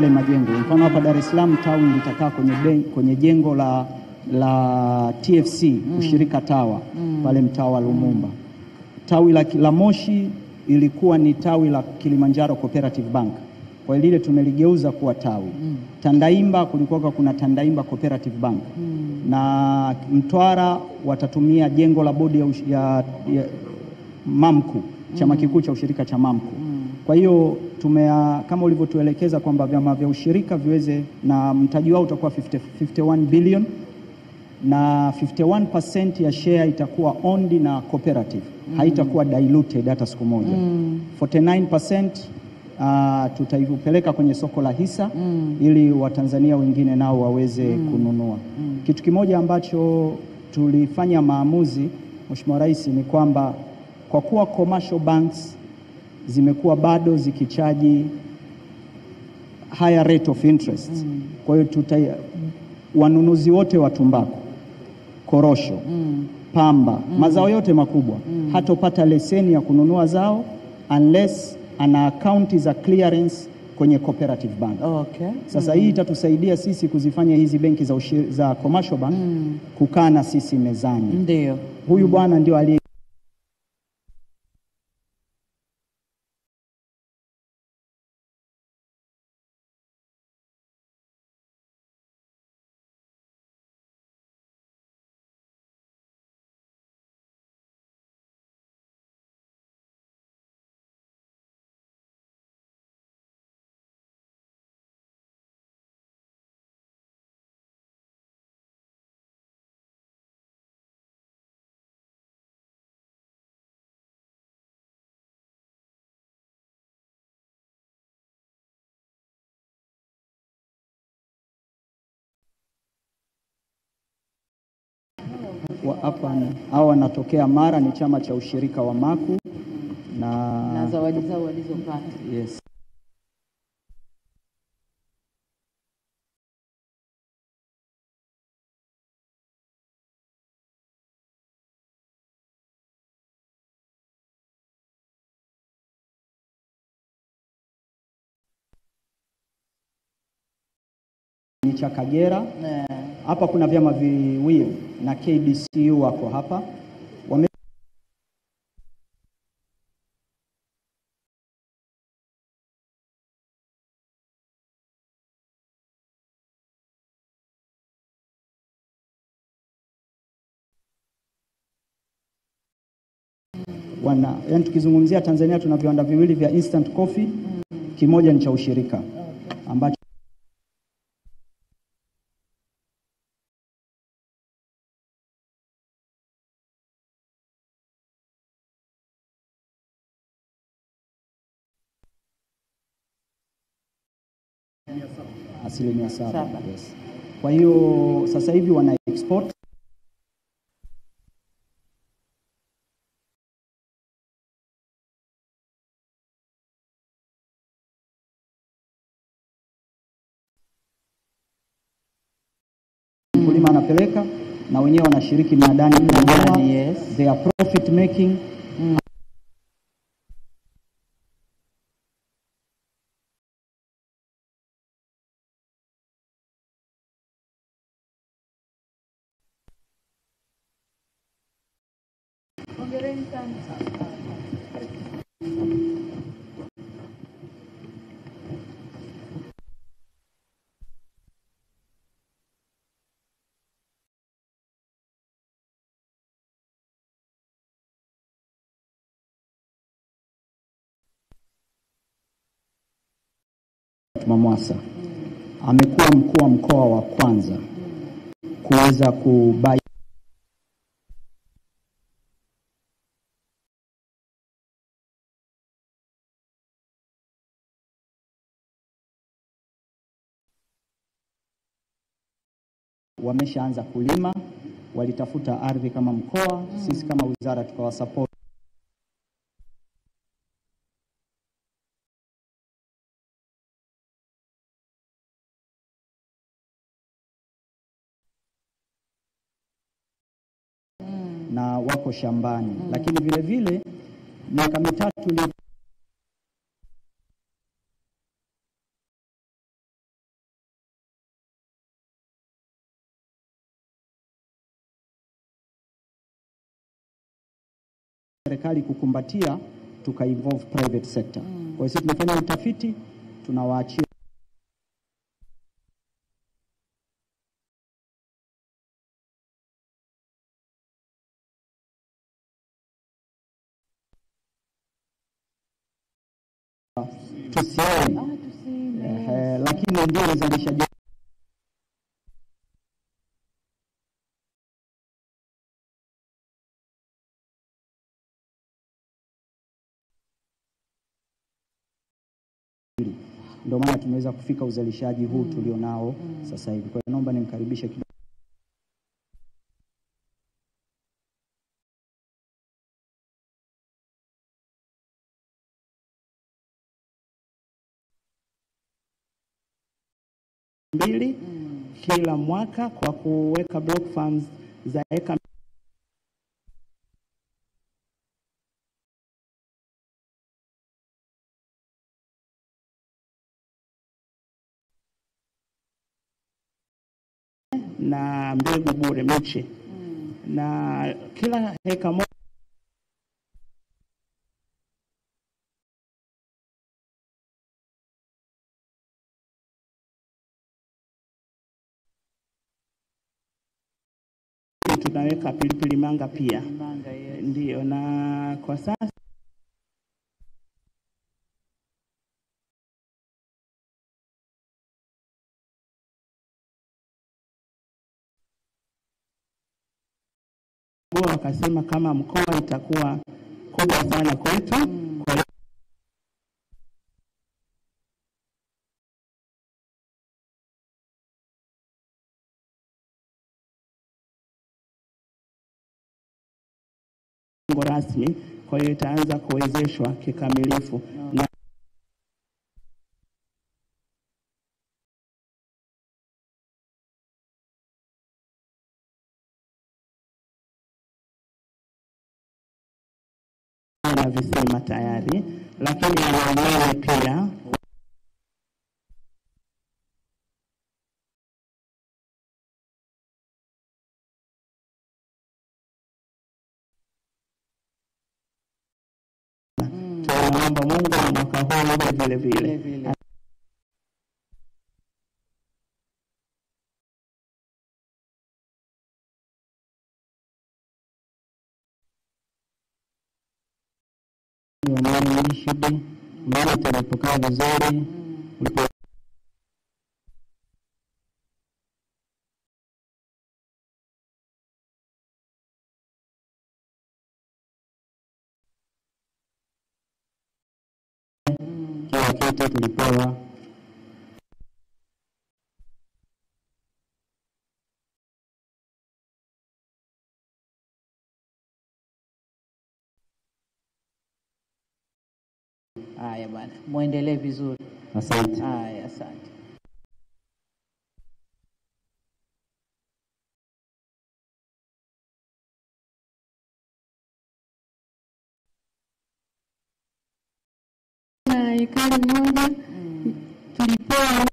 display majengo. Mfano hapa Dar es Salaam tawi litakaa kwenye jengo la TFC ushirika Tawa pale mtaa wa Lumumba. Tawi la Moshi ilikuwa ni tawi la Kilimanjaro Cooperative Bank. Kwa lile tumeligeuza kuwa tawi. Tandaimba kulikuwa kuna Tandaimba Cooperative Bank. Na Mtwara watatumia jengo la bodi ya MAMCU, chama kikuu cha ushirika cha MAMCU. Kwa hiyo kama ulivyotuelekeza kwamba vyama vya ushirika viweze, na mtaji wao utakuwa 51 billion na 51% ya share itakuwa owned na cooperative. Haitakuwa diluted hata siku moja. 49% tutaipeleka kwenye soko la hisa ili Watanzania wengine nao waweze kununua. Kitu kimoja ambacho tulifanya maamuzi, Mheshimiwa Rais, ni kwamba kwa kuwa commercial banks zimekuwa bado zikichaji higher rate of interest. Kwa hiyo wanunuzi wote wa tumbaku, korosho, pamba, mazao yote makubwa hatopata leseni ya kununua zao unless ana akaunti za clearance kwenye cooperative bank. Sasa hii itatusaidia sisi kuzifanya hizi benki za commercial bank kukaa na sisi mezani. Ndio. Huyu bwana ndio aliye hapa hao wanatokea Mara, ni chama cha ushirika wa MAKU na zawadi zao walizopata. Yes. Ni cha Kagera. Hapa kuna vyama viwili na KDCU wako hapa. Yani tukizungumzia Tanzania tuna viwanda viwili vya instant coffee. Kimoja ni cha ushirika ambacho asilimia 7. Yes. Kwa hiyo sasa hivi wana export mkulima anapeleka na wenyewe wanashiriki madani. Yes. They are profit making. Mwasa amekuwa mkuu wa mkoa wa kwanza kuweza kubai wameshaanza kulima, walitafuta ardhi kama mkoa, sisi kama wizara tukawasupport. Na wako shambani. Lakini vile vile miaka mitatu serikali kukumbatia, tuka involve private sector. Kwa hiyo sisi tunafanya utafiti, tunawaachia lakini ndio uzalishaji ndio maana tumeweza kufika uzalishaji huu tulionao sasa hivi. Kwa hiyo naomba nimkaribishe kidogo. Mbili kila mwaka kwa kuweka block farms za eka na mbegu bure miche na kila heka moja tunaweka pilipili manga pia. Ndio, na kwa sasa wakasema kama mkoa itakuwa kubwa sana kwetu. Rasmi, kwa hiyo itaanza kuwezeshwa kikamilifu na visima tayari, lakini wao pia tunaomba Mungu mwaka huu vile vile. Wanaishi mara tunapokaa vizuri kila kitu tulipewa. Haya bwana, muendelee vizuri. Asante. Haya, asante. Na ekari moja tulipewa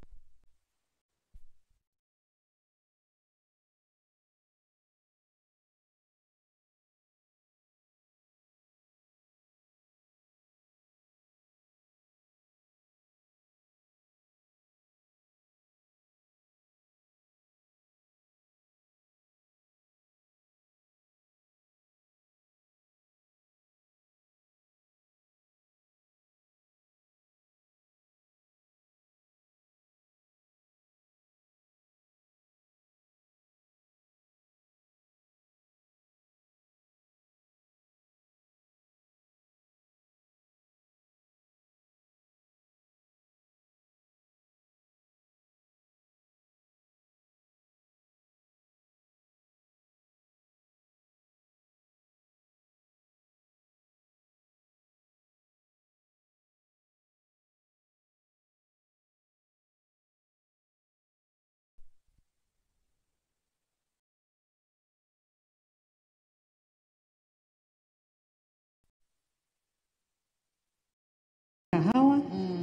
kahawa,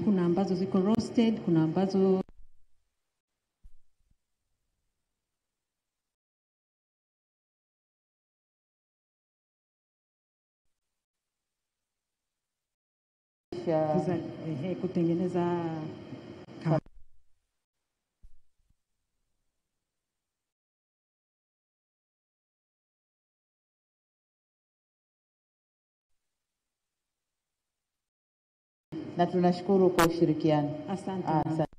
kuna ambazo ziko roasted, kuna ambazo kuzalisha kutengeneza kahawa. na tunashukuru kwa ushirikiano. Asante. Asante.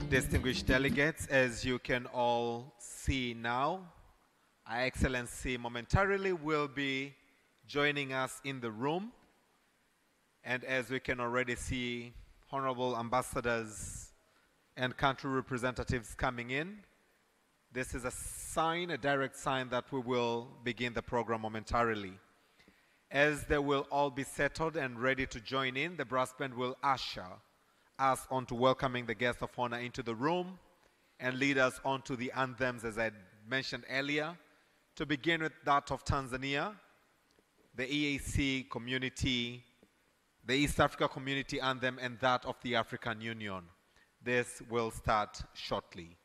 Distinguished delegates, as you can all see now, Our Excellency momentarily will be joining us in the room. And as we can already see, honorable ambassadors and country representatives coming in, this is a sign, a direct sign that we will begin the program momentarily. As they will all be settled and ready to join in, the brass band will usher us on to welcoming the guests of honor into the room and lead us on to the anthems, as I mentioned earlier, to begin with that of Tanzania, the EAC community, the East Africa Community Anthem, and that of the African Union. This will start shortly.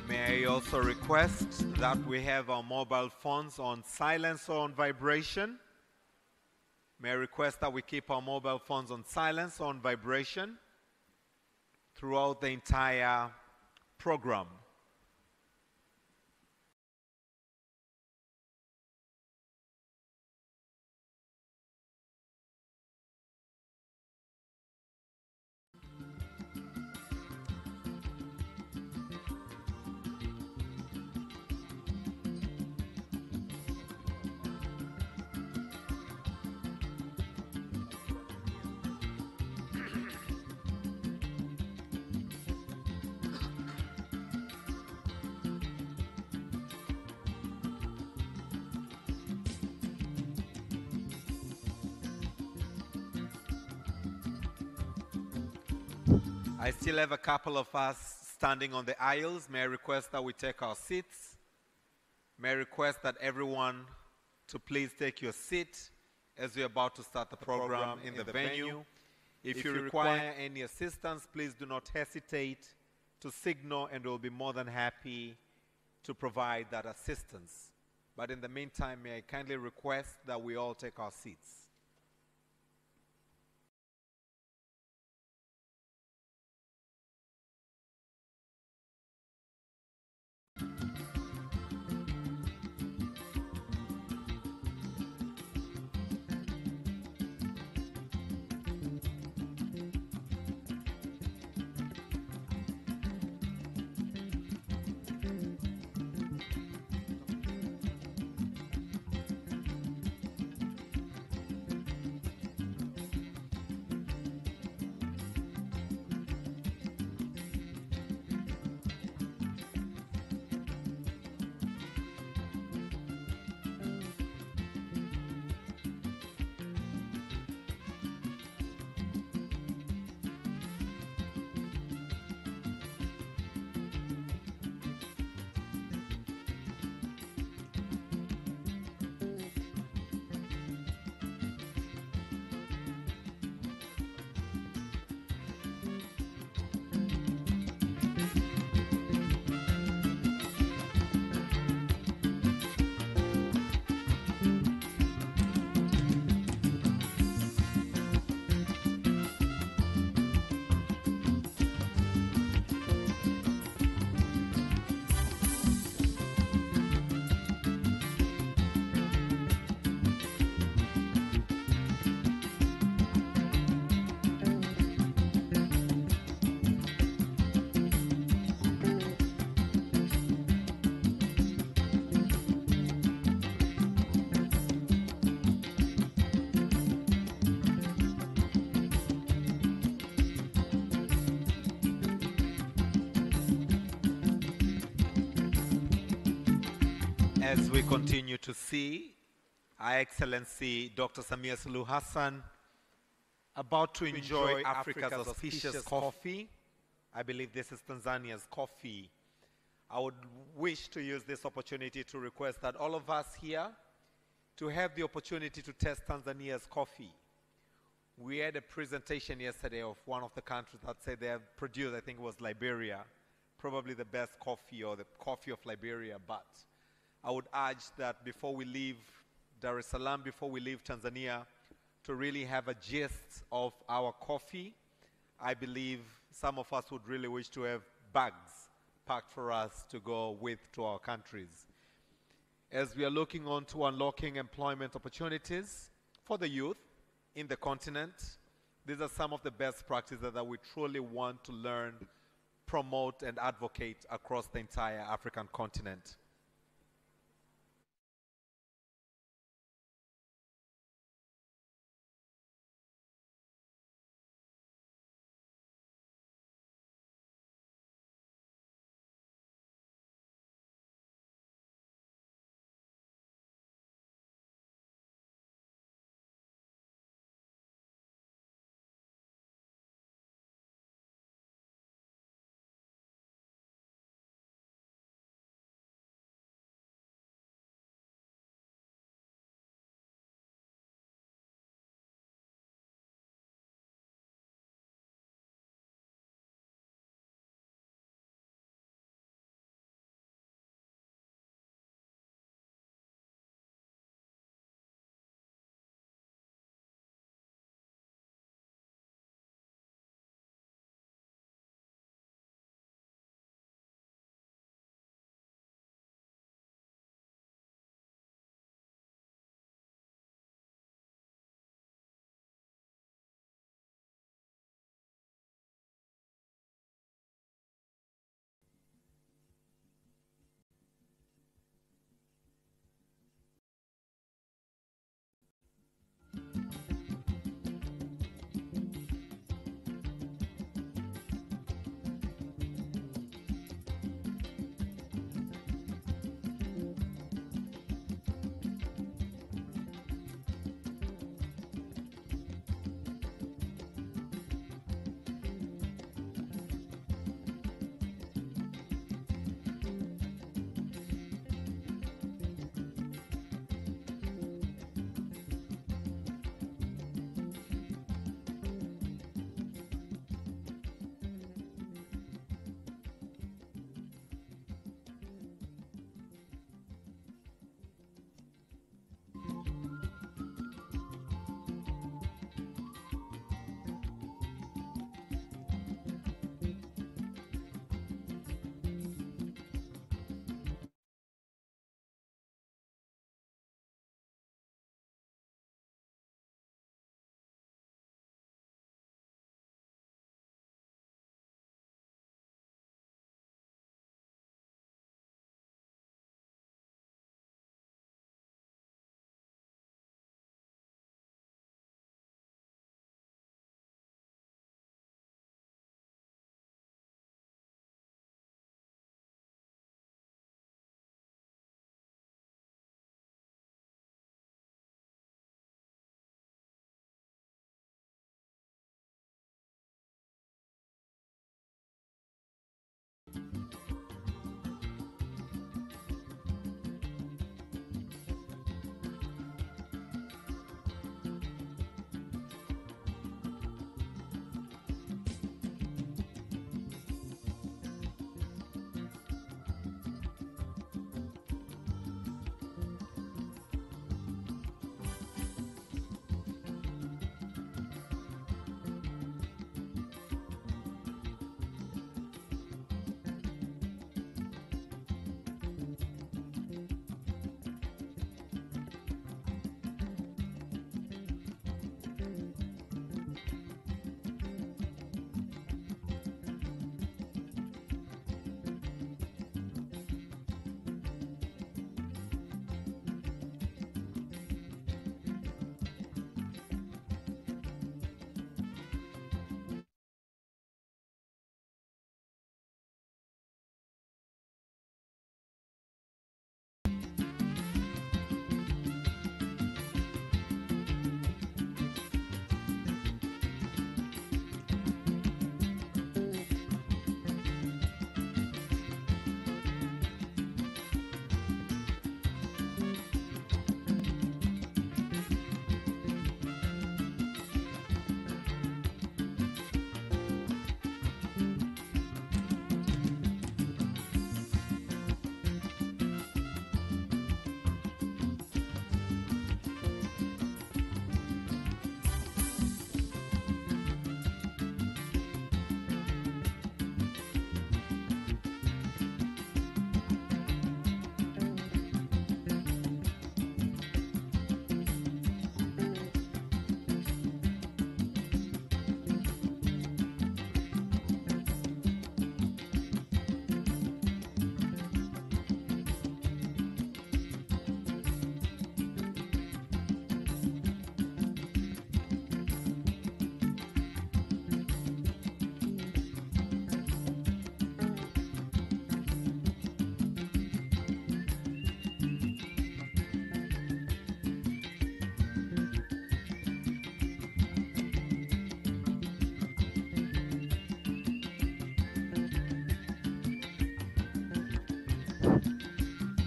May I also request that we have our mobile phones on silence or on vibration? May I request that we keep our mobile phones on silence or on vibration throughout the entire program? I still have a couple of us standing on the aisles. May I request that we take our seats? May I request that everyone to please take your seat as we're about to start the program in the venue. If you require any assistance, please do not hesitate to signal, and we'll be more than happy to provide that assistance. But in the meantime, may I kindly request that we all take our seats. As we continue to see Her Excellency Dr. Samia Suluhu Hassan about to enjoy Africa's auspicious coffee. I believe this is Tanzania's coffee. I would wish to use this opportunity to request that all of us here to have the opportunity to test Tanzania's coffee. We had a presentation yesterday of one of the countries that said they have produced, I think it was Liberia, probably the best coffee or the coffee of Liberia, but I would urge that before we leave Dar es Salaam, before we leave Tanzania, to really have a gist of our coffee. I believe some of us would really wish to have bags packed for us to go with to our countries. As we are looking on to unlocking employment opportunities for the youth in the continent, these are some of the best practices that we truly want to learn, promote, and advocate across the entire African continent.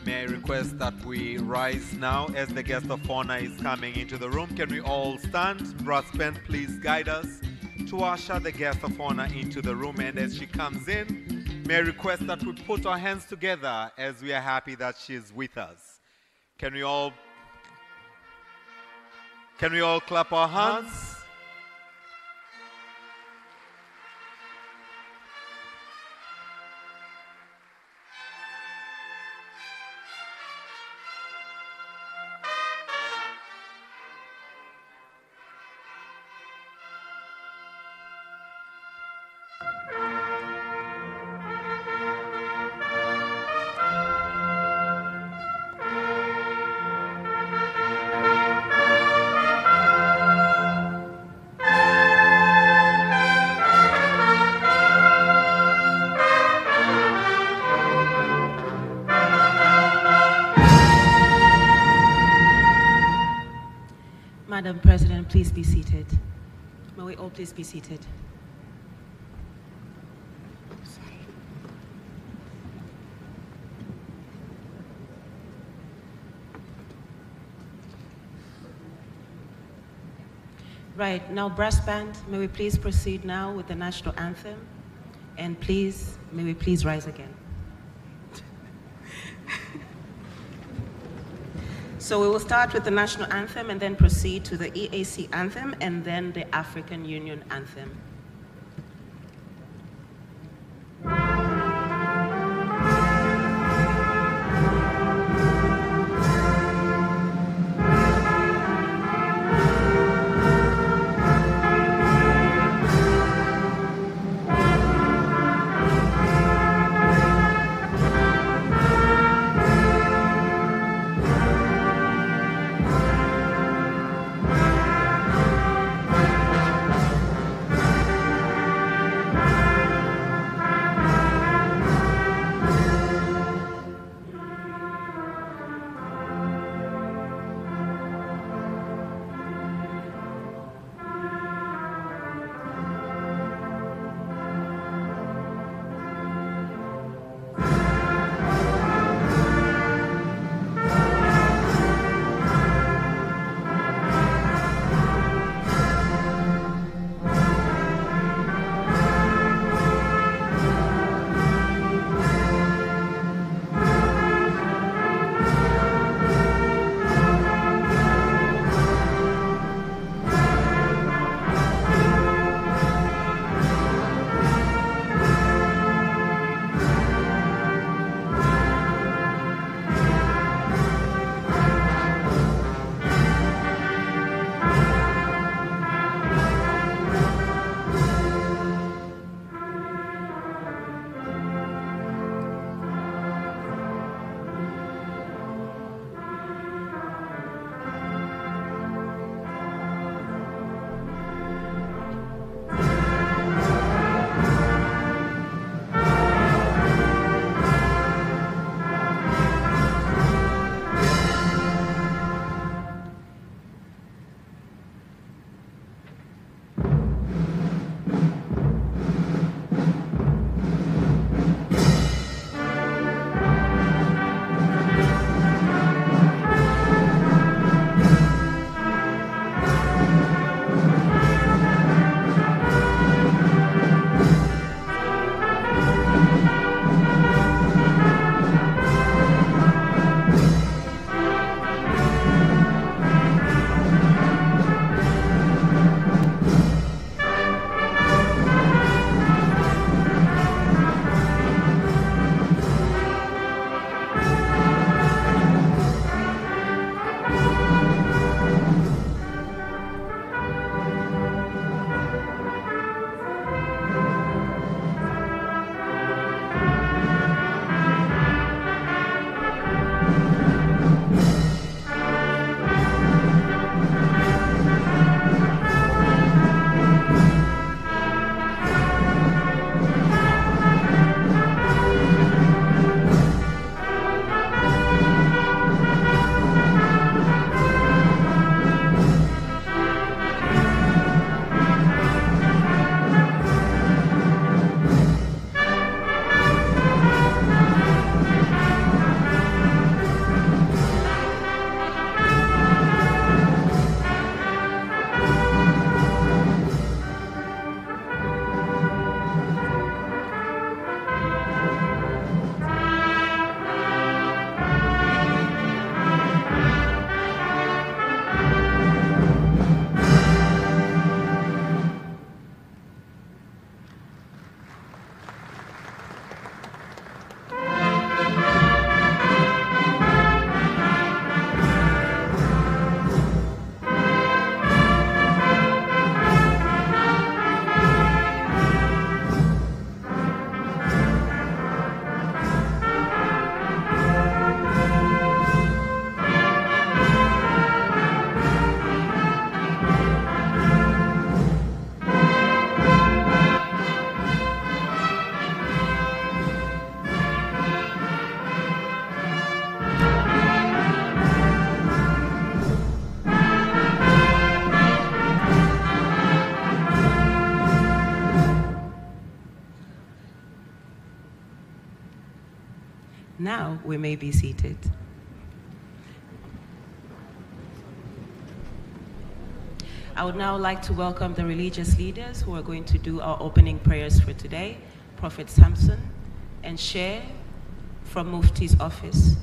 May I request that we rise now as the guest of honor is coming into the room. Can we all stand? Brass band, please guide us to usher the guest of honor into the room. And as she comes in, may I request that we put our hands together as we are happy that she is with us. Can we all clap our hands? Madam President, please be seated. May we all please be seated. Right, now brass band, may we please proceed now with the national anthem, and please, may we please rise again. So we will start with the national anthem and then proceed to the EAC anthem and then the African Union anthem. we may be seated. I would now like to welcome the religious leaders who are going to do our opening prayers for today, Prophet Samson and Sheikh from Mufti's office.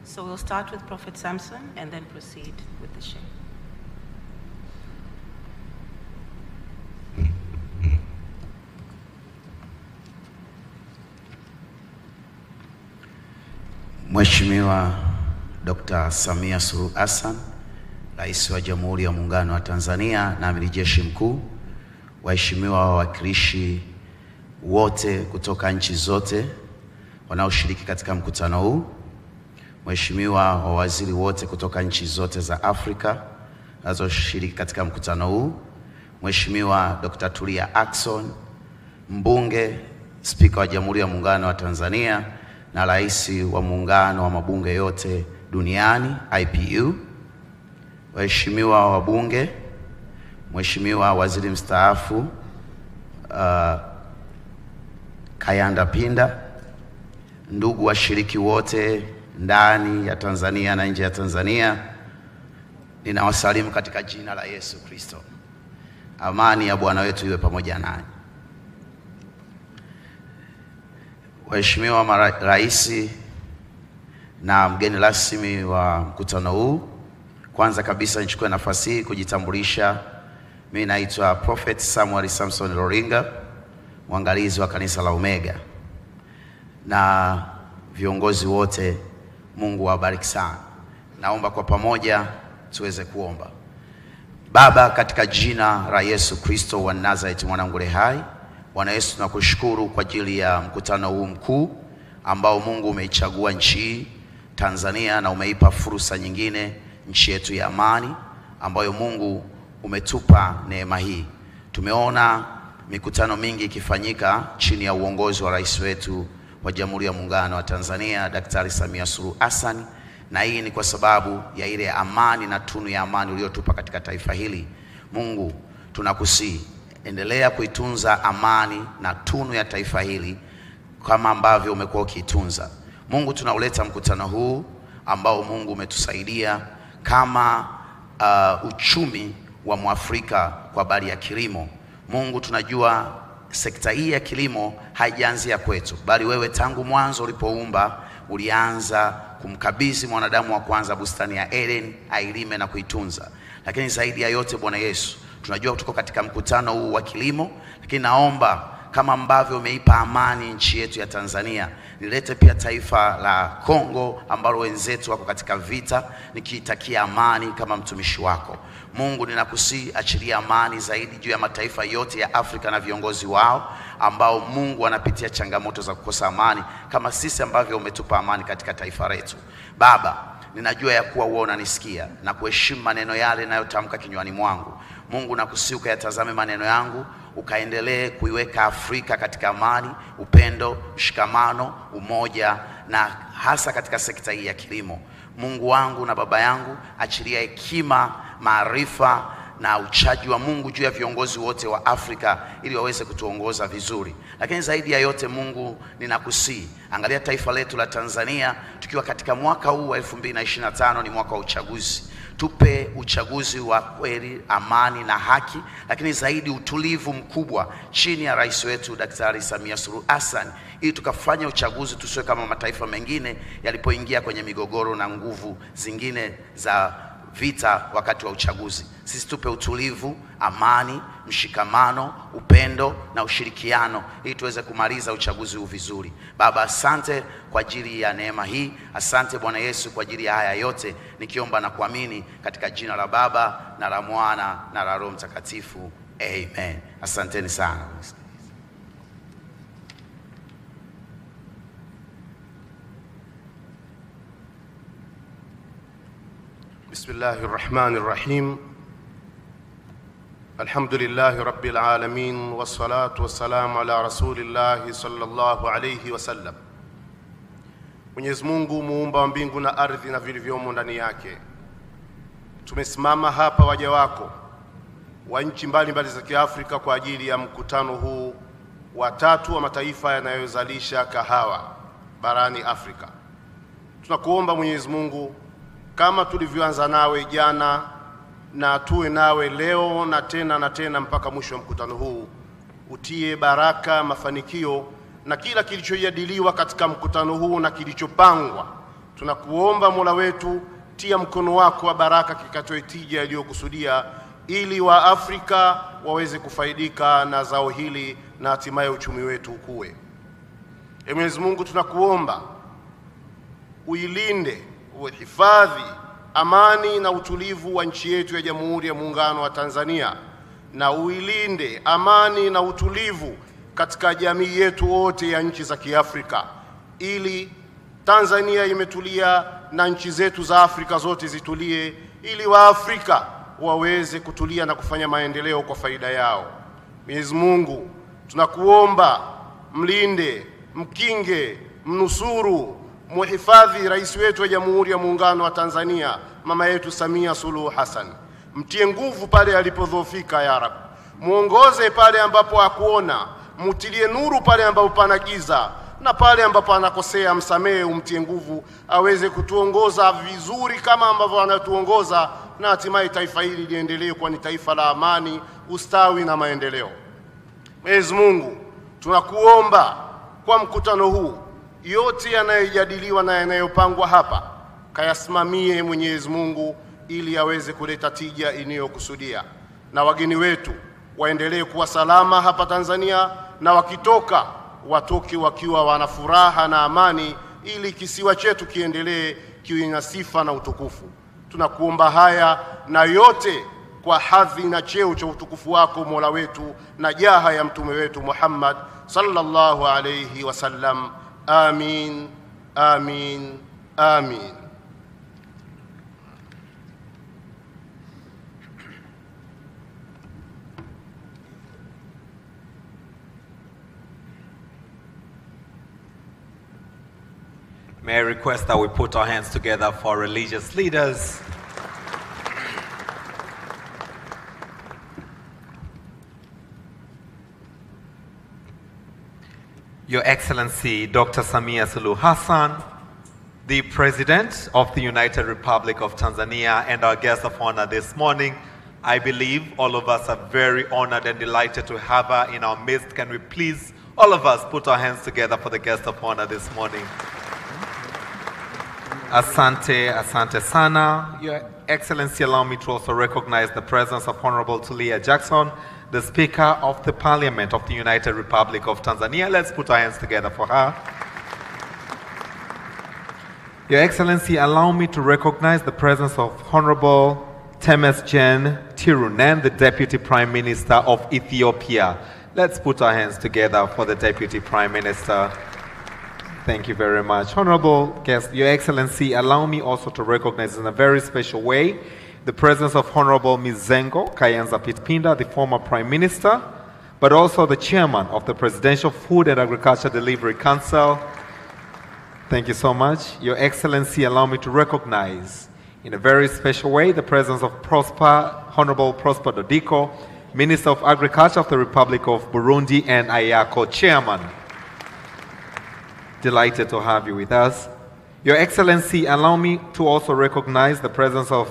So we'll start with Prophet Samson and then proceed with the Sheikh. Mheshimiwa Dr. Samia Suluhu Hassan, Rais wa Jamhuri ya Muungano wa Tanzania na Amiri Jeshi Mkuu, waheshimiwa wawakilishi wote kutoka nchi zote wanaoshiriki katika mkutano huu, Mheshimiwa wawaziri wote kutoka nchi zote za Afrika wanazoshiriki katika mkutano huu, Mheshimiwa Dr. Tulia Ackson, mbunge, Spika wa Jamhuri ya Muungano wa Tanzania na Rais wa Muungano wa Mabunge yote duniani IPU, waheshimiwa wabunge, Mheshimiwa Waziri Mstaafu Kayanda Pinda, ndugu washiriki wote ndani ya Tanzania na nje ya Tanzania, ninawasalimu katika jina la Yesu Kristo. Amani ya Bwana wetu iwe pamoja nanyi. Waheshimiwa marais na mgeni rasmi wa mkutano huu, kwanza kabisa nichukue nafasi hii kujitambulisha. Mimi naitwa Prophet Samuel Samson Loringa, mwangalizi wa kanisa la Omega. Na viongozi wote, Mungu awabariki sana. Naomba kwa pamoja tuweze kuomba. Baba, katika jina la Yesu Kristo wa Nazareth mwanangu hai, Bwana Yesu, tunakushukuru kwa ajili ya mkutano huu mkuu ambao Mungu umeichagua nchi Tanzania na umeipa fursa nyingine nchi yetu ya amani ambayo Mungu umetupa neema hii. Tumeona mikutano mingi ikifanyika chini ya uongozi wa rais wetu wa Jamhuri ya Muungano wa Tanzania Daktari Samia Suluhu Hassan, na hii ni kwa sababu ya ile amani na tunu ya amani uliyotupa katika taifa hili. Mungu, tunakusihi endelea kuitunza amani na tunu ya taifa hili kama ambavyo umekuwa ukiitunza. Mungu, tunauleta mkutano huu ambao Mungu umetusaidia kama uchumi wa Mwafrika kwa habari ya kilimo. Mungu, tunajua sekta hii ya kilimo haijaanzia kwetu, bali wewe tangu mwanzo ulipoumba ulianza kumkabidhi mwanadamu wa kwanza bustani ya Eden ailime na kuitunza. Lakini zaidi ya yote Bwana Yesu, tunajua tuko katika mkutano huu wa kilimo, lakini naomba kama ambavyo umeipa amani nchi yetu ya Tanzania, nilete pia taifa la Kongo ambalo wenzetu wako katika vita, nikiitakia amani kama mtumishi wako. Mungu, ninakusihi achilia amani zaidi juu ya mataifa yote ya Afrika na viongozi wao ambao Mungu wanapitia changamoto za kukosa amani kama sisi ambavyo umetupa amani katika taifa letu. Baba, ninajua ya kuwa wewe unanisikia na kuheshimu maneno yale ninayotamka kinywani mwangu. Mungu, nakusihi ukayatazame maneno yangu, ukaendelee kuiweka Afrika katika amani, upendo, mshikamano, umoja, na hasa katika sekta hii ya kilimo. Mungu wangu na baba yangu, achilia hekima, maarifa na uchaji wa Mungu juu ya viongozi wote wa Afrika ili waweze kutuongoza vizuri. Lakini zaidi ya yote Mungu, ninakusihi angalia taifa letu la Tanzania tukiwa katika mwaka huu wa 2025, ni mwaka wa uchaguzi. Tupe uchaguzi wa kweli, amani na haki, lakini zaidi utulivu mkubwa chini ya rais wetu Daktari Samia Suluhu Hassan, ili tukafanya uchaguzi tusiwe kama mataifa mengine yalipoingia kwenye migogoro na nguvu zingine za vita wakati wa uchaguzi. Sisi tupe utulivu, amani, mshikamano, upendo na ushirikiano ili tuweze kumaliza uchaguzi huu vizuri. Baba, asante kwa ajili ya neema hii. Asante Bwana Yesu kwa ajili ya haya yote, nikiomba na kuamini katika jina la Baba na la Mwana na la Roho Mtakatifu. Amen. Asanteni sana. بسم الله الرحمن الرحيم. الحمد لله رب العالمين والصلاة والسلام على رسول الله صلى الله عليه وسلم. Mwenyezi Mungu muumba wa mbingu na ardhi na vilivyomo ndani yake, tumesimama hapa waja wako wa nchi mbalimbali za Kiafrika kwa ajili ya mkutano huu wa tatu wa mataifa yanayozalisha kahawa barani Afrika. Tunakuomba Mwenyezi Mungu, kama tulivyoanza nawe jana na tuwe nawe leo na tena mpaka mwisho wa mkutano huu, utie baraka, mafanikio na kila kilichojadiliwa katika mkutano huu na kilichopangwa. Tunakuomba Mola wetu, tia mkono wako wa baraka kikatoe tija iliyokusudia, ili wa Afrika waweze kufaidika na zao hili na hatimaye uchumi wetu ukue. Mwenyezi Mungu, tunakuomba uilinde, uhifadhi amani na utulivu wa nchi yetu ya Jamhuri ya Muungano wa Tanzania, na uilinde amani na utulivu katika jamii yetu wote ya nchi za Kiafrika, ili Tanzania imetulia na nchi zetu za Afrika zote zitulie, ili wa Afrika waweze kutulia na kufanya maendeleo kwa faida yao. Mwenyezi Mungu, tunakuomba mlinde, mkinge, mnusuru, muhifadhi rais wetu wa Jamhuri ya Muungano wa Tanzania, mama yetu Samia Suluhu Hassan. Mtie nguvu pale alipodhoofika ya Rab. Muongoze pale ambapo hakuona, mutilie nuru pale ambapo pana giza, na pale ambapo anakosea msamehe, umtie nguvu aweze kutuongoza vizuri kama ambavyo anatuongoza, na hatimaye taifa hili liendelee kuwa ni taifa la amani, ustawi na maendeleo. Mwenyezi Mungu, tunakuomba kwa mkutano huu, yote yanayojadiliwa na yanayopangwa hapa kayasimamie Mwenyezi Mungu, ili aweze kuleta tija inayokusudia, na wageni wetu waendelee kuwa salama hapa Tanzania, na wakitoka watoke wakiwa wana furaha na amani, ili kisiwa chetu kiendelee kiwe na sifa na utukufu. Tunakuomba haya na yote kwa hadhi na cheo cha utukufu wako Mola wetu, na jaha ya mtume wetu Muhammad sallallahu alayhi wasallam. Amin, amin, amin. May I request that we put our hands together for religious leaders. Your Excellency, Dr. Samia Suluhu Hassan, the President of the United Republic of Tanzania and our guest of honor this morning, I believe all of us are very honored and delighted to have her in our midst. Can we please, all of us, put our hands together for the guest of honor this morning? Asante, asante sana. Your Excellency, allow me to also recognize the presence of Honorable Tulia Jackson, the Speaker of the Parliament of the United Republic of Tanzania. Let's put our hands together for her. Your Excellency, allow me to recognize the presence of Honorable Temesgen Tirunen, the Deputy Prime Minister of Ethiopia. Let's put our hands together for the Deputy Prime Minister. Thank you very much. Honorable guest, Your Excellency, allow me also to recognize in a very special way the presence of Honorable Ms. Zengo Kayanza Pitpinda, the former Prime Minister, but also the Chairman of the Presidential Food and Agriculture Delivery Council. Thank you so much. Your Excellency, allow me to recognize in a very special way the presence of Honorable Prosper Dodiko, Minister of Agriculture of the Republic of Burundi, and Ayako Chairman. Delighted to have you with us. Your Excellency, allow me to also recognize the presence of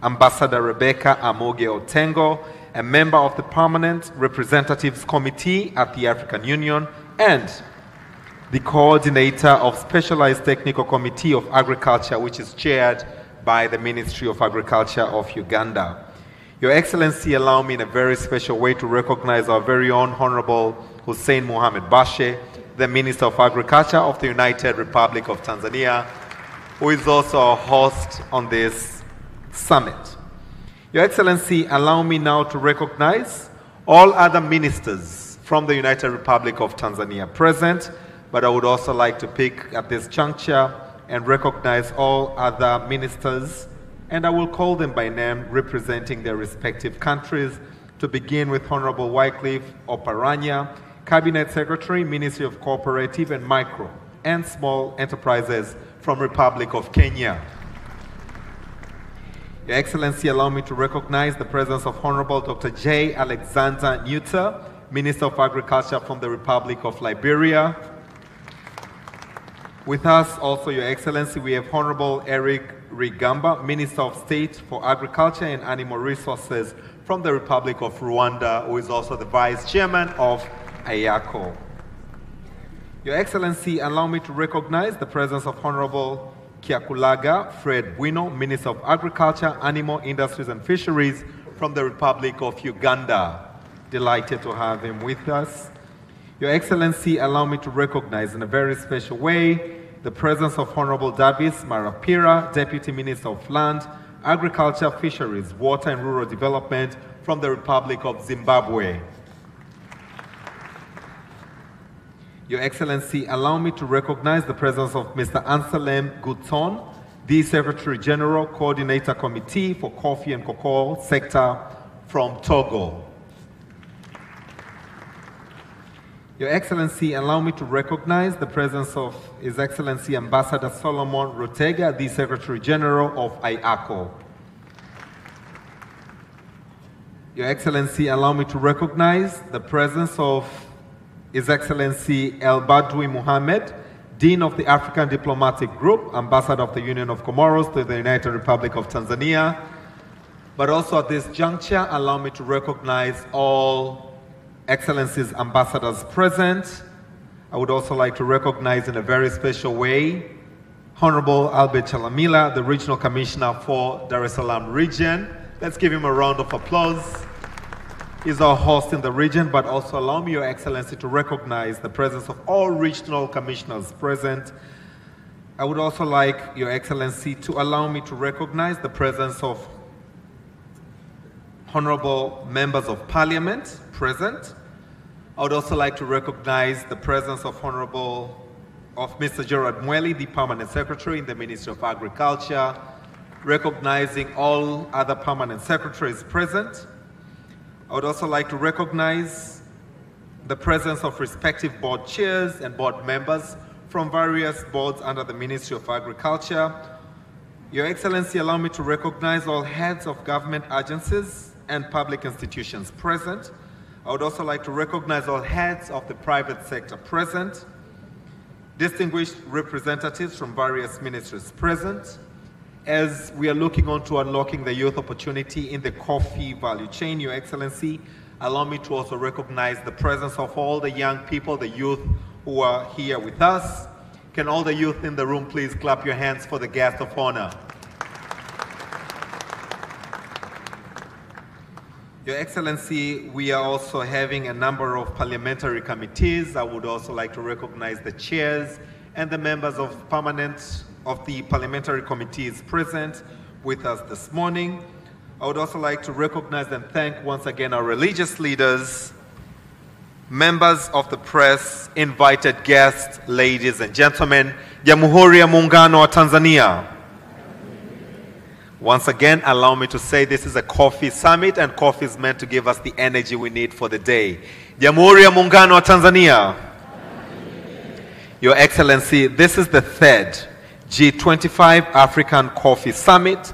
Ambassador Rebecca Amoge Otengo, a member of the Permanent Representatives Committee at the African Union and the coordinator of Specialized Technical Committee of Agriculture, which is chaired by the Ministry of Agriculture of Uganda. Your Excellency, allow me in a very special way to recognize our very own Honorable Hussein Mohamed Bashe, the Minister of Agriculture of the United Republic of Tanzania, who is also our host on this summit. Your Excellency, allow me now to recognize all other ministers from the United Republic of Tanzania present, but I would also like to pick at this juncture and recognize all other ministers, and I will call them by name representing their respective countries, to begin with Honorable Wycliffe Oparanya, Cabinet Secretary, Ministry of Cooperative and Micro and Small Enterprises from Republic of Kenya. Your Excellency, allow me to recognize the presence of Honorable Dr. J. Alexander Nuta, Minister of Agriculture from the Republic of Liberia. With us also, Your Excellency, we have Honorable Eric Rigamba, Minister of State for Agriculture and Animal Resources from the Republic of Rwanda, who is also the Vice Chairman of AYACO. Your Excellency, allow me to recognize the presence of Honorable Kiakulaga Fred Bwino, Minister of Agriculture, Animal Industries and Fisheries from the Republic of Uganda. Delighted to have him with us. Your Excellency, allow me to recognize in a very special way the presence of Honorable Davis Marapira, Deputy Minister of Land, Agriculture, Fisheries, Water and Rural Development from the Republic of Zimbabwe. Your Excellency, allow me to recognize the presence of Mr. Anselm Guton, the Secretary General, Coordinator Committee for Coffee and Cocoa Sector from Togo. Your Excellency, allow me to recognize the presence of His Excellency Ambassador Solomon Rotega, the Secretary General of AYACO. Your Excellency, allow me to recognize the presence of His Excellency El Badwi Mohammed, Dean of the African Diplomatic Group, Ambassador of the Union of Comoros to the United Republic of Tanzania. But also at this juncture, allow me to recognize all Excellencies ambassadors present. I would also like to recognize in a very special way Honorable Albert Chalamila, the Regional Commissioner for Dar es Salaam region. Let's give him a round of applause. He's our host in the region, but also allow me, Your Excellency, to recognize the presence of all regional commissioners present. I would also like Your Excellency to allow me to recognize the presence of honorable members of Parliament present. I would also like to recognize the presence of Mr. Gerard Mweli, the Permanent Secretary in the Ministry of Agriculture, recognizing all other Permanent Secretaries present. I would also like to recognize the presence of respective board chairs and board members from various boards under the Ministry of Agriculture. Your Excellency, allow me to recognize all heads of government agencies and public institutions present. I would also like to recognize all heads of the private sector present, distinguished representatives from various ministries present. As we are looking on to unlocking the youth opportunity in the coffee value chain, Your Excellency, allow me to also recognize the presence of all the young people, the youth who are here with us. Can all the youth in the room please clap your hands for the guest of honor? Your Excellency, we are also having a number of parliamentary committees. I would also like to recognize the chairs and the members of the parliamentary committees present with us this morning. I would also like to recognize and thank once again our religious leaders, members of the press, invited guests, ladies and gentlemen, Jamhuri ya Muungano wa Tanzania. Once again, allow me to say this is a coffee summit, and coffee is meant to give us the energy we need for the day. Jamhuri ya Muungano wa Tanzania. Your Excellency, this is the third G25 African Coffee Summit,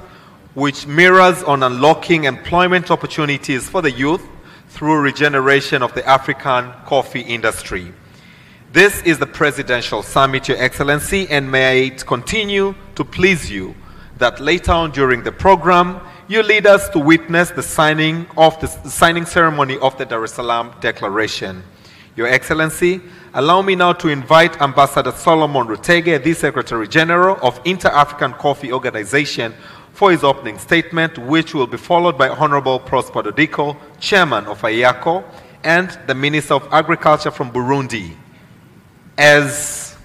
which mirrors on unlocking employment opportunities for the youth through regeneration of the African coffee industry. This is the Presidential Summit, Your Excellency, and may it continue to please you that later on during the program, you lead us to witness the signing ceremony of the Dar es Salaam Declaration. Your Excellency, allow me now to invite Ambassador Solomon Rutege, the Secretary General of Inter-African Coffee Organization, for his opening statement, which will be followed by Honorable Prosper Dodiko, Chairman of AYACO, and the Minister of Agriculture from Burundi. As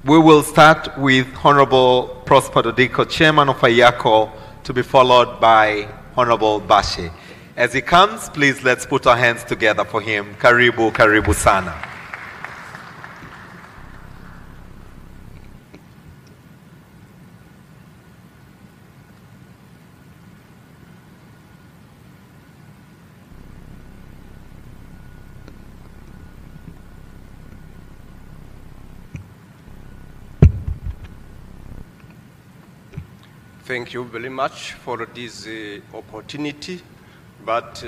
we will start with Honorable Prosper Dodiko, Chairman of AYACO, to be followed by Honorable Bashe. As he comes, please let's put our hands together for him. Karibu, karibu sana. Thank you very much for this opportunity, but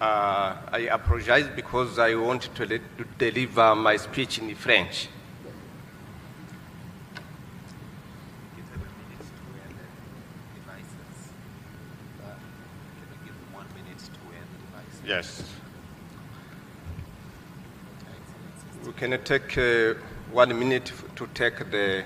I apologize because I want to deliver my speech in French. Yes. We can take 1 minute to take the...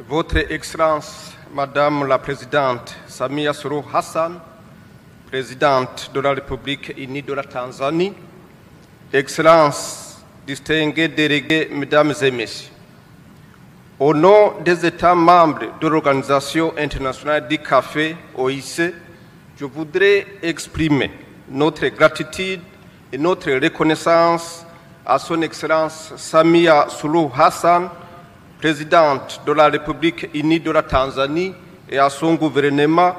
Votre Excellence, Madame la Présidente Samia Suluhu Hassan, Présidente de la République unie de la Tanzanie, Excellences, distingués délégués, Mesdames et Messieurs, au nom des États membres de l'Organisation internationale du café, OIC, je voudrais exprimer notre gratitude et notre reconnaissance à Son Excellence Samia Suluhu Hassan, Présidente de la République unie de la Tanzanie, et à son gouvernement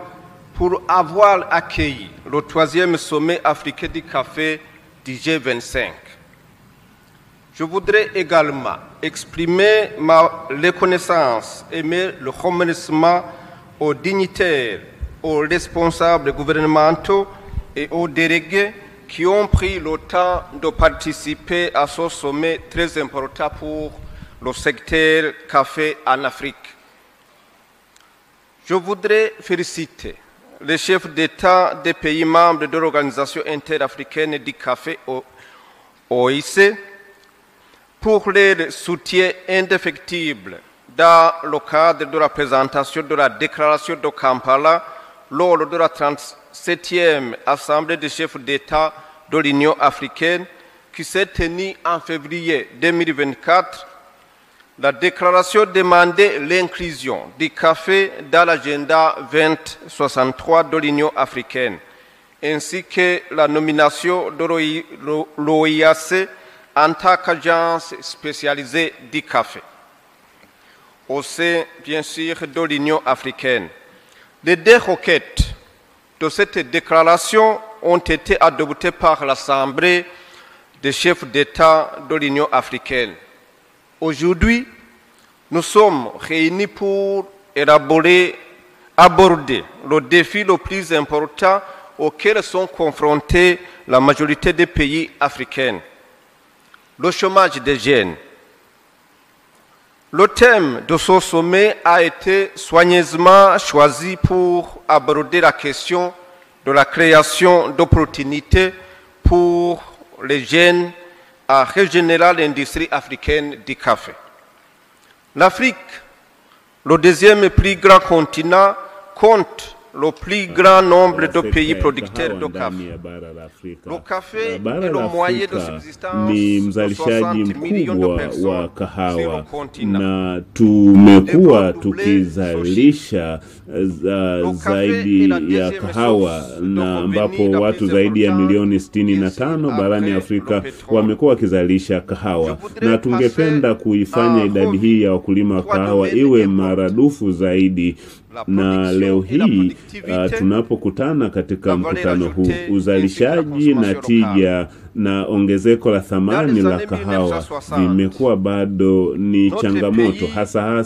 pour avoir accueilli le 3e sommet africain du café du G25. Je voudrais également exprimer ma reconnaissance et le remerciement aux dignitaires, aux responsables gouvernementaux et aux délégués qui ont pris le temps de participer à ce sommet très important pour le secteur café en Afrique. Je voudrais féliciter les chefs d'État des pays membres de l'Organisation interafricaine du café OIC pour leur soutien indéfectible dans le cadre de la présentation de la déclaration de Kampala lors de la 37e Assemblée des chefs d'État de l'Union africaine qui s'est tenue en février 2024. La déclaration demandait l'inclusion du café dans l'agenda 2063 de l'Union africaine, ainsi que la nomination de l'OIAC en tant qu'agence spécialisée du café, au sein, bien sûr, de l'Union africaine. Les 2 requêtes de cette déclaration ont été adoptées par l'Assemblée des chefs d'État de l'Union africaine. Aujourd'hui, nous sommes réunis pour aborder le défi le plus important auquel sont confrontés la majorité des pays africains, le chômage des jeunes. Le thème de ce sommet a été soigneusement choisi pour aborder la question de la création d'opportunités pour les jeunes à régénérer l'industrie africaine du café. L'Afrique, le 2e plus grand continent, compte le plus grand nombre de pays producteurs de café. Le café est le moyen de subsistance ni de mzalishaji 60 millions de mkubwa personnes wa kahawa sur le continent. na tumekuwa tukizalisha zaidi ya kahawa na ambapo watu zaidi ya milioni 65 barani Afrika wamekuwa wakizalisha kahawa, na tungependa kuifanya idadi hii ya wakulima wa kahawa iwe maradufu zaidi. Na leo hii tunapokutana katika mkutano huu, uzalishaji na tija na ongezeko la thamani la kahawa vimekuwa bado ni changamoto, hasa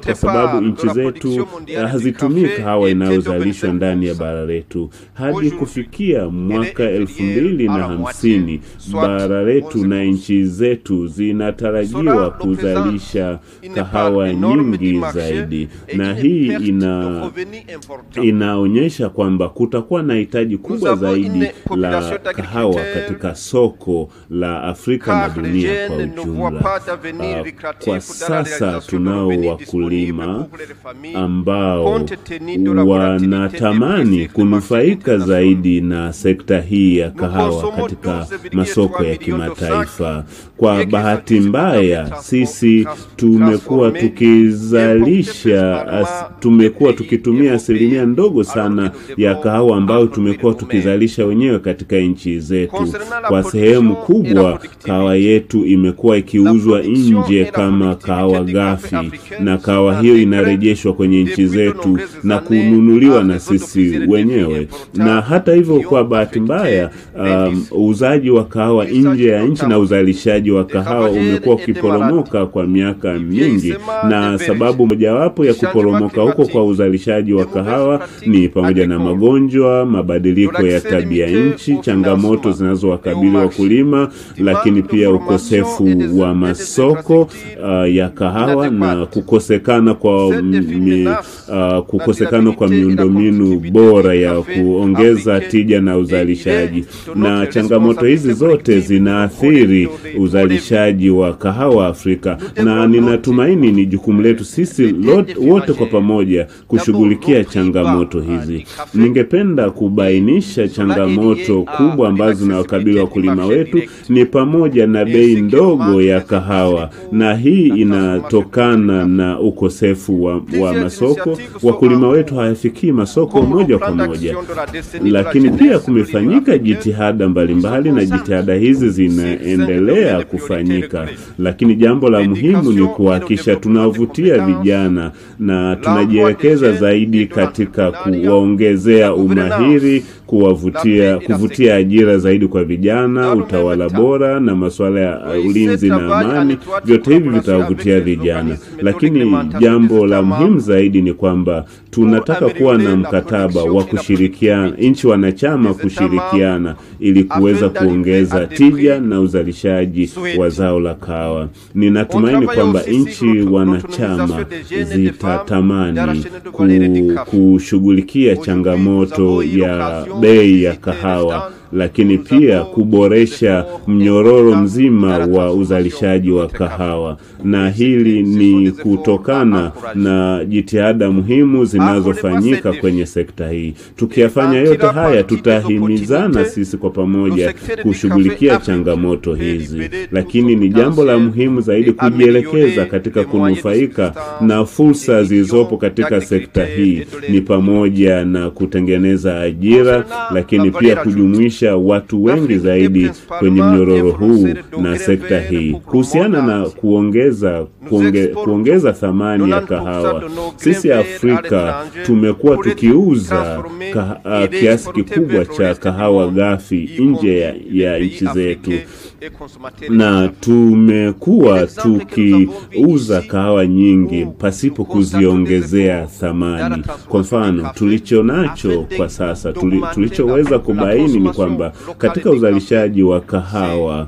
kwa sababu nchi zetu hazitumii kahawa inayozalishwa ndani ya bara letu. Hadi kufikia mwaka 2050 bara letu na nchi zetu zinatarajiwa kuzalisha kahawa nyingi zaidi, na hii inaonyesha kwamba kutakuwa na hitaji kubwa zaidi la kahawa katika soko la Afrika na dunia kwa ujumla. Kwa sasa tunao wakulima ambao wanatamani kunufaika zaidi na sekta hii ya kahawa katika masoko ya kimataifa. Kwa bahati mbaya, sisi tumekuwa tukitumia asilimia ndogo sana ya kahawa ambayo tumekuwa tukizalisha wenyewe katika nchi zetu. Kwa sehemu kubwa kahawa yetu imekuwa ikiuzwa nje kama kahawa ghafi, na kahawa hiyo inarejeshwa kwenye nchi zetu na kununuliwa na sisi wenyewe. Na hata hivyo, kwa bahati mbaya, uuzaji wa kahawa nje ya nchi na uzalishaji wa kahawa umekuwa ukiporomoka kwa miaka mingi, na sababu mojawapo ya kuporomoka huko kwa uzalishaji wa kahawa ni pamoja na magonjwa, mabadiliko ya tabia nchi, changamoto zinazowakabili wakulima, lakini pia ukosefu wa masoko ya kahawa na kukosekana kwa miundombinu bora ya kuongeza tija na uzalishaji. Na changamoto hizi zote zinaathiri uzalishaji wa kahawa Afrika, na ninatumaini ni jukumu letu sisi wote kwa pamoja kushughulikia changamoto hizi. Ningependa kubainisha changamoto kubwa ambazo zinawakabili wakulima wetu ni pamoja na bei ndogo ya kahawa, na hii inatokana na ukosefu wa masoko. Wakulima wetu hawafikii masoko moja kwa moja, lakini pia kumefanyika jitihada mbalimbali, na jitihada hizi zinaendelea kufanyika, lakini jambo la muhimu ni kuhakikisha tunavutia vijana na tunajielekeza zaidi katika kuwaongezea umahiri, kuvutia ajira zaidi kwa vijana, utawala bora na masuala ya ulinzi na amani. Vyote hivi vitawavutia vijana, lakini jambo la muhimu zaidi ni kwamba tunataka kuwa na mkataba wa kushirikiana, nchi wanachama kushirikiana ili kuweza kuongeza tija na uzalishaji wa zao la kahawa. Ninatumaini kwamba nchi wanachama zitatamani kushughulikia changamoto ya bei ya kahawa, lakini pia kuboresha mnyororo mzima wa uzalishaji wa kahawa, na hili ni kutokana na jitihada muhimu zinazofanyika kwenye sekta hii. Tukiyafanya yote haya, tutahimizana sisi kwa pamoja kushughulikia changamoto hizi, lakini ni jambo la muhimu zaidi kujielekeza katika kunufaika na fursa zilizopo katika sekta hii, ni pamoja na kutengeneza ajira, lakini pia kujumuisha watu wengi zaidi kwenye mnyororo huu na sekta hii. Kuhusiana na kuongeza thamani ya kahawa, sisi Afrika tumekuwa tukiuza kiasi kikubwa cha kahawa ghafi nje ya nchi zetu, na tumekuwa tukiuza kahawa nyingi pasipo kuziongezea thamani. Kwa mfano, tulichonacho kwa sasa, tulichoweza kubaini ni kwamba katika uzalishaji wa kahawa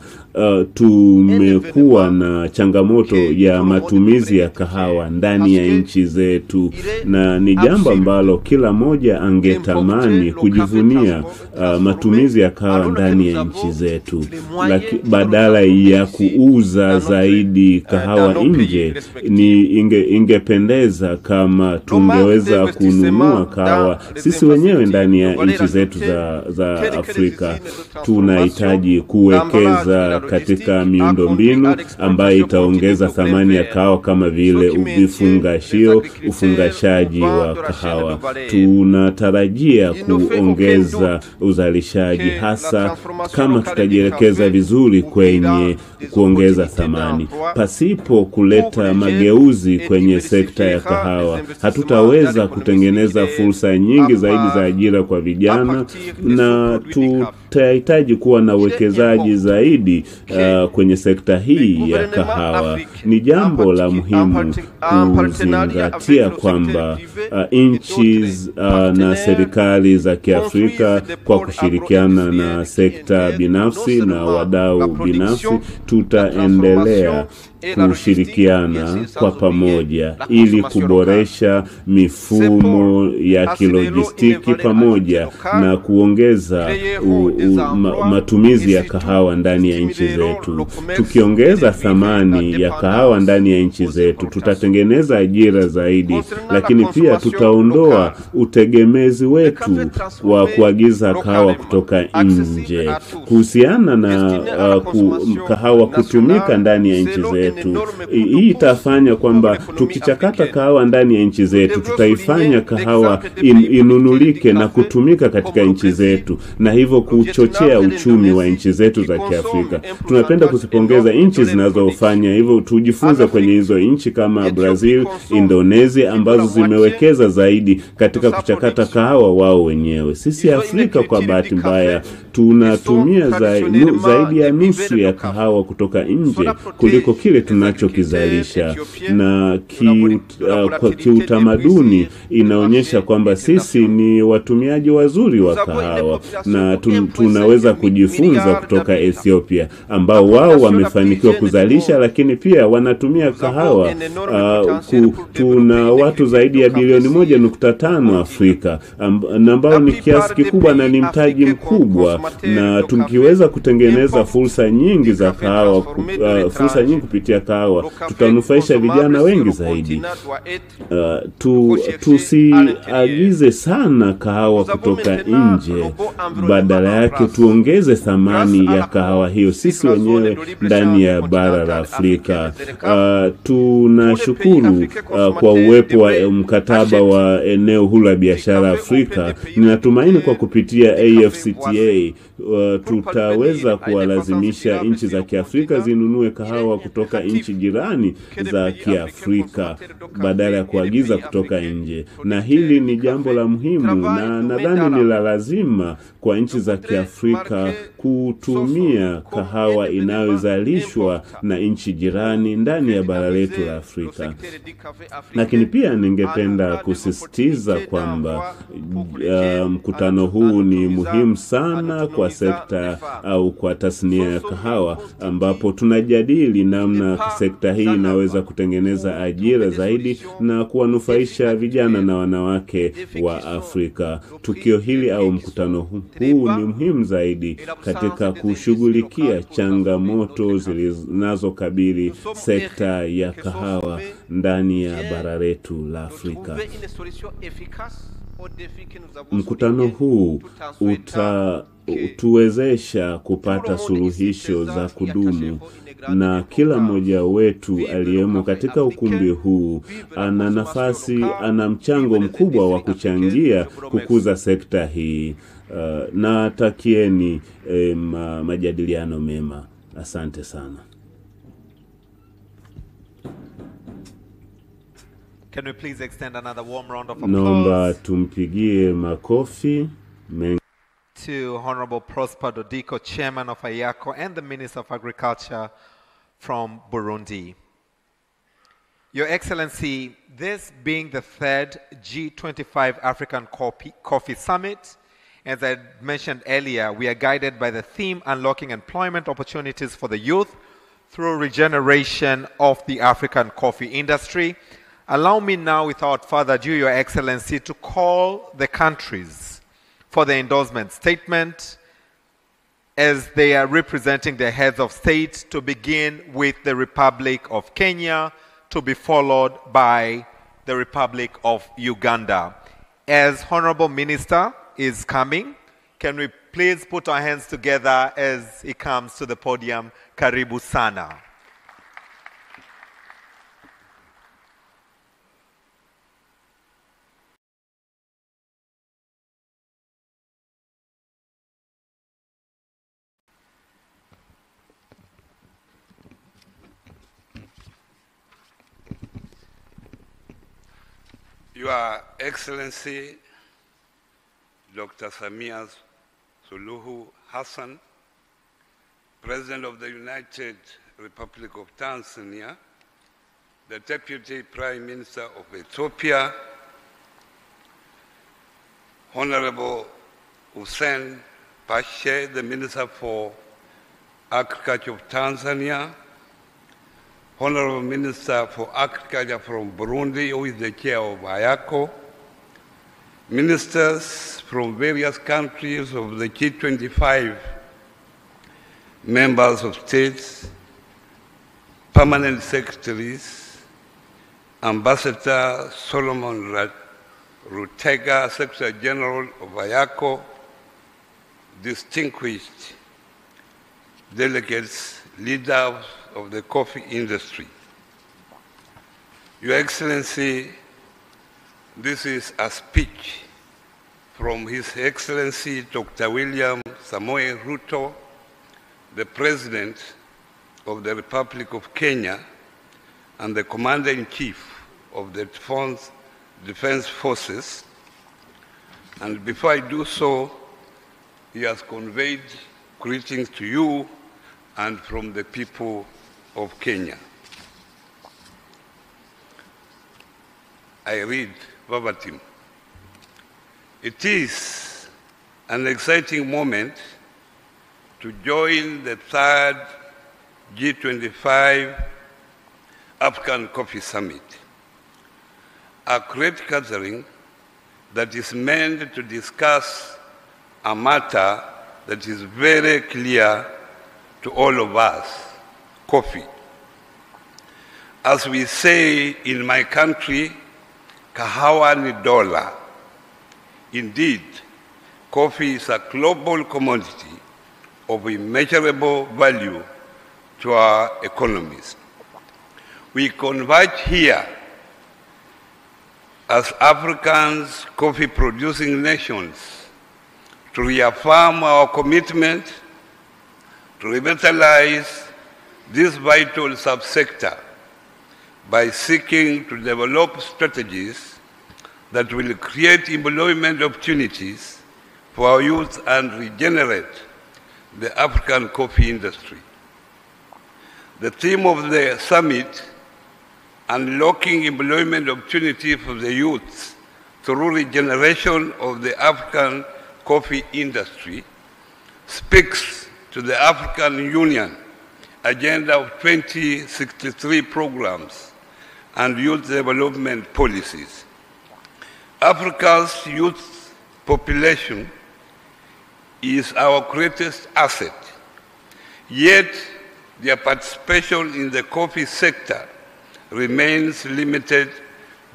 tumekuwa na changamoto ya matumizi ya kahawa ndani ya nchi zetu, na ni jambo ambalo kila moja angetamani kujivunia matumizi ya kahawa ndani ya nchi zetu. Badala ya kuuza zaidi kahawa nje, ingependeza kama tungeweza kununua kahawa sisi wenyewe ndani ya nchi zetu za Afrika. Tunahitaji kuwekeza katika miundombinu ambayo itaongeza thamani ya kahawa, kama vile ufungashaji wa kahawa. Tunatarajia kuongeza uzalishaji, hasa kama tutajielekeza vizuri kwenye kuongeza thamani. Pasipo kuleta mageuzi kwenye sekta ya kahawa, hatutaweza kutengeneza fursa nyingi zaidi za ajira kwa vijana, na tutahitaji kuwa na uwekezaji zaidi kwenye sekta hii ya kahawa. Ni jambo la muhimu kuzingatia kwamba nchi na serikali za Kiafrika kwa kushirikiana na sekta binafsi na wadau binafsi tutaendelea kushirikiana kwa pamoja ili kuboresha mifumo ya kilojistiki pamoja na kuongeza matumizi ya kahawa ndani ya nchi zetu. Tukiongeza thamani ya kahawa ndani ya nchi zetu, tutatengeneza ajira zaidi, lakini pia tutaondoa utegemezi wetu wa kuagiza kahawa kutoka nje. Kuhusiana na kahawa kutumika ndani ya nchi zetu, zetu. Hii itafanya kwamba tukichakata kahawa ndani ya nchi zetu, tutaifanya kahawa inunulike na kutumika katika nchi zetu, na hivyo kuchochea uchumi wa nchi zetu za Kiafrika. Tunapenda kuzipongeza nchi zinazofanya hivyo. Tujifunze kwenye hizo nchi kama Brazil, Indonesia ambazo zimewekeza zaidi katika kuchakata kahawa wao wenyewe. Sisi Afrika kwa bahati mbaya tunatumia zaidi ya nusu ya kahawa kutoka nje kuliko kile tunachokizalisha, na kiutamaduni inaonyesha kwamba sisi ni watumiaji wazuri wa kahawa, na tunaweza kujifunza kutoka Ethiopia ambao wao wamefanikiwa kuzalisha, lakini pia wanatumia kahawa. Tuna watu zaidi ya bilioni 1.5 Afrika ambao ni kiasi kikubwa na ni mtaji mkubwa, na tukiweza kutengeneza fursa nyingi za kahawa, fursa nyingi kupitia kahawa, tutanufaisha vijana wengi zaidi. Tusiagize sana kahawa kutoka nje, badala yake tuongeze thamani ya kahawa hiyo sisi wenyewe ndani ya bara la Afrika. Tunashukuru kwa uwepo wa mkataba wa eneo huru la biashara Afrika. Ninatumaini kwa kupitia AfCFTA tutaweza kuwalazimisha nchi za Kiafrika zinunue kahawa kutoka nchi jirani za Kiafrika badala ya kuagiza kutoka nje, na hili ni jambo la muhimu, na nadhani ni la lazima kwa nchi za Kiafrika kutumia kahawa inayozalishwa na nchi jirani ndani ya bara letu la Afrika. Lakini pia ningependa kusisitiza kwamba mkutano huu ni muhimu sana kwa sekta au kwa tasnia ya kahawa, ambapo tunajadili namna sekta hii inaweza kutengeneza ajira zaidi na kuwanufaisha vijana na wanawake wa Afrika. Tukio hili au mkutano huu ni muhimu zaidi katika kushughulikia changamoto zinazokabili sekta ya kahawa ndani ya bara letu la Afrika. Mkutano huu utatuwezesha kupata suluhisho za kudumu, na kila mmoja wetu aliyemo katika ukumbi huu ana mchango mkubwa wa kuchangia kukuza sekta hii. Na takieni majadiliano mema. Asante sana. Can we please extend another warm round of Naomba applause tumpigie makofi to Honorable Prosper Dodiko, Chairman of AYACO, and the Minister of Agriculture from Burundi. Your Excellency, this being the third G25 African Coffee Summit, as I mentioned earlier, we are guided by the theme Unlocking Employment Opportunities for the Youth through Regeneration of the African Coffee Industry. Allow me now, without further ado, Your Excellency, to call the countries for the endorsement statement as they are representing the heads of state, to begin with the Republic of Kenya, to be followed by the Republic of Uganda. As Honorable Minister is coming, can we please put our hands together as he comes to the podium? Karibu sana. Your Excellency, Dr. Samia Suluhu Hassan, President of the United Republic of Tanzania, the Deputy Prime Minister of Ethiopia, Honorable Hussein Pashe, the Minister for Agriculture of Tanzania, Honorable Minister for Agriculture from Burundi, who is the chair of AYACO, ministers from various countries of the G25, members of states, permanent secretaries, Ambassador Solomon Rutega, Secretary General of AYACO, distinguished delegates, leaders of the coffee industry. Your Excellency, this is a speech from His Excellency Dr. William Samoei Ruto, the President of the Republic of Kenya and the Commander-in-Chief of the Defense Forces. And before I do so, he has conveyed greetings to you and from the people of Kenya. I read verbatim. It is an exciting moment to join the third G25 African Coffee Summit, a great gathering that is meant to discuss a matter that is very clear to all of us, coffee. As we say in my country, kahawa ni dola. Indeed, coffee is a global commodity of immeasurable value to our economies. We converge here as Africans, coffee-producing nations, to reaffirm our commitment to revitalize this vital subsector by seeking to develop strategies that will create employment opportunities for our youth and regenerate the African coffee industry. The theme of the summit, Unlocking Employment Opportunity for the Youth through Regeneration of the African Coffee Industry, speaks to the African Union Agenda of 2063 programs and youth development policies. Africa's youth population is our greatest asset, yet their participation in the coffee sector remains limited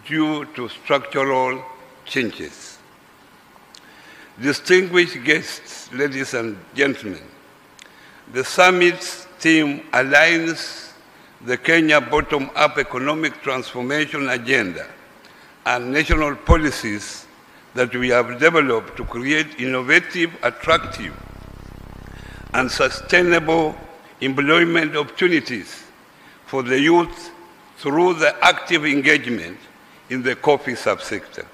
due to structural changes. Distinguished guests, ladies and gentlemen, the summit's theme aligns the Kenya bottom-up economic transformation agenda and national policies that we have developed to create innovative, attractive, and sustainable employment opportunities for the youth through the active engagement in the coffee subsector.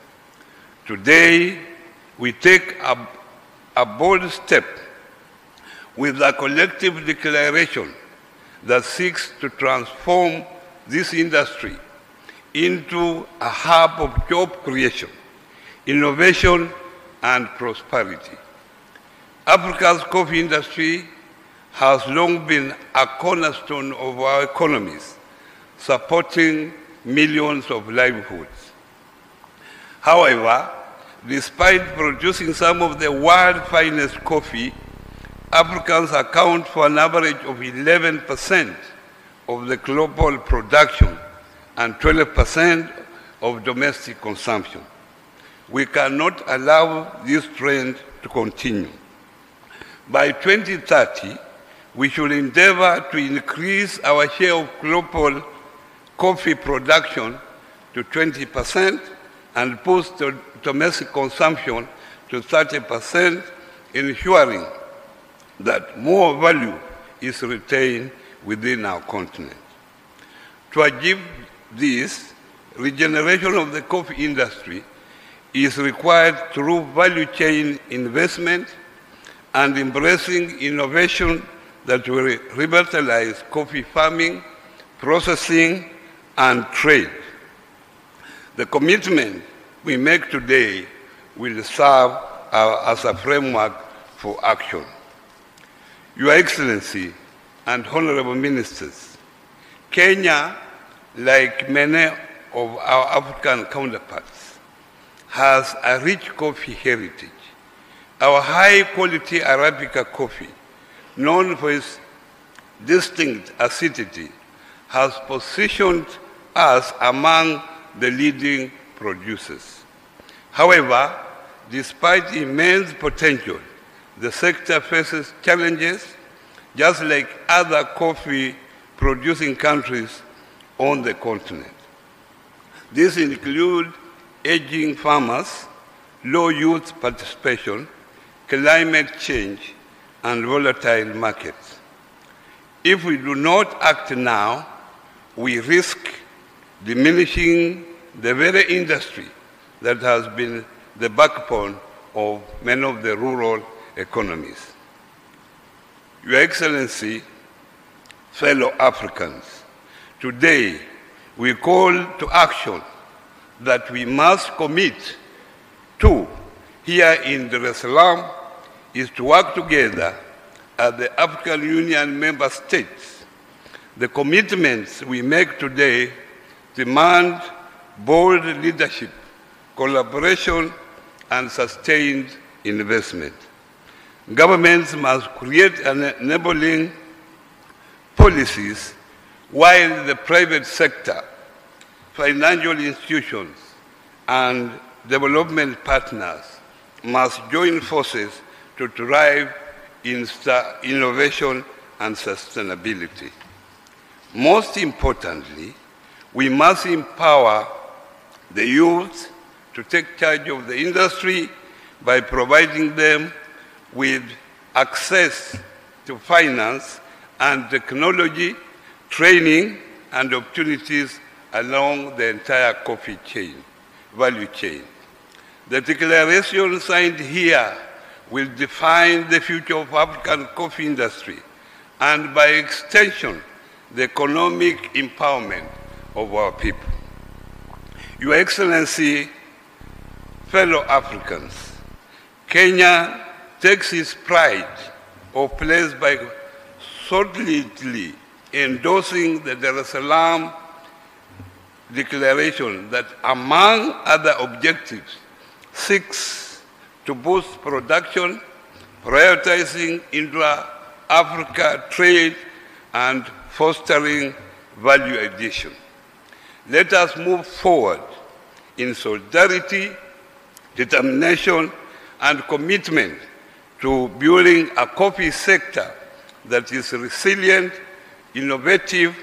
Today, we take a bold step with a collective declaration that seeks to transform this industry into a hub of job creation, innovation, and prosperity. Africa's coffee industry has long been a cornerstone of our economies, supporting millions of livelihoods. However, despite producing some of the world's finest coffee, Africans account for an average of 11% of the global production and 12% of domestic consumption. We cannot allow this trend to continue. By 2030, we should endeavor to increase our share of global coffee production to 20% and boost domestic consumption to 30%, ensuring that more value is retained within our continent. To achieve this, regeneration of the coffee industry is required through value chain investment and embracing innovation that will revitalize coffee farming, processing, and trade. The commitment we make today will serve as a framework for action. Your Excellency and Honorable Ministers, Kenya, like many of our African counterparts, has a rich coffee heritage. Our high-quality Arabica coffee, known for its distinct acidity, has positioned us among the leading producers. However, despite immense potential, the sector faces challenges just like other coffee producing countries on the continent. These include aging farmers, low youth participation, climate change, and volatile markets. If we do not act now, we risk diminishing the very industry that has been the backbone of many of the rural economies. Your Excellency, fellow Africans, today we call to action that we must commit to here in Dar es Salaam is to work together as the African Union member states. The commitments we make today demand bold leadership, collaboration, and sustained investment. Governments must create enabling policies while the private sector, financial institutions, and development partners must join forces to drive innovation and sustainability. Most importantly, we must empower the youth to take charge of the industry by providing them with access to finance and technology, training, and opportunities along the entire coffee value chain. The declaration signed here will define the future of African coffee industry and, by extension, the economic empowerment of our people. Your Excellency, fellow Africans, Kenya takes its pride of place by solidly endorsing the Dar es Salaam Declaration that, among other objectives, seeks to boost production, prioritizing intra-Africa trade, and fostering value addition. Let us move forward in solidarity, determination, and commitment to building a coffee sector that is resilient, innovative,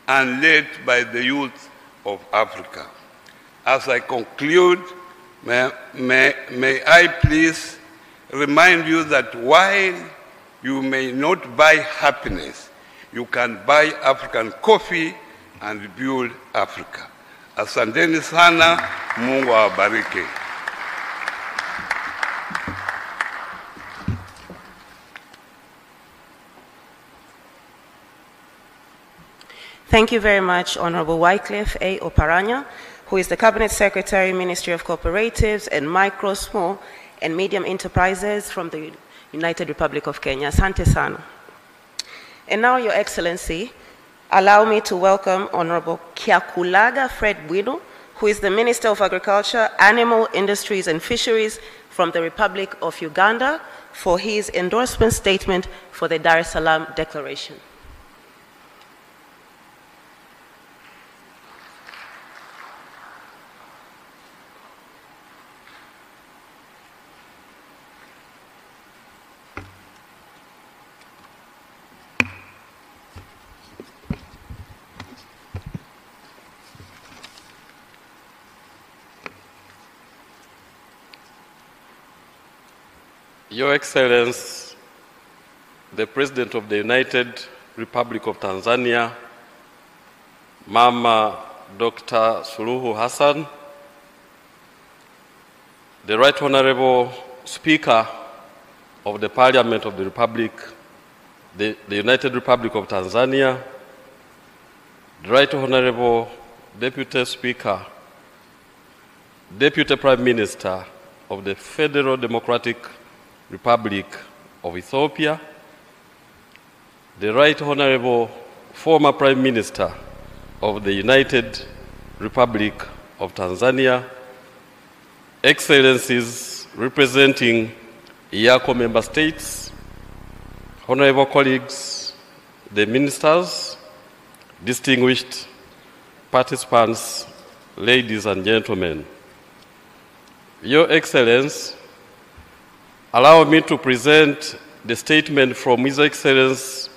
and led by the youth of Africa. As I conclude, may I please remind you that while you may not buy happiness, you can buy African coffee and build Africa. Asanteni sana, Mungu awabariki. Thank you very much, Honorable Wycliffe A. Oparanya, who is the Cabinet Secretary, Ministry of Cooperatives and Micro, Small and Medium Enterprises from the United Republic of Kenya. Asante sana. And now, Your Excellency, allow me to welcome Honorable Kyakulaga Fred Bwino, who is the Minister of Agriculture, Animal Industries and Fisheries from the Republic of Uganda, for his endorsement statement for the Dar es Salaam Declaration. Your Excellency, the President of the United Republic of Tanzania, Mama Dr. Suluhu Hassan, the Right Honorable Speaker of the Parliament of the Republic, the United Republic of Tanzania, the Right Honorable Deputy Speaker, Deputy Prime Minister of the Federal Democratic Republic of Ethiopia, the Right Honorable former Prime Minister of the United Republic of Tanzania, Excellencies representing IACO member states, honorable colleagues, the ministers, distinguished participants, ladies and gentlemen. Your Excellency, allow me to present the statement from His Excellency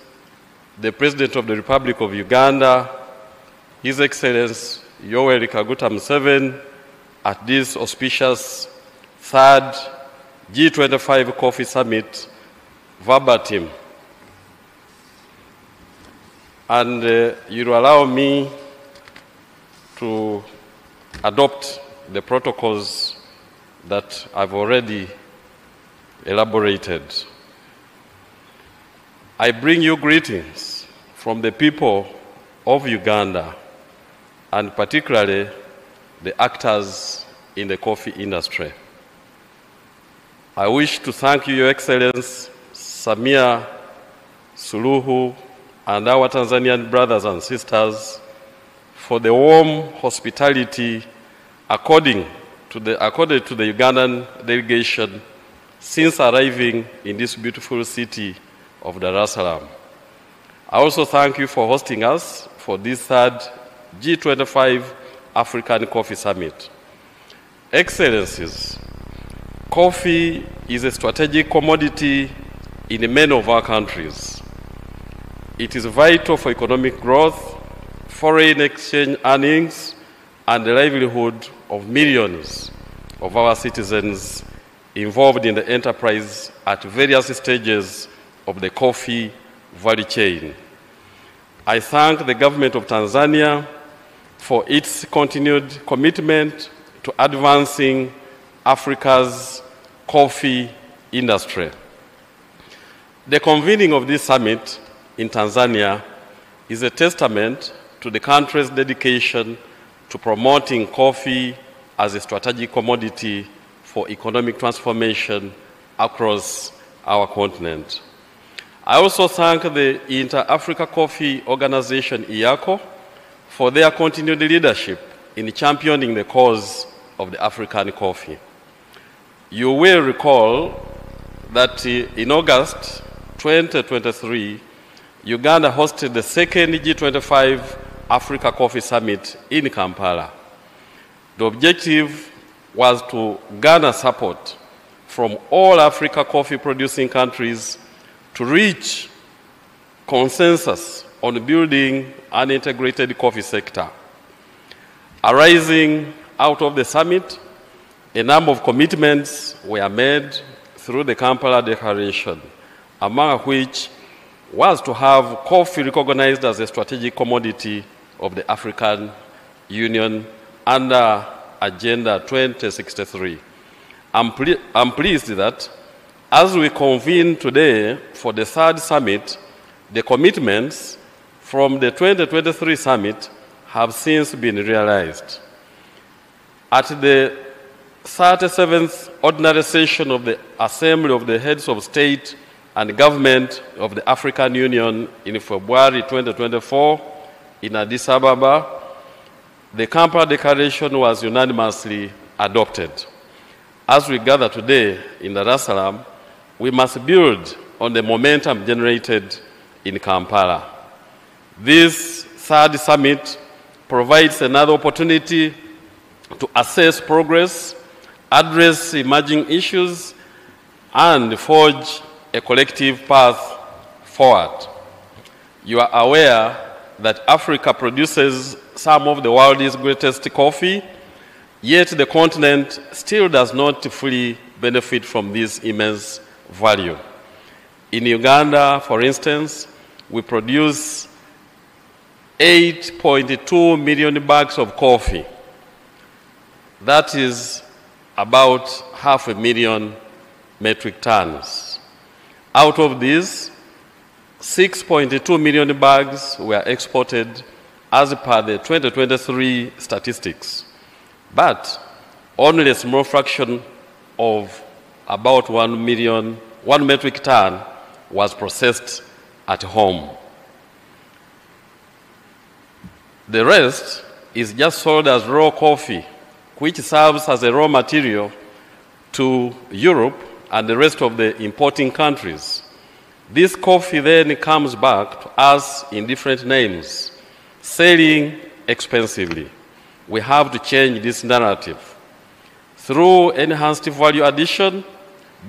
the President of the Republic of Uganda, His Excellency Yoweri Kaguta Museveni, at this auspicious third G25 Coffee Summit verbatim. And you'll allow me to adopt the protocols that I've already elaborated. I bring you greetings from the people of Uganda, and particularly the actors in the coffee industry. I wish to thank you, Your Excellency Samia Suluhu and our Tanzanian brothers and sisters for the warm hospitality accorded to the Ugandan delegation since arriving in this beautiful city of Dar es Salaam. I also thank you for hosting us for this third G25 African Coffee Summit. Excellencies, coffee is a strategic commodity in many of our countries. It is vital for economic growth, foreign exchange earnings, and the livelihood of millions of our citizens involved in the enterprise at various stages of the coffee value chain. I thank the government of Tanzania for its continued commitment to advancing Africa's coffee industry. The convening of this summit in Tanzania is a testament to the country's dedication to promoting coffee as a strategic commodity for economic transformation across our continent. I also thank the Inter-Africa Coffee Organization, IACO, for their continued leadership in championing the cause of the African coffee. You will recall that in August 2023, Uganda hosted the second G25 Africa Coffee Summit in Kampala. The objective was to garner support from all Africa coffee-producing countries to reach consensus on building an integrated coffee sector. Arising out of the summit, a number of commitments were made through the Kampala Declaration, among which was to have coffee recognized as a strategic commodity of the African Union under Agenda 2063. I'm pleased that as we convene today for the third summit, the commitments from the 2023 summit have since been realized. At the 37th Ordinary Session of the Assembly of the Heads of State and Government of the African Union in February 2024 in Addis Ababa, the Kampala Declaration was unanimously adopted. As we gather today in Dar es Salaam, we must build on the momentum generated in Kampala. This third summit provides another opportunity to assess progress, address emerging issues, and forge a collective path forward. You are aware that Africa produces some of the world's greatest coffee, yet the continent still does not fully benefit from this immense value. In Uganda, for instance, we produce 8.2 million bags of coffee. That is about 500,000 metric tons. Out of these, 6.2 million bags were exported as per the 2023 statistics, but only a small fraction of about 1 metric ton was processed at home. The rest is just sold as raw coffee, which serves as a raw material to Europe and the rest of the importing countries. This coffee then comes back to us in different names, selling expensively. We have to change this narrative. Through enhanced value addition,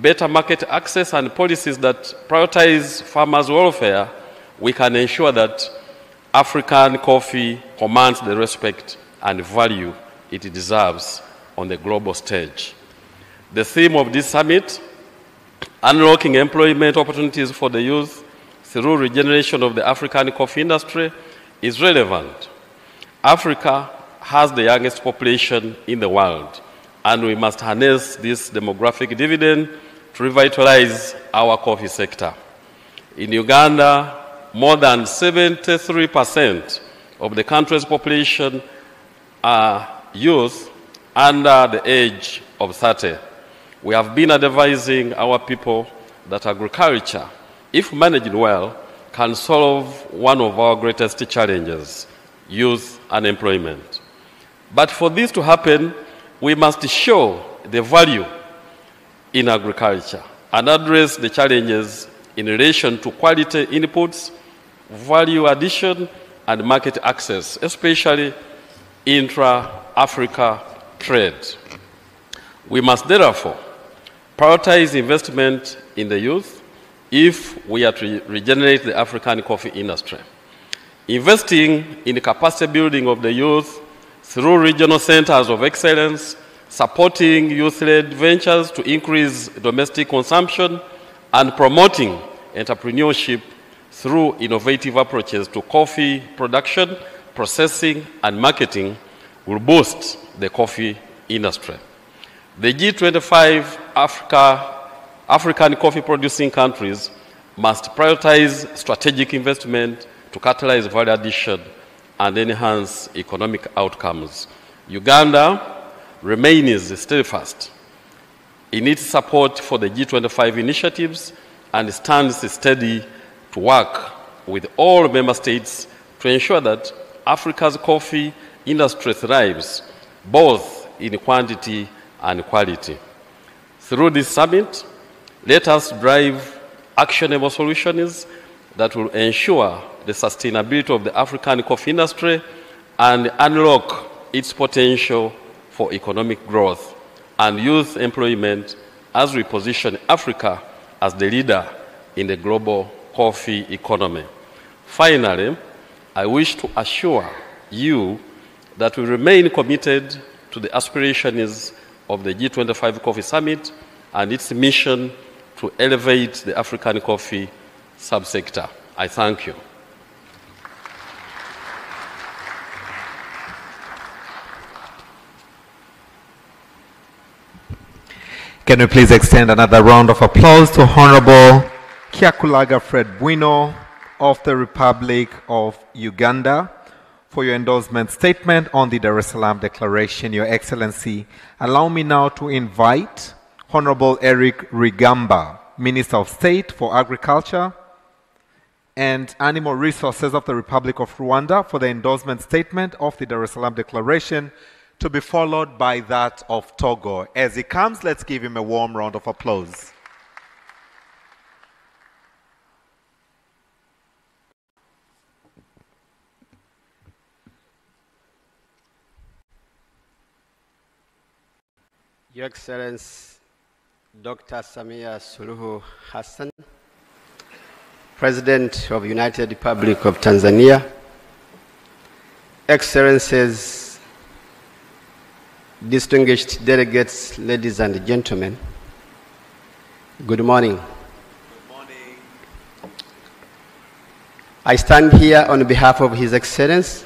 better market access, and policies that prioritize farmers' welfare, we can ensure that African coffee commands the respect and value it deserves on the global stage. The theme of this summit, unlocking employment opportunities for the youth through regeneration of the African coffee industry, is relevant. Africa has the youngest population in the world, and we must harness this demographic dividend to revitalize our coffee sector. In Uganda, more than 73% of the country's population are youth under the age of 30. We have been advising our people that agriculture, if managed well, can solve one of our greatest challenges, youth unemployment. But for this to happen, we must show the value in agriculture and address the challenges in relation to quality inputs, value addition, and market access, especially intra-Africa trade. We must therefore prioritize investment in the youth if we are to regenerate the African coffee industry. Investing in capacity building of the youth through regional centers of excellence, supporting youth-led ventures to increase domestic consumption, and promoting entrepreneurship through innovative approaches to coffee production, processing, and marketing will boost the coffee industry. The G25 African coffee-producing countries must prioritize strategic investment to catalyze value addition and enhance economic outcomes. Uganda remains steadfast in its support for the G25 initiatives and stands steady to work with all member states to ensure that Africa's coffee industry thrives both in quantity and quality. Through this summit, let us drive actionable solutions that will ensure the sustainability of the African coffee industry and unlock its potential for economic growth and youth employment as we position Africa as the leader in the global coffee economy. Finally, I wish to assure you that we remain committed to the aspirations of the G25 Coffee Summit and its mission to elevate the African coffee subsector. I thank you. Can we please extend another round of applause to Honorable Kyakulaga Fred Bwino of the Republic of Uganda for your endorsement statement on the Dar es Salaam Declaration, Your Excellency. Allow me now to invite Honorable Eric Rigamba, Minister of State for Agriculture and Animal Resources of the Republic of Rwanda, for the endorsement statement of the Dar es Salaam Declaration, to be followed by that of Togo. As he comes, let's give him a warm round of applause. Your Excellency Dr. Samia Suluhu Hassan, President of United Republic of Tanzania, Excellencies, distinguished delegates, ladies and gentlemen, good morning. Good morning. I stand here on behalf of His Excellency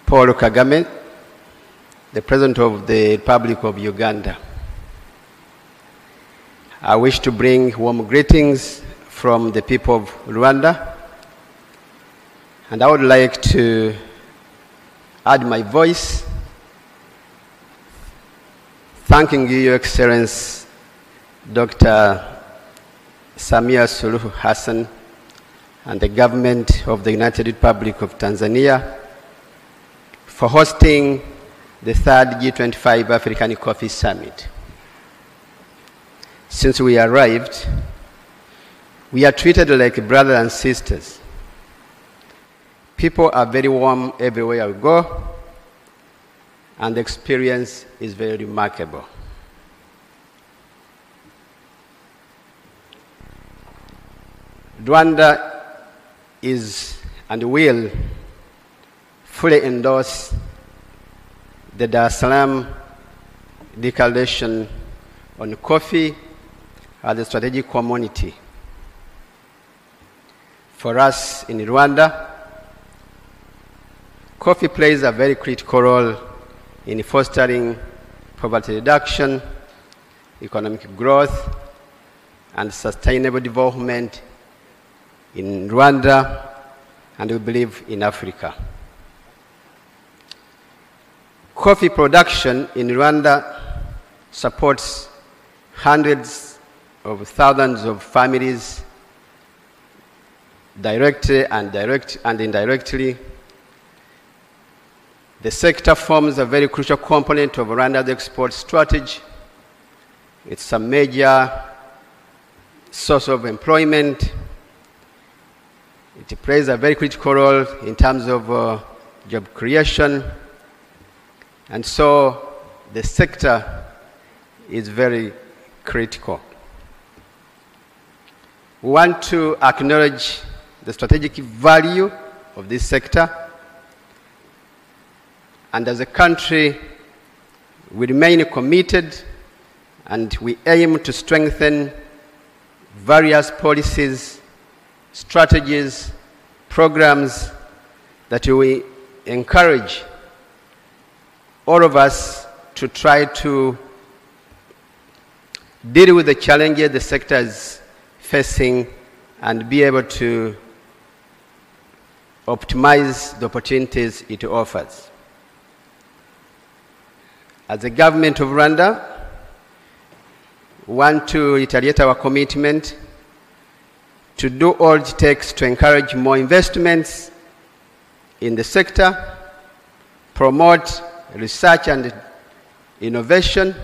Paul Kagame, the President of the Republic of Uganda. I wish to bring warm greetings from the people of Rwanda, and I would like to add my voice thanking you, Your Excellency Dr. Samia Suluhu Hassan and the government of the United Republic of Tanzania for hosting the third G25 African Coffee Summit. Since we arrived, we are treated like brothers and sisters. People are very warm everywhere we go, and the experience is very remarkable. Rwanda is and will fully endorse the Dar es Salaam Declaration on Coffee as a strategic commodity. For us in Rwanda, coffee plays a very critical role in fostering poverty reduction, economic growth, and sustainable development in Rwanda, and we believe in Africa. Coffee production in Rwanda supports hundreds of thousands of families directly and indirectly. The sector forms a very crucial component of Rwanda's export strategy. It's a major source of employment. It plays a very critical role in terms of job creation. And so the sector is very critical. We want to acknowledge the strategic value of this sector. And as a country, we remain committed and we aim to strengthen various policies, strategies, programs that we encourage all of us to try to deal with the challenges the sector is facing and be able to optimize the opportunities it offers. As the government of Rwanda, we want to reiterate our commitment to do all it takes to encourage more investments in the sector, promote research and innovation.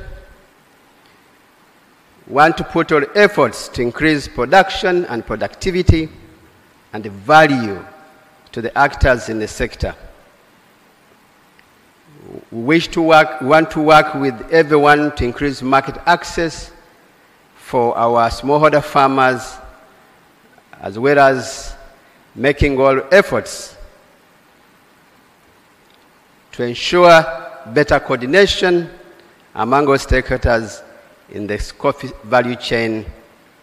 We want to put all efforts to increase production and productivity and the value to the actors in the sector. We want to work with everyone to increase market access for our smallholder farmers, as well as making all efforts to ensure better coordination among all stakeholders in the coffee value chain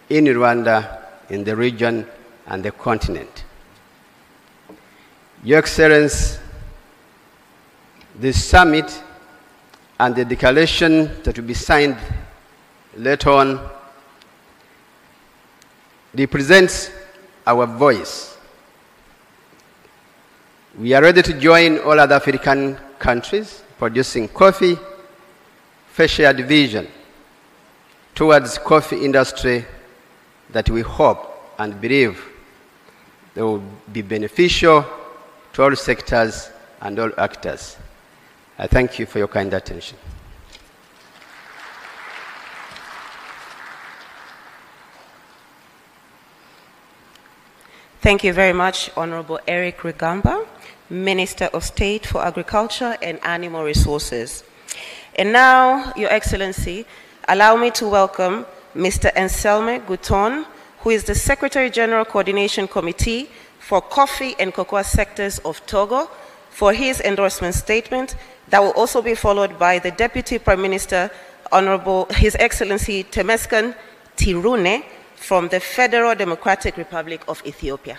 in Rwanda, in the region, and the continent. Your Excellency, this summit and the declaration that will be signed later on represents our voice. We are ready to join all other African countries producing coffee, for shared vision towards coffee industry that we hope and believe that will be beneficial to all sectors and all actors. I thank you for your kind attention. Thank you very much, Honorable Eric Rugamba, Minister of State for Agriculture and Animal Resources. And now, Your Excellency, allow me to welcome Mr. Anselme Gouton, who is the Secretary General Coordination Committee for Coffee and Cocoa Sectors of Togo, for his endorsement statement that will also be followed by the Deputy Prime Minister, Honorable His Excellency Temesgen Tirune, from the Federal Democratic Republic of Ethiopia.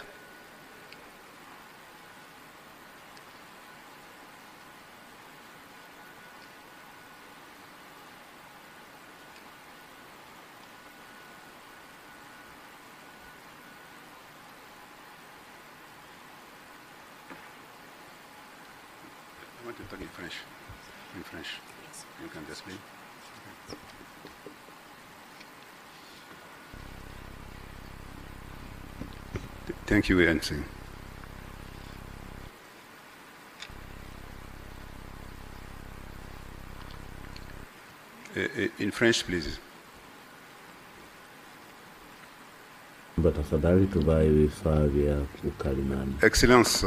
I want to talk in French. In French. Yes. You can just me. Thank you, Nancy. In French, please. Tafadhali tuvae vifaa vya ukalimani. Excellence,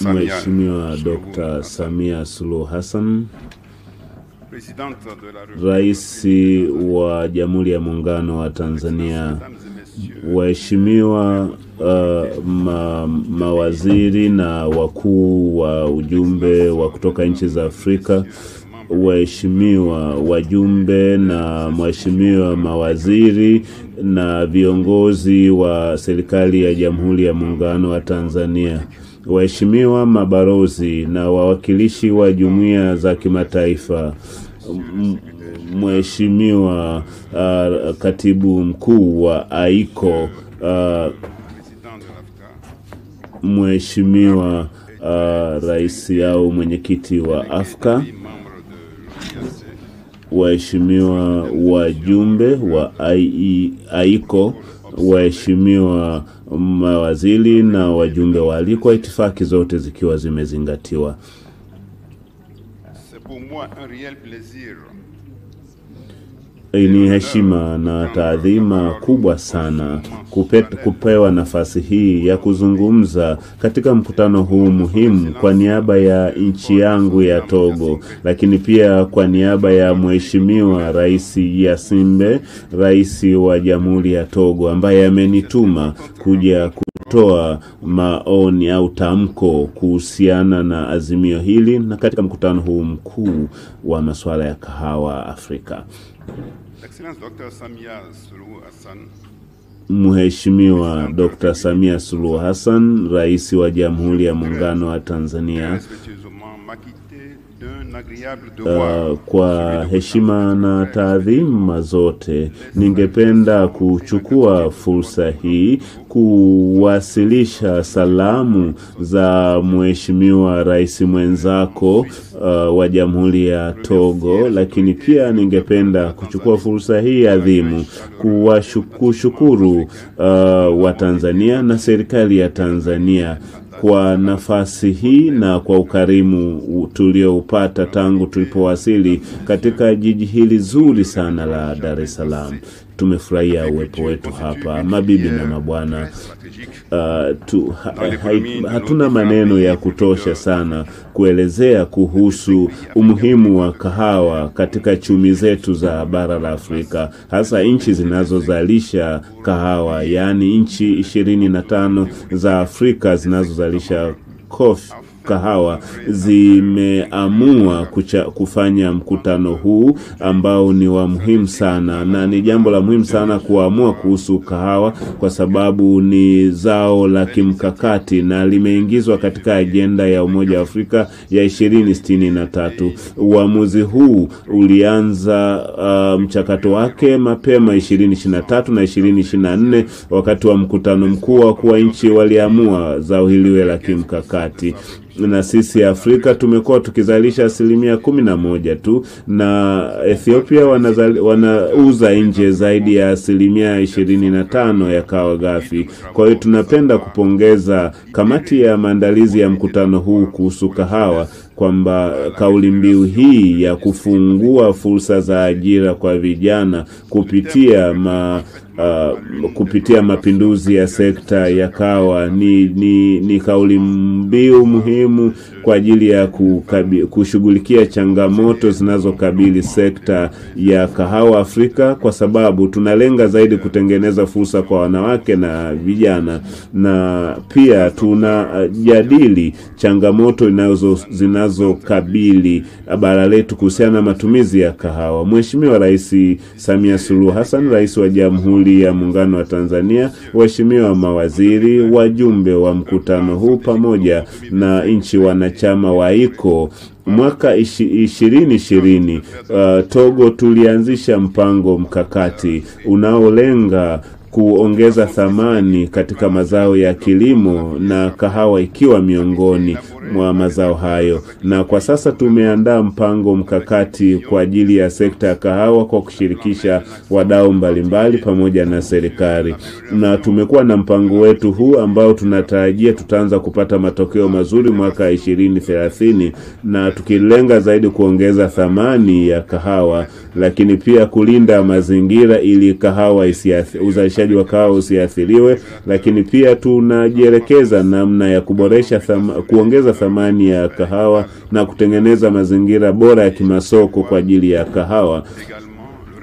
Mheshimiwa Dr. Samia Suluhu Hassan, Rais wa Jamhuri ya Muungano wa Tanzania, waheshimiwa mawaziri na wakuu wa ujumbe wa kutoka nchi za Afrika, waheshimiwa wajumbe na waheshimiwa mawaziri na viongozi wa serikali ya Jamhuri ya Muungano wa Tanzania, waheshimiwa mabalozi na wawakilishi wa jumuiya za kimataifa, Mheshimiwa katibu mkuu wa AICO, Mheshimiwa rais au mwenyekiti wa Afrika, waheshimiwa wajumbe wa AICO, waheshimiwa mawaziri na wajumbe waalikwa, itifaki zote zikiwa zimezingatiwa. Ni heshima na taadhima kubwa sana kupewa nafasi hii ya kuzungumza katika mkutano huu muhimu kwa niaba ya nchi yangu ya Togo, lakini pia kwa niaba ya Mheshimiwa Rais Yasimbe, rais wa Jamhuri ya Togo, ambaye amenituma kuja kutoa maoni au tamko kuhusiana na azimio hili na katika mkutano huu mkuu wa masuala ya kahawa Afrika. Mheshimiwa Dr. Samia Suluhu Hassan, rais wa Jamhuri ya Muungano wa Tanzania, kwa heshima na taadhima zote, ningependa kuchukua fursa hii kuwasilisha salamu za Mheshimiwa rais mwenzako wa Jamhuri ya Togo, lakini pia ningependa kuchukua fursa hii adhimu kushukuru wa Tanzania na serikali ya Tanzania kwa nafasi hii na kwa ukarimu tulioupata tangu tulipowasili katika jiji hili zuri sana la Dar es Salaam. Tumefurahia uwepo wetu hapa, mabibi na mabwana. Hatuna maneno ya kutosha sana kuelezea kuhusu umuhimu wa kahawa katika chumi zetu za bara la Afrika, hasa nchi zinazozalisha kahawa, yani nchi 25 za Afrika zinazozalisha kahawa zimeamua kufanya mkutano huu ambao ni wa muhimu sana, na ni jambo la muhimu sana kuamua kuhusu kahawa kwa sababu ni zao la kimkakati na limeingizwa katika ajenda ya Umoja wa Afrika ya 2063. Uamuzi huu ulianza mchakato wake mapema 2023 na 2024 wakati wa mkutano mkuu wa kwa nchi waliamua zao hili la kimkakati. Na sisi Afrika tumekuwa tukizalisha 11% tu, na Ethiopia wanauza nje zaidi ya 25% ya kahawa ghafi. Kwa hiyo tunapenda kupongeza kamati ya maandalizi ya mkutano huu kuhusu kahawa kwamba kauli mbiu hii ya kufungua fursa za ajira kwa vijana kupitia mapinduzi ya sekta ya kahawa ni kauli mbiu muhimu kwa ajili ya kushughulikia changamoto zinazokabili sekta ya kahawa Afrika, kwa sababu tunalenga zaidi kutengeneza fursa kwa wanawake na vijana, na pia tunajadili changamoto zinazokabili bara letu kuhusiana na matumizi ya kahawa. Mheshimiwa Rais Samia Suluhu Hassan, rais wa Jamhuri ya Muungano wa Tanzania, waheshimiwa mawaziri, wajumbe wa mkutano huu pamoja na nchi wanachama wa AICO, mwaka 2020 Togo tulianzisha mpango mkakati unaolenga kuongeza thamani katika mazao ya kilimo na kahawa ikiwa miongoni mwa mazao hayo. Na kwa sasa tumeandaa mpango mkakati kwa ajili ya sekta ya kahawa kwa kushirikisha wadau mbalimbali pamoja na serikali. Na tumekuwa na mpango wetu huu ambao tunatarajia tutaanza kupata matokeo mazuri mwaka 2030, na tukilenga zaidi kuongeza thamani ya kahawa, lakini pia kulinda mazingira ili kahawa uzalishaji wa kahawa usiathiriwe, lakini pia tunajielekeza namna ya kuboresha kuongeza thamani ya kahawa na kutengeneza mazingira bora ya kimasoko kwa ajili ya kahawa.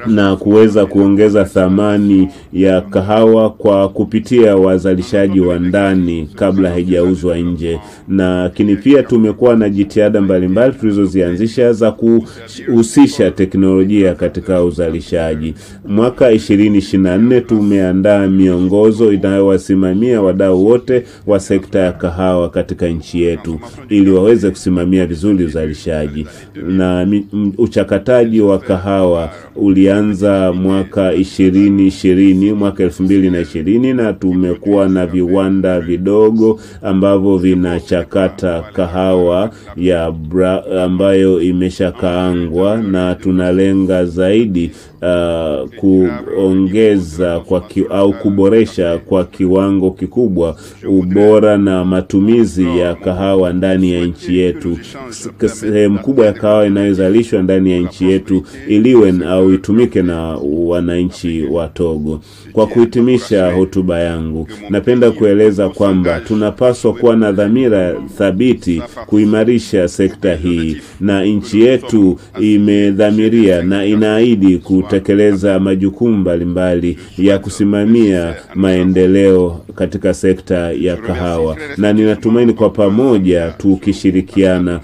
na kuweza kuongeza thamani ya kahawa kwa kupitia wazalishaji wa ndani kabla haijauzwa nje. Na lakini pia tumekuwa na jitihada mbalimbali tulizozianzisha za kuhusisha teknolojia katika uzalishaji. Mwaka 2024 tumeandaa miongozo inayowasimamia wadau wote wa sekta ya kahawa katika nchi yetu ili waweze kusimamia vizuri uzalishaji. Na uchakataji wa kahawa ulianza mwaka 2020 na tumekuwa na viwanda vidogo ambavyo vinachakata kahawa ambayo imeshakaangwa, na tunalenga zaidi kuongeza au kuboresha kwa kiwango kikubwa ubora na matumizi ya kahawa ndani ya nchi yetu. Sehemu kubwa ya kahawa inayozalishwa ndani ya nchi yetu iliwe au itumike na wananchi wa Togo. Kwa kuhitimisha hotuba yangu, napenda kueleza kwamba tunapaswa kuwa na dhamira thabiti kuimarisha sekta hii, na nchi yetu imedhamiria na inaahidi kutekeleza majukumu mbalimbali ya kusimamia maendeleo katika sekta ya kahawa. Na ninatumaini kwa pamoja tukishirikiana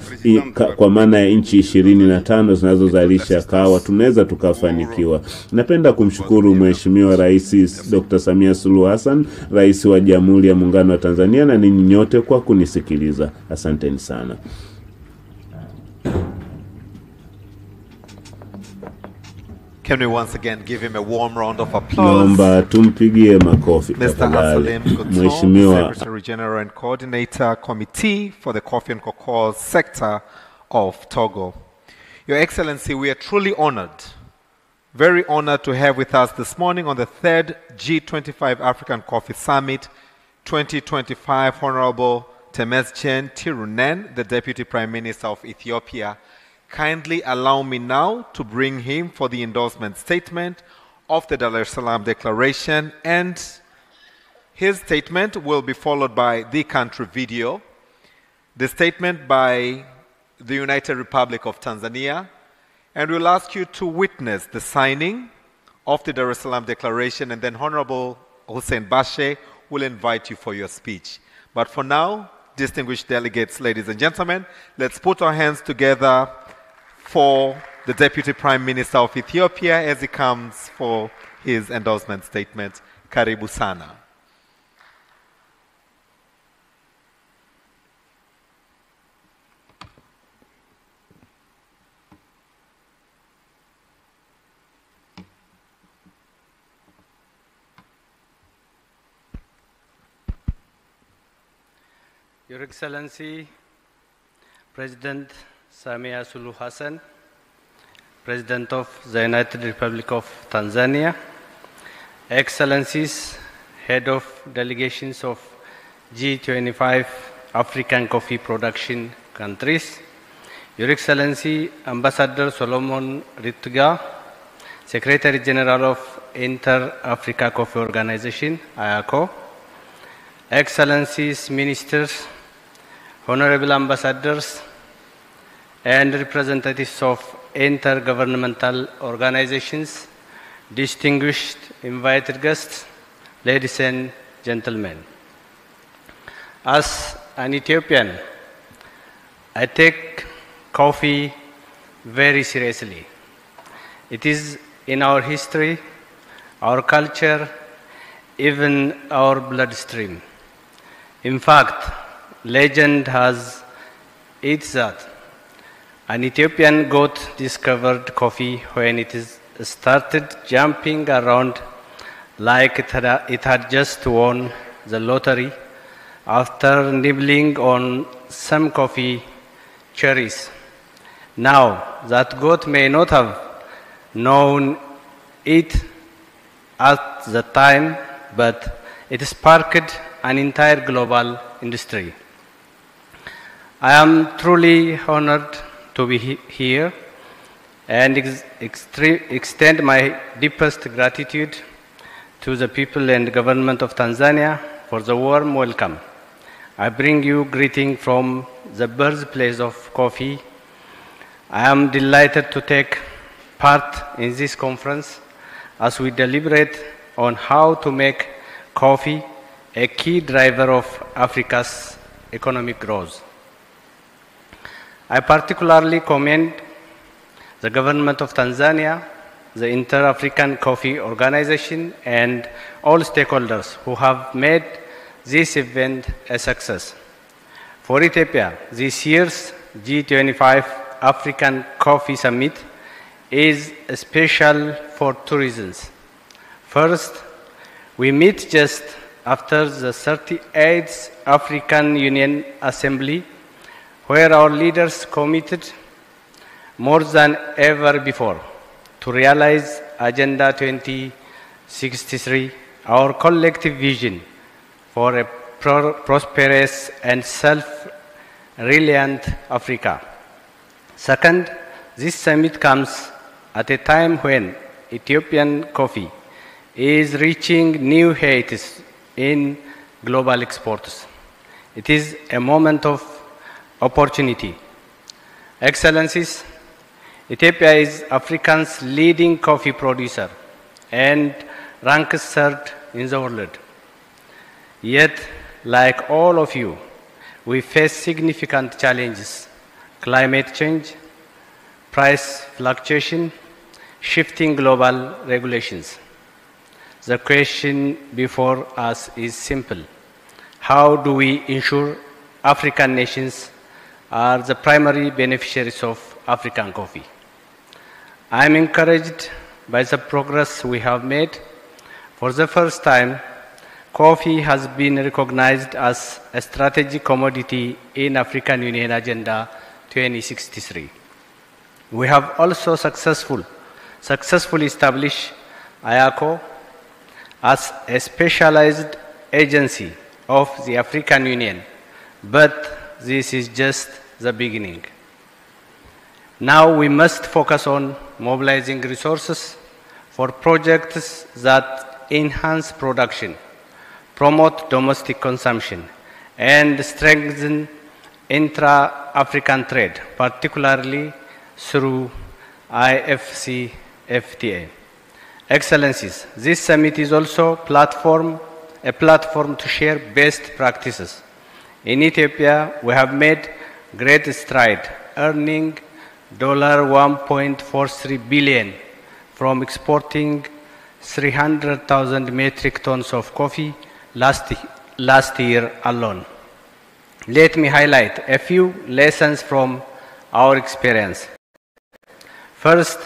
kwa maana ya nchi 25 zinazozalisha kahawa tunaweza tukafanikiwa. Napenda kumshukuru Mheshimiwa Rais Dr. Samia Suluhu Hassan, Rais wa Jamhuri ya Muungano wa Tanzania, na ninyi nyote kwa kunisikiliza. Asanteni sana. Can we once again give him a warm round of applause? Naomba tumpigie makofi tafadhali. Mheshimiwa Secretary General and Coordinator Committee for the Coffee and Cocoa sector of Togo. Your Excellency, we are truly honored, very honored to have with us this morning on the 3rd G25 African Coffee Summit 2025 Honorable Temesgen Tirunen, the Deputy Prime Minister of Ethiopia. Kindly allow me now to bring him for the endorsement statement of the Dar es Salaam Declaration, and his statement will be followed by the country video, the statement by the United Republic of Tanzania, and we'll ask you to witness the signing of the Dar es Salaam Declaration, and then Honorable Hussein Bashe will invite you for your speech. But for now, distinguished delegates, ladies and gentlemen, let's put our hands together for the Deputy Prime Minister of Ethiopia as he comes for his endorsement statement. Karibu sana. Your Excellency, President Samia Suluhu Hassan, President of the United Republic of Tanzania, Excellencies, Head of Delegations of G25 African coffee production countries, Your Excellency, Ambassador Solomon Rittiga, Secretary General of Inter-Africa Coffee Organization, IACO, Excellencies, Ministers, Honorable Ambassadors, and representatives of intergovernmental organizations, distinguished invited guests, ladies and gentlemen. As an Ethiopian, I take coffee very seriously. It is in our history, our culture, even our bloodstream. In fact, legend has it that an Ethiopian goat discovered coffee when it started jumping around like it had just won the lottery after nibbling on some coffee cherries. Now, that goat may not have known it at the time, but it sparked an entire global industry. I am truly honored to be here and extend my deepest gratitude to the people and government of Tanzania for the warm welcome. I bring you greeting from the birthplace of coffee. I am delighted to take part in this conference as we deliberate on how to make coffee a key driver of Africa's economic growth. I particularly commend the government of Tanzania, the Inter-African Coffee Organization, and all stakeholders who have made this event a success. For Ethiopia, this year's G25 African Coffee Summit is special for two reasons. First, we meet just after the 38th African Union Assembly, where our leaders committed more than ever before to realize Agenda 2063, our collective vision for a prosperous and self-reliant Africa. Second, this summit comes at a time when Ethiopian coffee is reaching new heights in global exports. It is a moment of opportunity. Excellencies, Ethiopia is Africa's leading coffee producer and ranks third in the world. Yet, like all of you, we face significant challenges: climate change, price fluctuation, shifting global regulations. The question before us is simple: how do we ensure African nations are the primary beneficiaries of African coffee? I am encouraged by the progress we have made. For the first time, coffee has been recognized as a strategic commodity in African Union Agenda 2063. We have also successfully established IACO as a specialized agency of the African Union, but this is just the beginning. Now we must focus on mobilizing resources for projects that enhance production, promote domestic consumption, and strengthen intra-African trade, particularly through IFCFTA. Excellencies, this summit is also a platform to share best practices. In Ethiopia, we have made great stride, earning $1.43 billion from exporting 300,000 metric tons of coffee last year alone. Let me highlight a few lessons from our experience. First,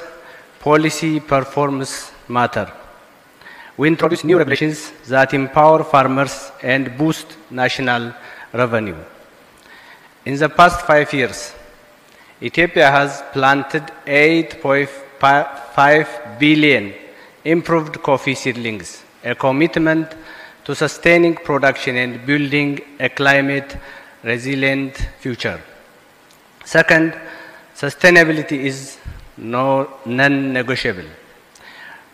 policy performance matter. We introduced new regulations that empower farmers and boost national revenue. In the past 5 years, Ethiopia has planted 8.5 billion improved coffee seedlings, a commitment to sustaining production and building a climate-resilient future. Second, sustainability is non-negotiable.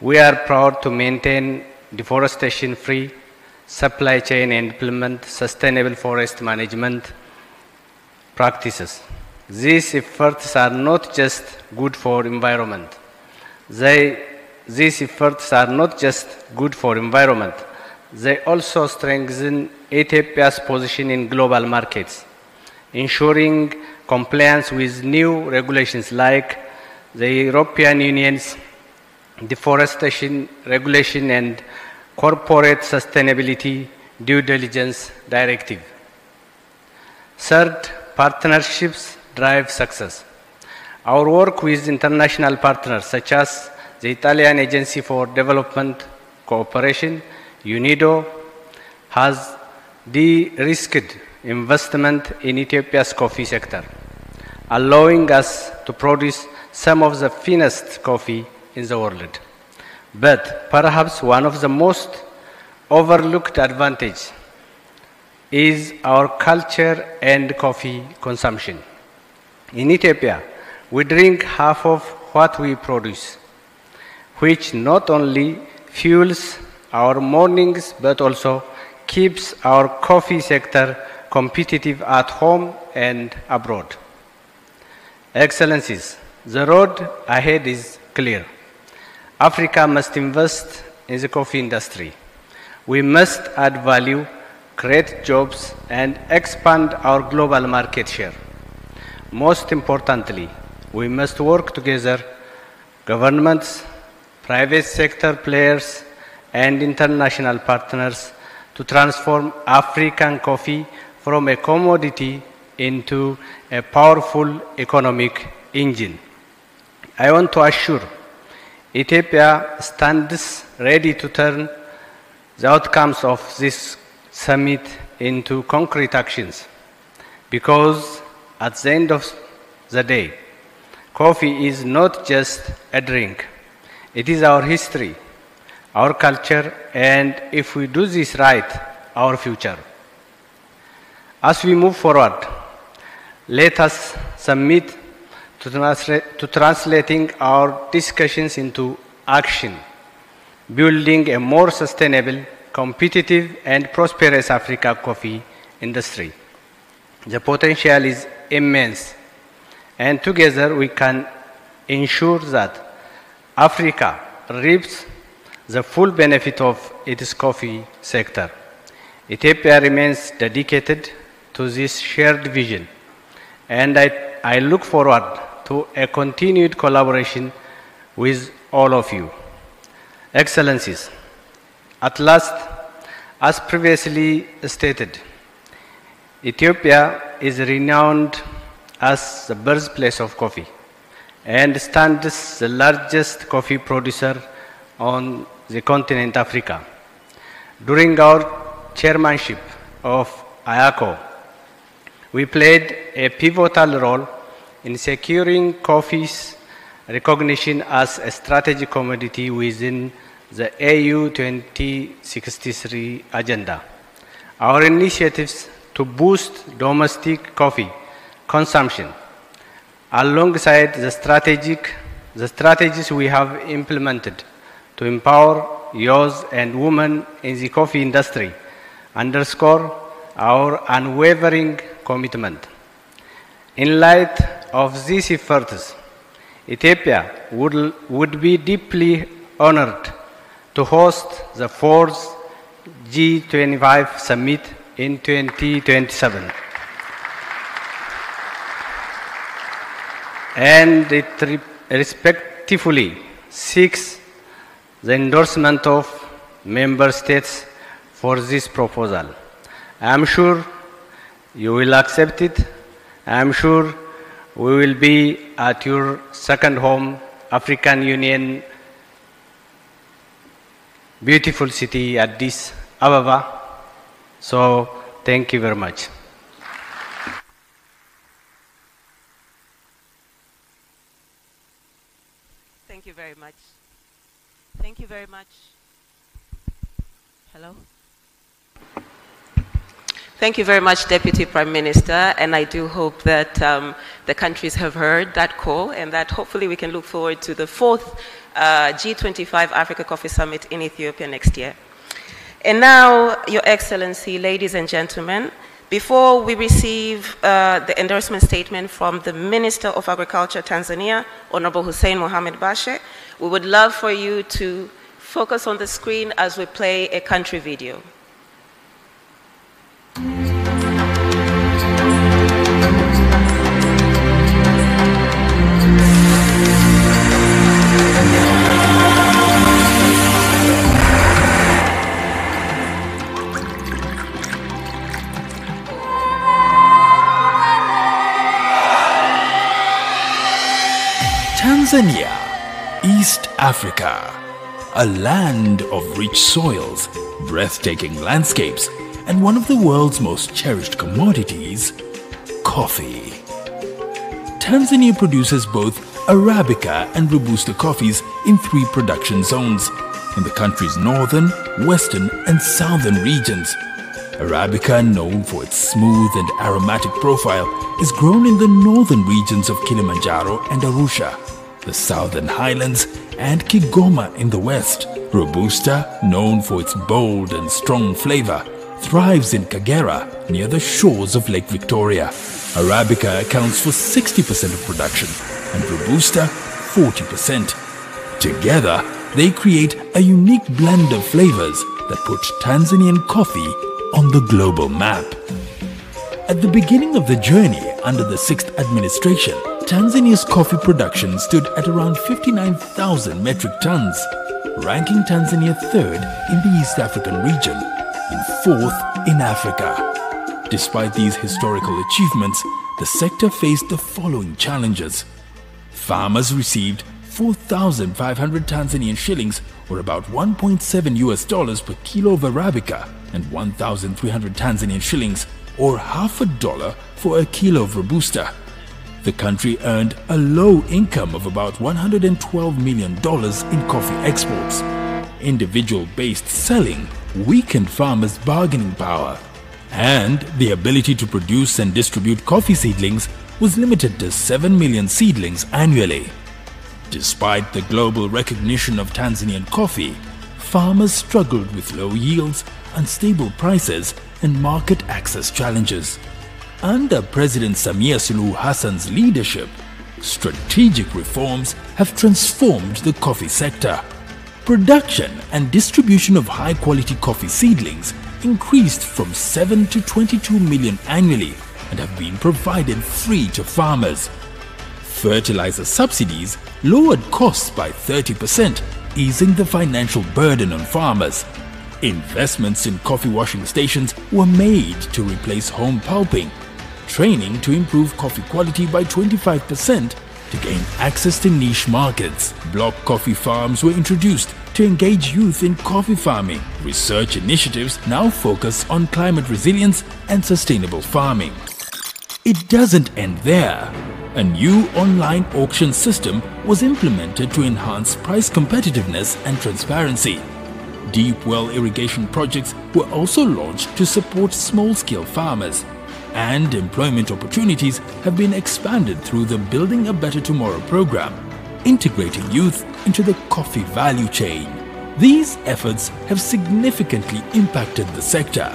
We are proud to maintain deforestation-free supply chain and implement sustainable forest management practices. These efforts are not just good for environment. These efforts are not just good for environment. They also strengthen Ethiopia's position in global markets, ensuring compliance with new regulations like the European Union's deforestation regulation and corporate sustainability due diligence directive. Third, partnerships drive success. Our work with international partners such as the Italian Agency for Development Cooperation, UNIDO, has de-risked investment in Ethiopia's coffee sector, allowing us to produce some of the finest coffee in the world. But perhaps one of the most overlooked advantages is our culture and coffee consumption. In Ethiopia, we drink half of what we produce, which not only fuels our mornings but also keeps our coffee sector competitive at home and abroad. Excellencies, the road ahead is clear. Africa must invest in the coffee industry. We must add value, create jobs, and expand our global market share. Most importantly, we must work together, governments, private sector players, and international partners to transform African coffee from a commodity into a powerful economic engine. I want to assure Ethiopia stands ready to turn the outcomes of this summit into concrete actions, because at the end of the day, coffee is not just a drink. It is our history, our culture, and if we do this right, our future. As we move forward, let us submit to translating our discussions into action, building a more sustainable, competitive, and prosperous Africa coffee industry. The potential is immense, and together we can ensure that Africa reaps the full benefit of its coffee sector. Ethiopia remains dedicated to this shared vision, and I look forward to a continued collaboration with all of you. Excellencies, at last, as previously stated, Ethiopia is renowned as the birthplace of coffee and stands the largest coffee producer on the continent Africa. During our chairmanship of IACO, we played a pivotal role in securing coffee's recognition as a strategic commodity within the AU 2063 agenda. Our initiatives to boost domestic coffee consumption, alongside the strategies we have implemented to empower youth and women in the coffee industry, underscore our unwavering commitment. In light of these efforts, Ethiopia would be deeply honored to host the 4th G25 summit in 2027. And it respectfully seeks the endorsement of member states for this proposal. I am sure you will accept it. I am sure we will be at your second home, African Union, beautiful city, Addis Ababa. So, thank you very much. Thank you very much. Thank you very much. Hello? Thank you very much, Deputy Prime Minister, and I do hope that the countries have heard that call and that hopefully we can look forward to the 4th G25 Africa Coffee Summit in Ethiopia next year. And now, Your Excellency, ladies and gentlemen, before we receive the endorsement statement from the Minister of Agriculture, Tanzania, Honorable Hussein Mohamed Bashe, we would love for you to focus on the screen as we play a country video. Tanzania, East Africa, a land of rich soils, breathtaking landscapes, and one of the world's most cherished commodities, coffee. Tanzania produces both Arabica and Robusta coffees in 3 production zones, in the country's northern, western, and southern regions. Arabica, known for its smooth and aromatic profile, is grown in the northern regions of Kilimanjaro and Arusha, the southern highlands, and Kigoma in the west. Robusta, known for its bold and strong flavor, thrives in Kagera near the shores of Lake Victoria. Arabica accounts for 60% of production and Robusta 40%. Together, they create a unique blend of flavors that put Tanzanian coffee on the global map. At the beginning of the journey under the 6th administration, Tanzania's coffee production stood at around 59,000 metric tons, ranking Tanzania 3rd in the East African region and 4th in Africa. Despite these historical achievements, the sector faced the following challenges. Farmers received 4,500 Tanzanian shillings, or about $1.7 per kilo of Arabica, and 1,300 Tanzanian shillings, or $0.50 for a kilo of Robusta. The country earned a low income of about $112 million in coffee exports. Individual-based selling weakened farmers' bargaining power, and the ability to produce and distribute coffee seedlings was limited to 7 million seedlings annually. Despite the global recognition of Tanzanian coffee, farmers struggled with low yields, unstable prices, and market access challenges. Under President Samia Suluhu Hassan's leadership, strategic reforms have transformed the coffee sector. Production and distribution of high-quality coffee seedlings increased from 7 to 22 million annually and have been provided free to farmers. Fertilizer subsidies lowered costs by 30%, easing the financial burden on farmers. Investments in coffee washing stations were made to replace home pulping, training to improve coffee quality by 25% to gain access to niche markets. Block coffee farms were introduced to engage youth in coffee farming. Research initiatives now focus on climate resilience and sustainable farming. It doesn't end there. A new online auction system was implemented to enhance price competitiveness and transparency. Deep well irrigation projects were also launched to support small-scale farmers, and employment opportunities have been expanded through the Building a Better Tomorrow program, integrating youth into the coffee value chain. These efforts have significantly impacted the sector.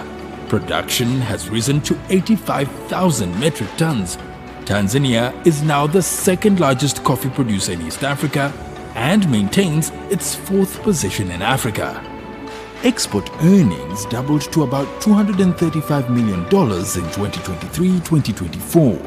Production has risen to 85,000 metric tons. Tanzania is now the second largest coffee producer in East Africa and maintains its 4th position in Africa. Export earnings doubled to about $235 million in 2023-2024.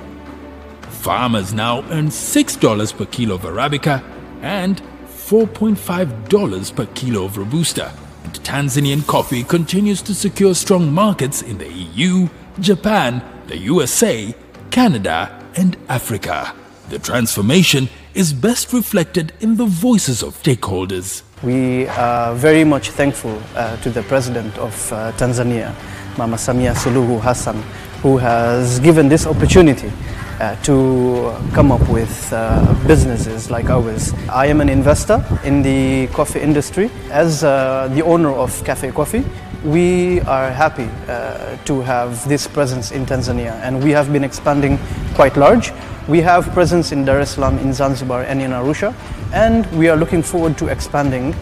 Farmers now earn $6 per kilo of Arabica and $4.5 per kilo of Robusta. And Tanzanian coffee continues to secure strong markets in the EU, Japan, the USA, Canada, and Africa. The transformation is best reflected in the voices of stakeholders. We are very much thankful to the President of Tanzania, Mama Samia Suluhu Hassan, who has given this opportunity to come up with businesses like ours. I am an investor in the coffee industry. As the owner of Cafe Coffee, we are happy to have this presence in Tanzania, and we have been expanding quite large. We have presence in Dar es Salaam, in Zanzibar, and in Arusha, and we are looking forward to expanding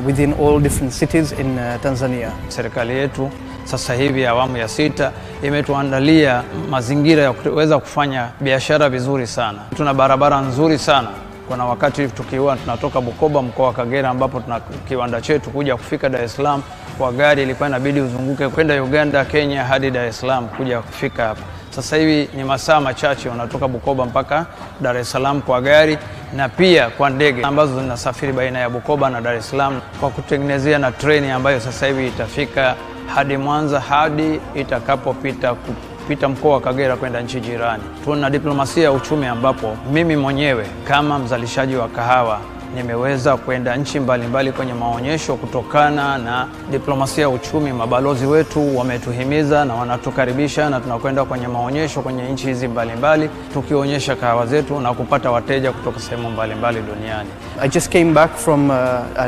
within all different cities in Tanzania. Serikali yetu sasa hivi awamu ya 6 imetuandalia mazingira ya kuweza kufanya biashara vizuri sana. Tuna barabara nzuri sana. Kuna wakati tukiwa tunatoka Bukoba mkoa wa Kagera ambapo tuna kiwanda chetu kuja kufika Dar es Salaam kwa gari ilikuwa inabidi uzunguke kwenda Uganda, Kenya hadi Dar es Salaam kuja kufika hapa. Sasa hivi ni masaa machache unatoka Bukoba mpaka Dar es Salaam kwa gari na pia kwa ndege ambazo zinasafiri baina ya Bukoba na Dar es Salaam kwa kutengenezea na treni ambayo sasa hivi itafika hadi Mwanza hadi itakapopita kupita mkoa wa Kagera kwenda nchi jirani. Tuna diplomasia ya uchumi ambapo mimi mwenyewe kama mzalishaji wa kahawa nimeweza kwenda nchi mbalimbali kwenye maonyesho kutokana na diplomasia ya uchumi. Mabalozi wetu wametuhimiza na wanatukaribisha na tunakwenda kwenye maonyesho kwenye nchi hizi mbalimbali tukionyesha kahawa zetu na kupata wateja kutoka sehemu mbalimbali duniani. I just came back from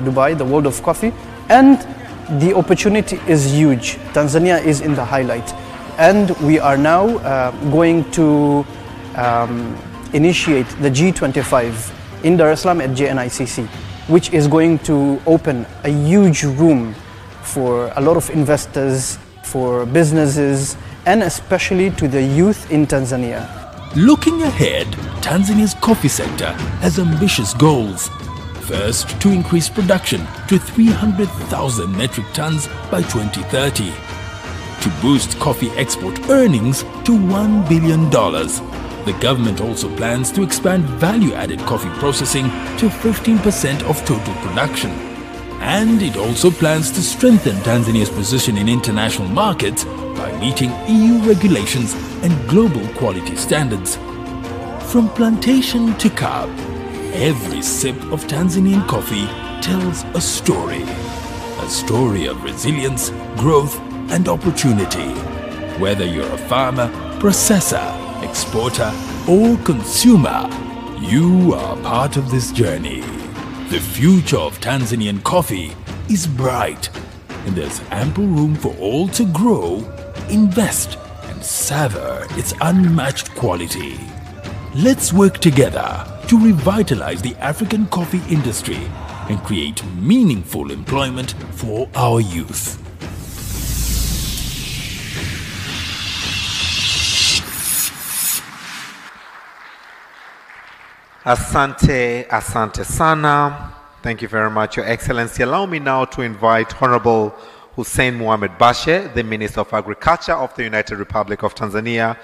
Dubai, the World of Coffee, and the opportunity is huge. Tanzania is in the highlight, and we are now going to initiate the G25 in Dar es Salaam at NCHI, which is going to open a huge room for a lot of investors, for businesses, and especially to the youth in Tanzania. Looking ahead, Tanzania's coffee sector has ambitious goals. first to increase production to 300,000 metric tons by 2030. To boost coffee export earnings to $1 billion. The government also plans to expand value-added coffee processing to 15% of total production. And it also plans to strengthen Tanzania's position in international markets by meeting EU regulations and global quality standards. From plantation to cup, every sip of Tanzanian coffee tells a story of resilience, growth, and opportunity. Whether you're a farmer, processor, exporter, or consumer, you are part of this journey. The future of Tanzanian coffee is bright, and there's ample room for all to grow, invest, and savor its unmatched quality. Let's work together to revitalize the African coffee industry and create meaningful employment for our youth. Asante, asante sana. Thank you very much, Your Excellency. Allow me now to invite Honorable Hussein Mohamed Bashe, the Minister of Agriculture of the United Republic of Tanzania,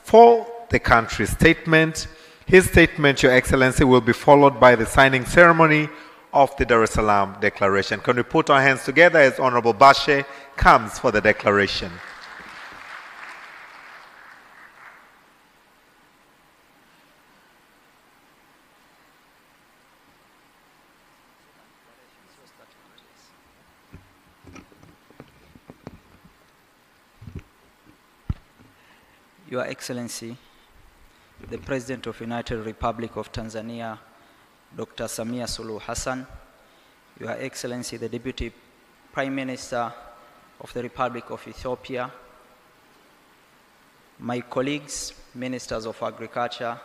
for the country's statement. His statement, Your Excellency, will be followed by the signing ceremony of the Dar es Salaam Declaration. Can we put our hands together as Honorable Bashe comes for the declaration? Your Excellency, the President of the United Republic of Tanzania, Dr. Samia Suluhu Hassan, Your Excellency, the Deputy Prime Minister of the Republic of Ethiopia, my colleagues, Ministers of Agriculture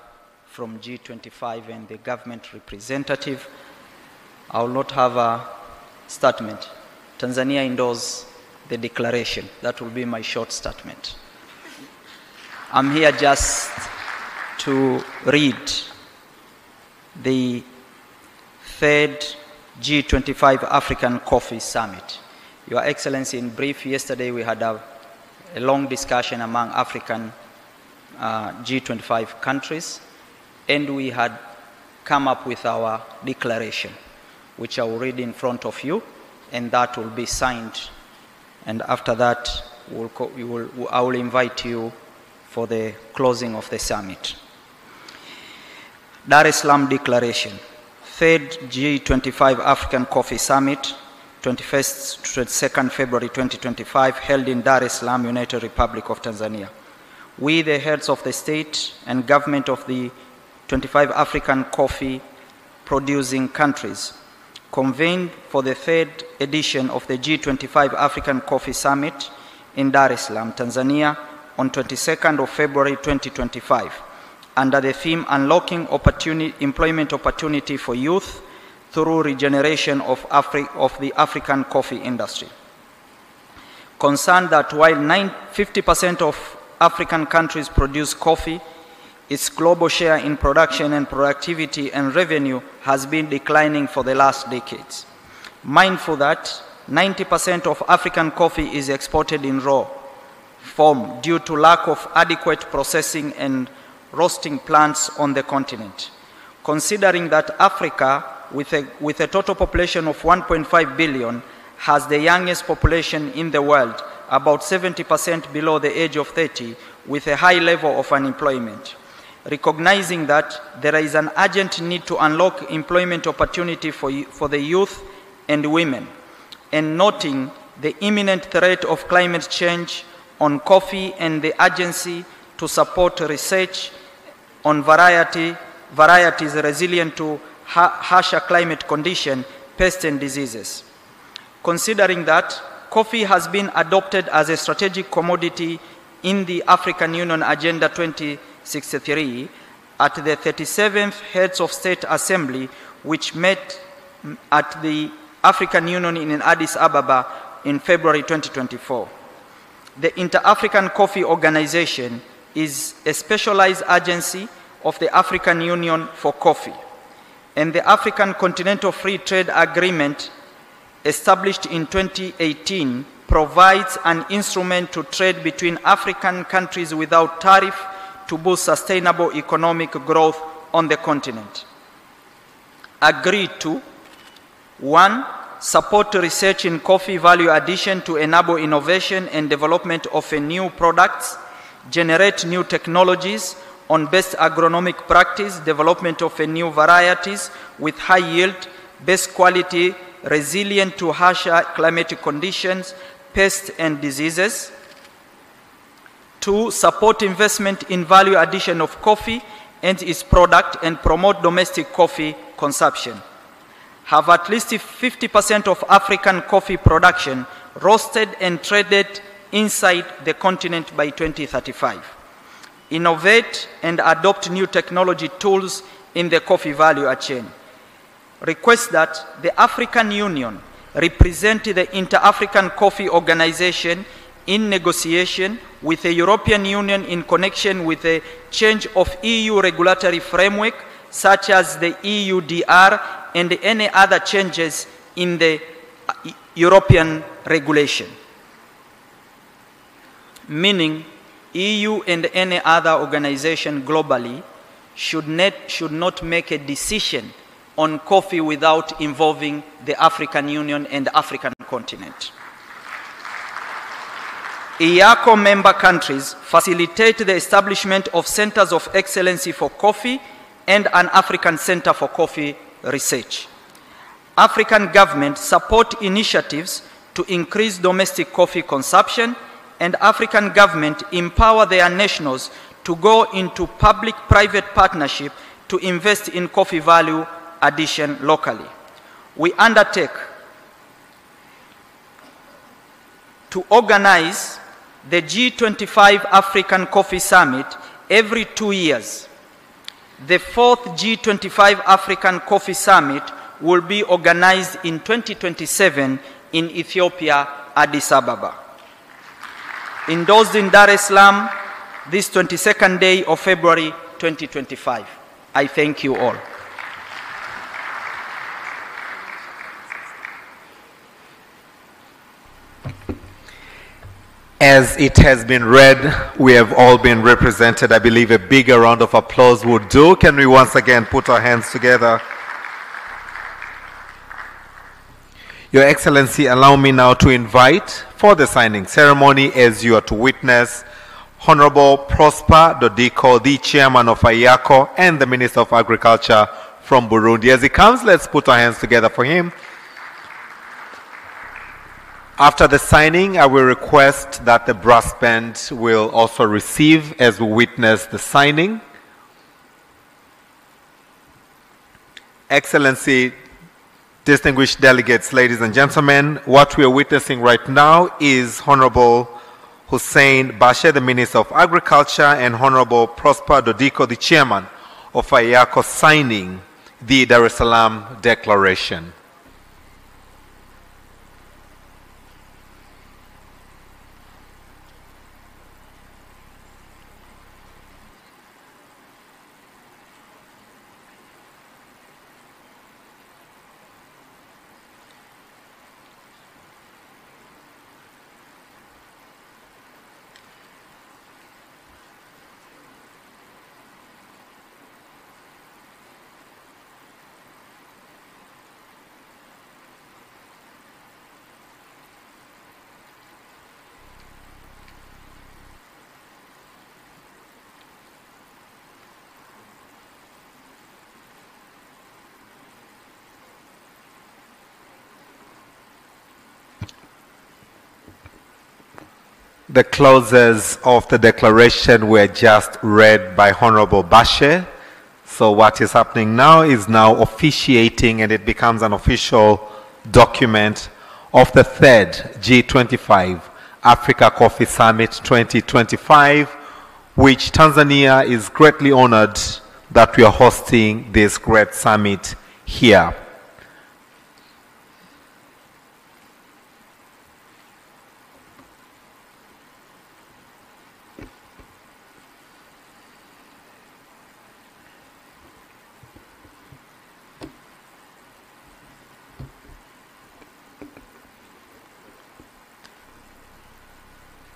from G25 and the government representative, I will not have a statement. Tanzania endorses the declaration. That will be my short statement. I'm here just to read the third G25 African Coffee Summit. Your Excellency, in brief, yesterday we had a long discussion among African G25 countries, and we had come up with our declaration, which I will read in front of you, and that will be signed. And after that, I will invite you for the closing of the summit. Dar es Salaam Declaration, third G25 African Coffee Summit, 21st to 22nd February 2025, held in Dar es Salaam, United Republic of Tanzania. We, the heads of the state and government of the 25 African coffee producing countries, convened for the third edition of the G25 African Coffee Summit in Dar es Salaam, Tanzania, on 22nd of February 2025, under the theme Unlocking Employment Opportunity for Youth through Regeneration of the African Coffee Industry. Concerned that while 50% of African countries produce coffee, its global share in production and productivity and revenue has been declining for the last decades. Mindful that 90% of African coffee is exported in raw form due to lack of adequate processing and roasting plants on the continent. Considering that Africa, with a total population of 1.5 billion, has the youngest population in the world, about 70% below the age of 30, with a high level of unemployment. Recognizing that there is an urgent need to unlock employment opportunity for the youth and women, and noting the imminent threat of climate change on coffee and the urgency to support research on varieties resilient to harsher climate conditions, pests and diseases. Considering that coffee has been adopted as a strategic commodity in the African Union Agenda 2063 at the 37th Heads of State Assembly, which met at the African Union in Addis Ababa in February 2024. The Inter-African Coffee Organization is a specialized agency of the African Union for Coffee. and the African Continental Free Trade Agreement established in 2018 provides an instrument to trade between African countries without tariff to boost sustainable economic growth on the continent. Agreed to: 1. Support research in coffee value addition to enable innovation and development of new products, generate new technologies on best agronomic practice, development of new varieties with high yield, best quality, resilient to harsher climatic conditions, pests and diseases. 2. Support investment in value addition of coffee and its product and promote domestic coffee consumption. Have at least 50% of African coffee production roasted and traded inside the continent by 2035. Innovate and adopt new technology tools in the coffee value chain. Request that the African Union represent the Inter-African Coffee Organization in negotiation with the European Union in connection with the change of EU regulatory framework such as the EUDR and any other changes in the European regulation. Meaning, EU and any other organization globally should not make a decision on coffee without involving the African Union and the African continent. IACO member countries facilitate the establishment of centers of excellency for coffee and an African Center for Coffee Research. African governments support initiatives to increase domestic coffee consumption, and African governments empower their nationals to go into public-private partnership to invest in coffee value addition locally. We undertake to organize the G25 African Coffee Summit every 2 years. The 4th G25 African Coffee Summit will be organized in 2027 in Ethiopia, Addis Ababa. Endorsed in Dar es Salaam, this 22nd day of February 2025. I thank you all. As it has been read, we have all been represented. I believe a bigger round of applause would do. Can we once again put our hands together? Your Excellency, allow me now to invite for the signing ceremony, as you are to witness, Honorable Prosper Dodiko, the Chairman of IACO and the Minister of Agriculture from Burundi. As he comes, let's put our hands together for him. After the signing, I will request that the brass band will also receive as we witness the signing. Excellency, distinguished delegates, ladies and gentlemen, what we are witnessing right now is Honorable Hussein Bashe, the Minister of Agriculture, and Honorable Prosper Dodiko, the Chairman of IACO, signing the Dar es Salaam Declaration. The clauses of the declaration were just read by Honorable Bashe. So what is happening now is now officiating, and it becomes an official document of the 3rd G25 Africa Coffee Summit 2025, which Tanzania is greatly honored that we are hosting this great summit here.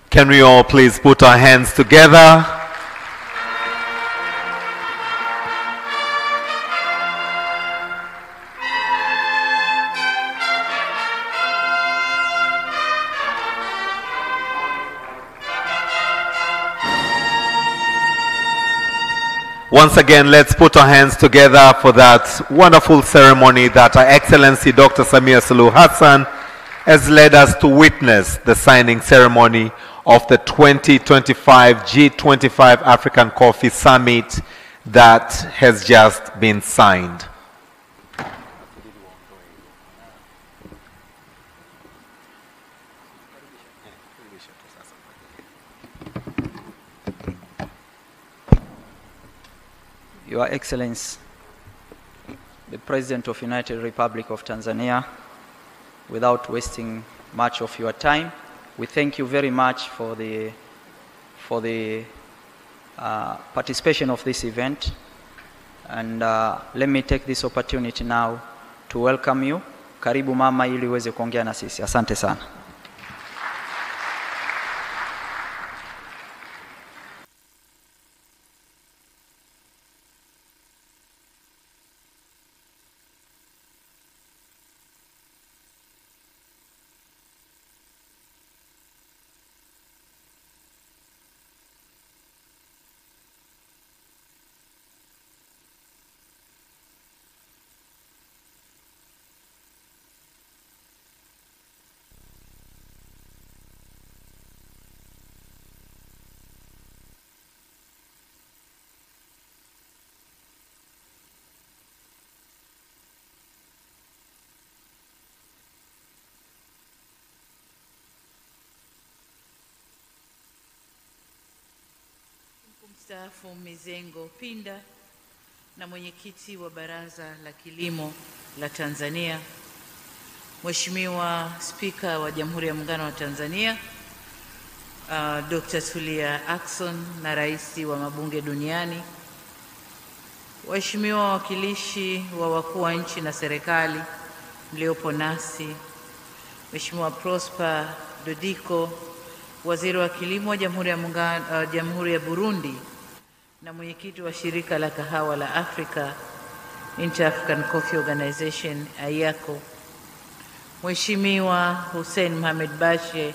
Can we all please put our hands together? Once again, let's put our hands together for that wonderful ceremony that Her Excellency Dr. Samia Suluhu Hassan has led us to witness, the signing ceremony of the 2025 G25 African Coffee Summit that has just been signed. Your Excellency, the President of United Republic of Tanzania, without wasting much of your time, we thank you very much for the participation of this event. And let me take this opportunity now to welcome you. Karibu mama ili uweze kuongea na sisi. Asante sana. Mstaafu Mizengo Pinda na mwenyekiti wa Baraza la Kilimo la Tanzania, Mheshimiwa Spika wa Jamhuri ya Muungano wa Tanzania Dr. Tulia Ackson na Rais wa Mabunge Duniani, waheshimiwa wawakilishi wa wakuu wa nchi na serikali mliopo nasi, Mheshimiwa Prosper Dodiko, Waziri wa Kilimo wa Jamhuri ya Burundi na mwenyekiti wa shirika la kahawa la Afrika, Inter-African Coffee Organization, AYACO, Mheshimiwa Hussein Mohamed Bashe,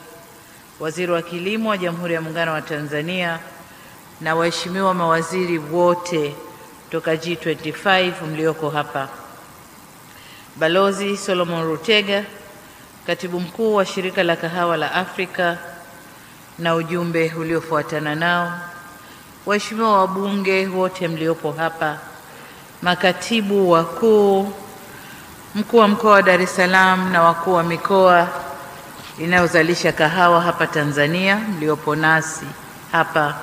Waziri wa Kilimo wa Jamhuri ya Muungano wa Tanzania, na waheshimiwa mawaziri wote toka G25 mlioko hapa, Balozi Solomon Rutega, Katibu Mkuu wa shirika la kahawa la Afrika na ujumbe uliofuatana nao, waheshimiwa wabunge wote mliopo hapa, makatibu wakuu, mkuu wa mkoa wa Dar es Salaam na wakuu wa mikoa inayozalisha kahawa hapa Tanzania mliopo nasi hapa,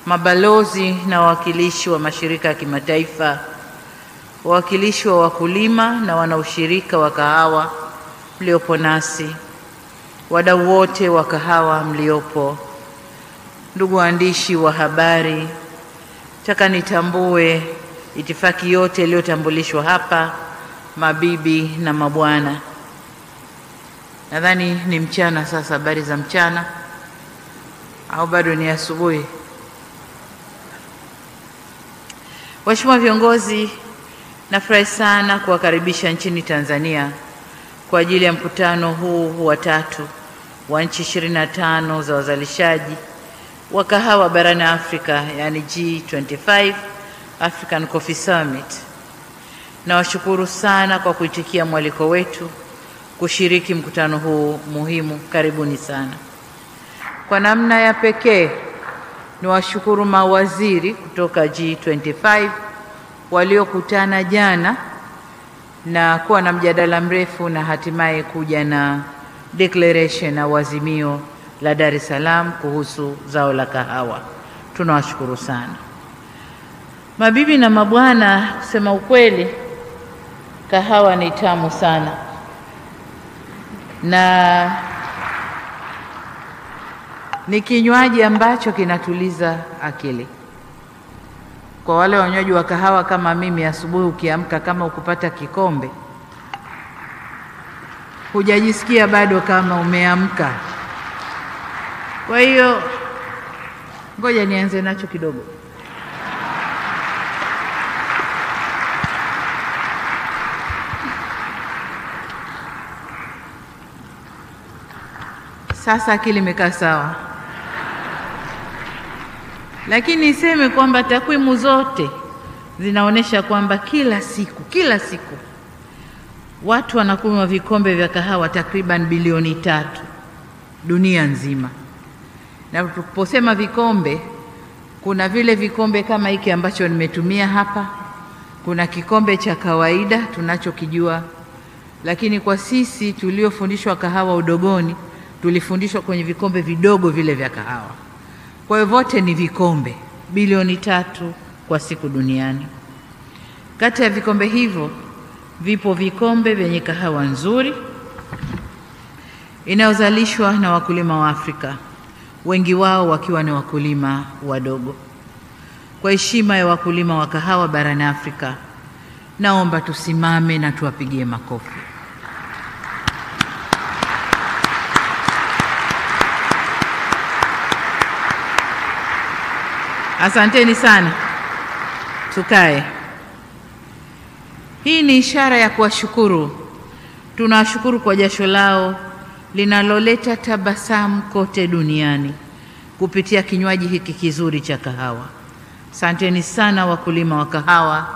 mabalozi na wawakilishi wa mashirika ya kimataifa, wawakilishi wa wakulima na wanaushirika wa kahawa mliopo nasi, wadau wote wa kahawa mliopo, ndugu waandishi wa habari, nataka nitambue itifaki yote iliyotambulishwa hapa, mabibi na mabwana. Nadhani ni mchana sasa, habari za mchana au bado ni asubuhi? Waheshimiwa viongozi, nafurahi sana kuwakaribisha nchini Tanzania kwa ajili ya mkutano huu wa tatu wa nchi 25 za wazalishaji wa kahawa barani Afrika, yani G25 African Coffee Summit. Nawashukuru sana kwa kuitikia mwaliko wetu kushiriki mkutano huu muhimu. Karibuni sana. Kwa namna ya pekee niwashukuru mawaziri kutoka G25 waliokutana jana na kuwa na mjadala mrefu na hatimaye kuja na declaration na azimio la Dar es Salaam kuhusu zao la kahawa. Tunawashukuru sana. Mabibi na mabwana, kusema ukweli, kahawa ni tamu sana na ni kinywaji ambacho kinatuliza akili. Kwa wale wanywaji wa kahawa kama mimi, asubuhi ukiamka kama ukupata kikombe, hujajisikia bado kama umeamka. Kwa hiyo ngoja nianze nacho kidogo. Sasa akili imekaa sawa. Lakini niseme kwamba takwimu zote zinaonesha kwamba kila siku watu wanakunywa vikombe vya kahawa takriban bilioni 3 dunia nzima. Na tunaposema vikombe, kuna vile vikombe kama hiki ambacho nimetumia hapa, kuna kikombe cha kawaida tunachokijua, lakini kwa sisi tuliofundishwa kahawa udogoni tulifundishwa kwenye vikombe vidogo vile vya kahawa. Kwa hiyo vote ni vikombe bilioni 3 kwa siku duniani. Kati ya vikombe hivyo vipo vikombe vyenye kahawa nzuri inayozalishwa na wakulima wa Afrika, wengi wao wakiwa ni wakulima wadogo. Kwa heshima ya wakulima wa kahawa barani Afrika, naomba tusimame na tuwapigie makofi. Asanteni sana. Tukae. Hii ni ishara ya kuwashukuru. Tunawashukuru kwa jasho lao linaloleta tabasamu kote duniani kupitia kinywaji hiki kizuri cha kahawa. Asanteni sana wakulima wa kahawa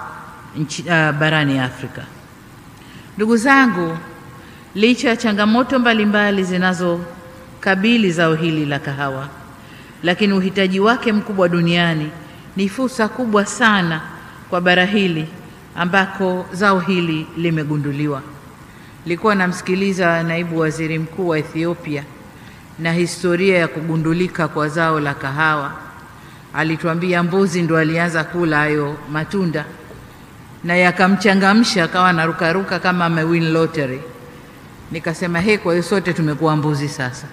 barani Afrika. Ndugu zangu, licha ya changamoto mbalimbali zinazokabili zao hili la kahawa, lakini uhitaji wake mkubwa duniani ni fursa kubwa sana kwa bara hili ambako zao hili limegunduliwa. Nilikuwa namsikiliza naibu waziri mkuu wa Ethiopia na historia ya kugundulika kwa zao la kahawa. Alituambia mbuzi ndo alianza kula hayo matunda na yakamchangamsha akawa anarukaruka kama amewin lottery. Nikasema kwa hiyo sote tumekuwa mbuzi sasa.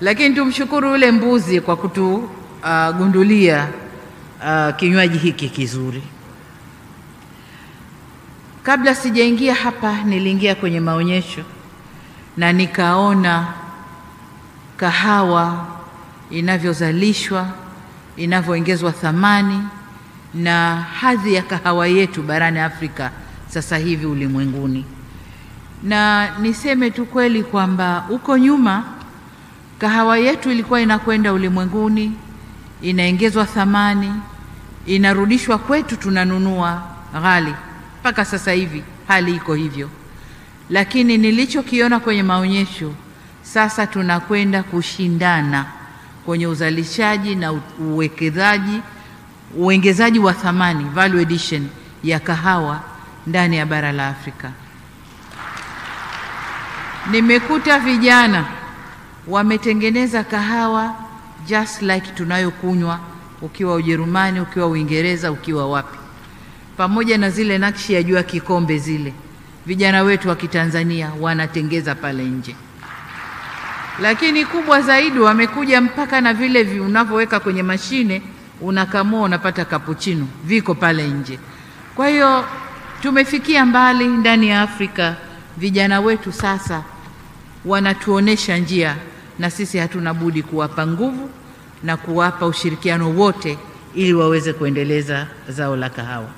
Lakini tumshukuru yule mbuzi kwa kutugundulia kinywaji hiki kizuri. Kabla sijaingia hapa, niliingia kwenye maonyesho na nikaona kahawa inavyozalishwa, inavyoongezwa thamani na hadhi ya kahawa yetu barani Afrika sasa hivi ulimwenguni. Na niseme tu kweli kwamba uko nyuma kahawa yetu ilikuwa inakwenda ulimwenguni, inaongezwa thamani, inarudishwa kwetu, tunanunua ghali. Mpaka sasa hivi hali iko hivyo. Lakini nilichokiona kwenye maonyesho, sasa tunakwenda kushindana kwenye uzalishaji na uongezaji wa thamani, value addition ya kahawa ndani ya bara la Afrika. Nimekuta vijana wametengeneza kahawa just like tunayokunywa, ukiwa Ujerumani, ukiwa Uingereza, ukiwa wapi. Pamoja na zile nakshi ya jua kikombe zile, vijana wetu wa Kitanzania wanatengeza pale nje. Lakini kubwa zaidi, wamekuja mpaka na vile unavyoweka kwenye mashine, unakamua unapata cappuccino, viko pale nje. Kwa hiyo tumefikia mbali ndani ya Afrika. Vijana wetu sasa wanatuonesha njia, na sisi hatuna budi kuwapa nguvu na kuwapa ushirikiano wote ili waweze kuendeleza zao la kahawa.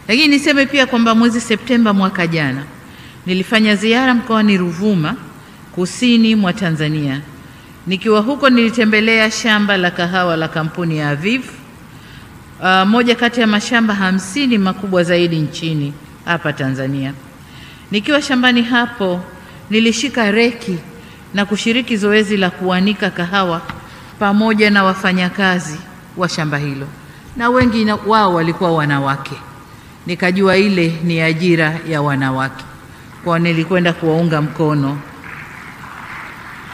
Lakini niseme pia kwamba mwezi Septemba mwaka jana nilifanya ziara mkoani Ruvuma, kusini mwa Tanzania. Nikiwa huko nilitembelea shamba la kahawa la kampuni ya Aviv, moja kati ya mashamba 50 makubwa zaidi nchini hapa Tanzania. Nikiwa shambani hapo nilishika reki na kushiriki zoezi la kuanika kahawa pamoja na wafanyakazi wa shamba hilo, na wengi wao walikuwa wanawake. Nikajua ile ni ajira ya wanawake, kwa nilikwenda kuwaunga mkono.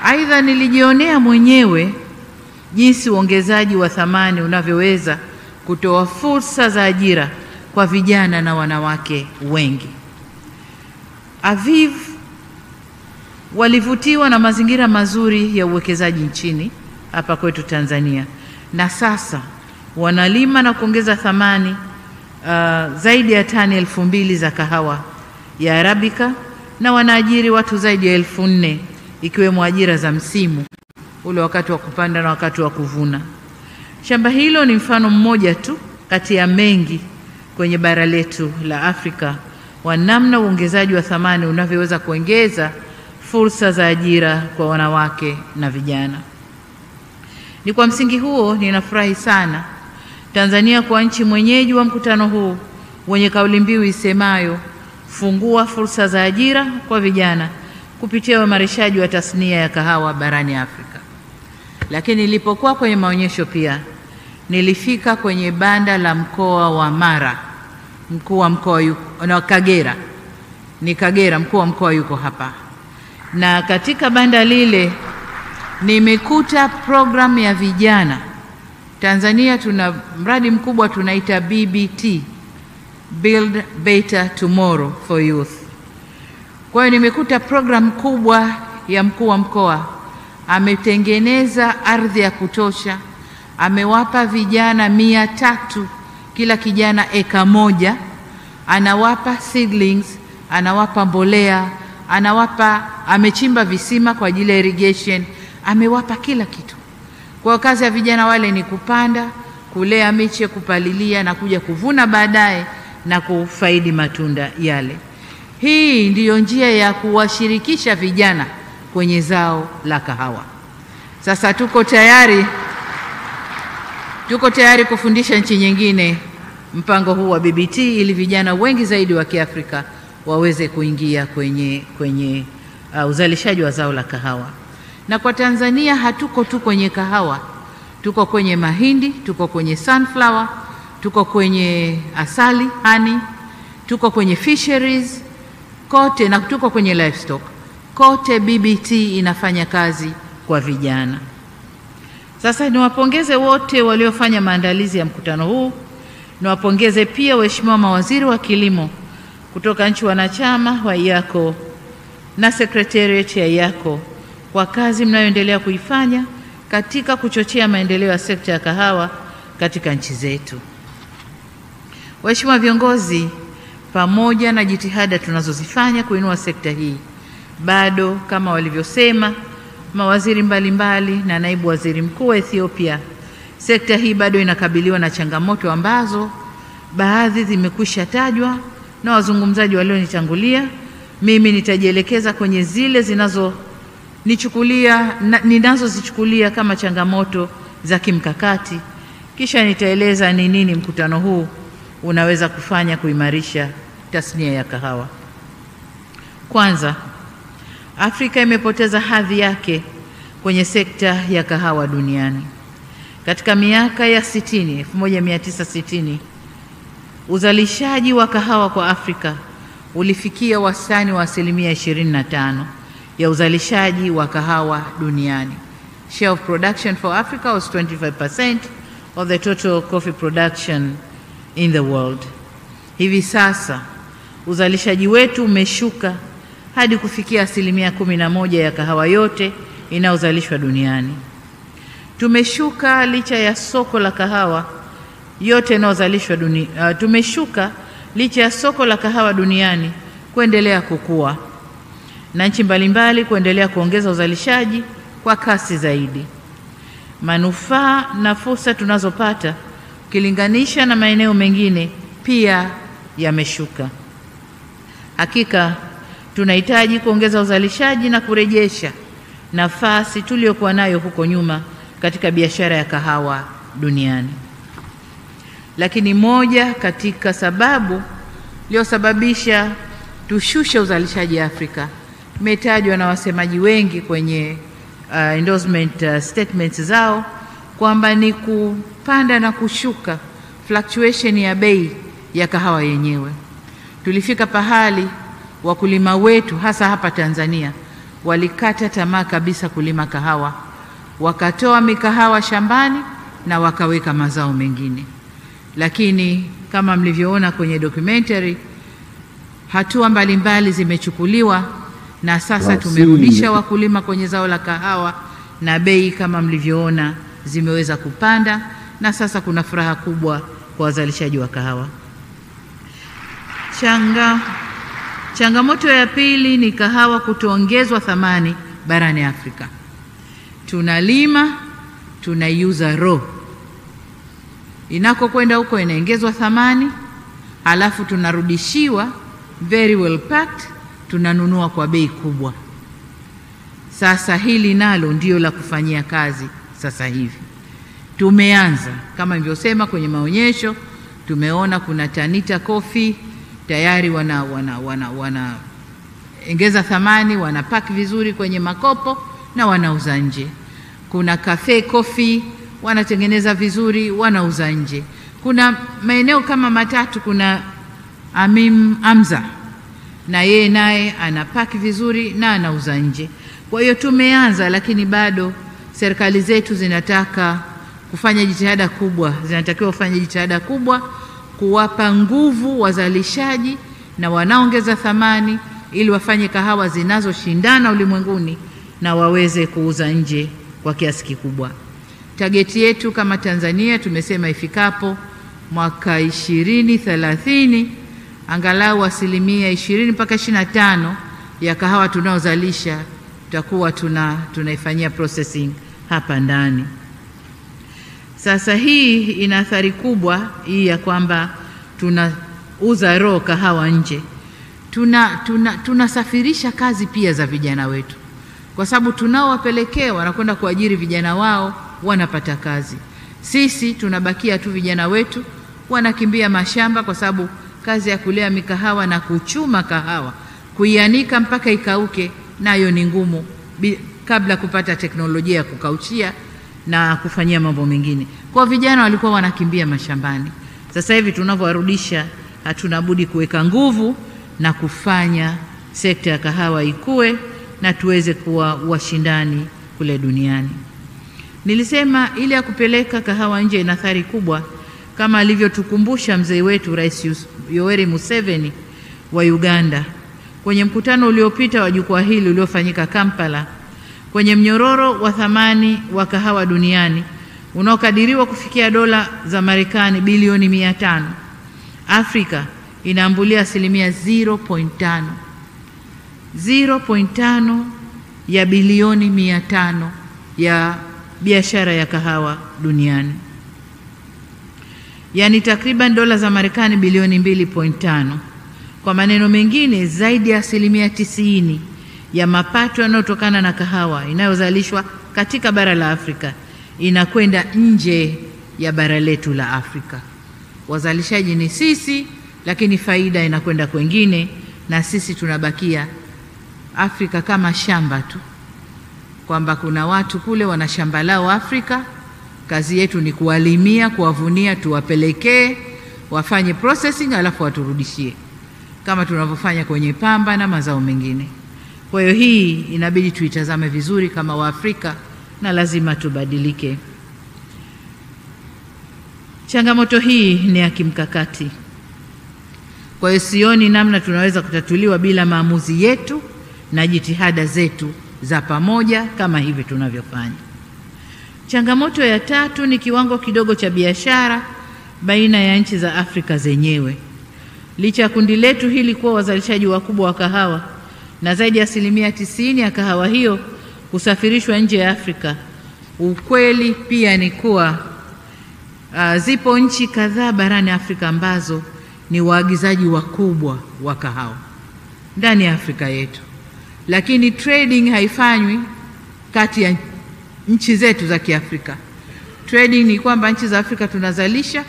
Aidha, nilijionea mwenyewe jinsi uongezaji wa thamani unavyoweza kutoa fursa za ajira kwa vijana na wanawake wengi. Aviv walivutiwa na mazingira mazuri ya uwekezaji nchini hapa kwetu Tanzania, na sasa wanalima na kuongeza thamani zaidi ya tani 2000 za kahawa ya Arabica, na wanaajiri watu zaidi ya 4000 ikiwemo ajira za msimu ule wakati wa kupanda na wakati wa kuvuna. Shamba hilo ni mfano mmoja tu kati ya mengi kwenye bara letu la Afrika wa namna uongezaji wa thamani unavyoweza kuongeza fursa za ajira kwa wanawake na vijana. Ni kwa msingi huo ninafurahi sana Tanzania kwa nchi mwenyeji wa mkutano huu wenye kauli mbiu isemayo fungua fursa za ajira kwa vijana kupitia uimarishaji wa tasnia ya kahawa barani Afrika. Lakini nilipokuwa kwenye maonyesho pia nilifika kwenye banda la mkoa wa Mara, mkuu wa mkoa na Kagera. Ni Kagera, mkuu wa mkoa yuko hapa. Na katika banda lile nimekuta program ya vijana. Tanzania tuna mradi mkubwa tunaita BBT, Build Better Tomorrow for Youth. Kwa hiyo nimekuta program kubwa ya mkuu wa mkoa, ametengeneza ardhi ya kutosha, amewapa vijana 300 kila kijana eka moja, anawapa seedlings, anawapa mbolea, amechimba visima kwa ajili ya irrigation, amewapa kila kitu. Kwa kazi ya vijana wale ni kupanda, kulea miche, kupalilia na kuja kuvuna baadaye na kufaidi matunda yale. Hii ndiyo njia ya kuwashirikisha vijana kwenye zao la kahawa. Sasa tuko tayari kufundisha nchi nyingine mpango huu wa BBT ili vijana wengi zaidi wa Kiafrika waweze kuingia kwenye uzalishaji wa zao la kahawa. Na kwa Tanzania hatuko tu kwenye kahawa, tuko kwenye mahindi, tuko kwenye sunflower, tuko kwenye asali, honey, tuko kwenye fisheries, kote na tuko kwenye livestock. Kote BBT inafanya kazi kwa vijana. Sasa niwapongeze wote waliofanya maandalizi ya mkutano huu. Niwapongeze pia waheshimiwa mawaziri wa kilimo kutoka nchi wanachama wa IACO na secretariat ya IACO kwa kazi mnayoendelea kuifanya katika kuchochea maendeleo ya sekta ya kahawa katika nchi zetu. Waheshimiwa viongozi, pamoja na jitihada tunazozifanya kuinua sekta hii, bado kama walivyosema mawaziri mbalimbali na naibu waziri mkuu wa Ethiopia, sekta hii bado inakabiliwa na changamoto ambazo baadhi zimekwisha tajwa na wazungumzaji walionitangulia. Mimi nitajielekeza kwenye zile ninazozichukulia kama changamoto za kimkakati, kisha nitaeleza ni nini mkutano huu unaweza kufanya kuimarisha tasnia ya kahawa. Kwanza, Afrika imepoteza hadhi yake kwenye sekta ya kahawa duniani. Katika miaka ya 1960, uzalishaji wa kahawa kwa Afrika ulifikia wastani wa 25% ya uzalishaji wa kahawa duniani. Share of production for Africa was 25% of the total coffee production in the world. Hivi sasa uzalishaji wetu umeshuka hadi kufikia 11% ya kahawa yote inayozalishwa duniani. Tumeshuka licha ya soko la kahawa yote inayozalishwa duniani. Tumeshuka licha ya soko la kahawa duniani kuendelea kukua na nchi mbalimbali kuendelea kuongeza uzalishaji kwa kasi zaidi. Manufaa na fursa tunazopata ukilinganisha na maeneo mengine pia yameshuka. Hakika tunahitaji kuongeza uzalishaji na kurejesha nafasi tuliyokuwa nayo huko nyuma katika biashara ya kahawa duniani. Lakini moja katika sababu iliyosababisha tushushe uzalishaji Afrika imetajwa na wasemaji wengi kwenye endorsement statements zao kwamba ni kupanda na kushuka, fluctuation ya bei ya kahawa yenyewe. Tulifika pahali wakulima wetu hasa hapa Tanzania walikata tamaa kabisa kulima kahawa, wakatoa mikahawa shambani na wakaweka mazao mengine. Lakini kama mlivyoona kwenye documentary, hatua mbalimbali zimechukuliwa na sasa tumerudisha wakulima kwenye zao la kahawa na bei kama mlivyoona zimeweza kupanda na sasa kuna furaha kubwa kwa wazalishaji wa kahawa. Changamoto ya pili ni kahawa kutoongezwa thamani barani Afrika. Tunalima, tunaiuza raw. Inakokwenda huko inaongezwa thamani, halafu tunarudishiwa very well packed, tunanunua kwa bei kubwa. Sasa hili nalo ndio la kufanyia kazi sasa hivi. Tumeanza kama nilivyosema kwenye maonyesho, tumeona kuna Tanita Coffee tayari wana ongeza thamani, wanapack vizuri kwenye makopo na wanauza nje. Kuna Cafe Coffee wanatengeneza vizuri, wanauza nje. Kuna maeneo kama matatu, kuna Amza na yeye naye anapack vizuri na anauza nje. Kwa hiyo tumeanza, lakini bado serikali zetu zinataka kufanya jitihada kubwa, zinatakiwa kufanya jitihada kubwa kuwapa nguvu wazalishaji na wanaongeza thamani ili wafanye kahawa zinazoshindana ulimwenguni na waweze kuuza nje kwa kiasi kikubwa. Targeti yetu kama Tanzania tumesema ifikapo mwaka 2030 angalau 20 mpaka 25 ya kahawa tunaozalisha tutakuwa tunaifanyia processing hapa ndani. Sasa hii ina athari kubwa hii ya kwamba tunauza raw kahawa nje. Tunasafirisha kazi pia za vijana wetu, kwa sababu tunaowapelekea wanakwenda kuajiri vijana wao, wanapata kazi. Sisi tunabakia tu vijana wetu wanakimbia mashamba, kwa sababu kazi ya kulea mikahawa na kuchuma kahawa, kuianika mpaka ikauke, nayo ni ngumu kabla kupata teknolojia ya kukauchia na kufanyia mambo mengine. Kwa vijana walikuwa wanakimbia mashambani. Sasa hivi tunavyowarudisha, hatuna budi kuweka nguvu na kufanya sekta ya kahawa ikue na tuweze kuwa washindani kule duniani. Nilisema ile ya kupeleka kahawa nje ina athari kubwa, kama alivyotukumbusha mzee wetu Rais Yoweri Museveni wa Uganda kwenye mkutano uliopita wa jukwaa hili uliofanyika Kampala, kwenye mnyororo wa thamani wa kahawa duniani unaokadiriwa kufikia dola za Marekani bilioni 500. Afrika inaambulia 0.5 ya bilioni 500 ya biashara ya kahawa duniani, yani takriban dola za Marekani bilioni 2.5. Kwa maneno mengine, zaidi ya 90% ya mapato yanayotokana na kahawa inayozalishwa katika bara la Afrika inakwenda nje ya bara letu la Afrika. Wazalishaji ni sisi, lakini faida inakwenda kwengine, na sisi tunabakia Afrika kama shamba tu, kwamba kuna watu kule wana shamba lao Afrika, kazi yetu ni kuwalimia, kuwavunia, tuwapelekee wafanye processing alafu waturudishie, kama tunavyofanya kwenye pamba na mazao mengine. Kwa hiyo hii inabidi tuitazame vizuri kama Waafrika na lazima tubadilike. Changamoto hii ni ya kimkakati. Kwa hiyo sioni namna tunaweza kutatuliwa bila maamuzi yetu na jitihada zetu za pamoja kama hivi tunavyofanya. Changamoto ya tatu ni kiwango kidogo cha biashara baina ya nchi za Afrika zenyewe. Licha ya kundi letu hili kuwa wazalishaji wakubwa wa kahawa na zaidi ya 90% ya kahawa hiyo kusafirishwa nje ya Afrika, ukweli pia ni kuwa zipo nchi kadhaa barani Afrika ambazo ni waagizaji wakubwa wa kahawa ndani ya Afrika yetu, lakini trading haifanywi kati ya nchi zetu za Kiafrika. Trading ni kwamba nchi za Afrika tunazalisha,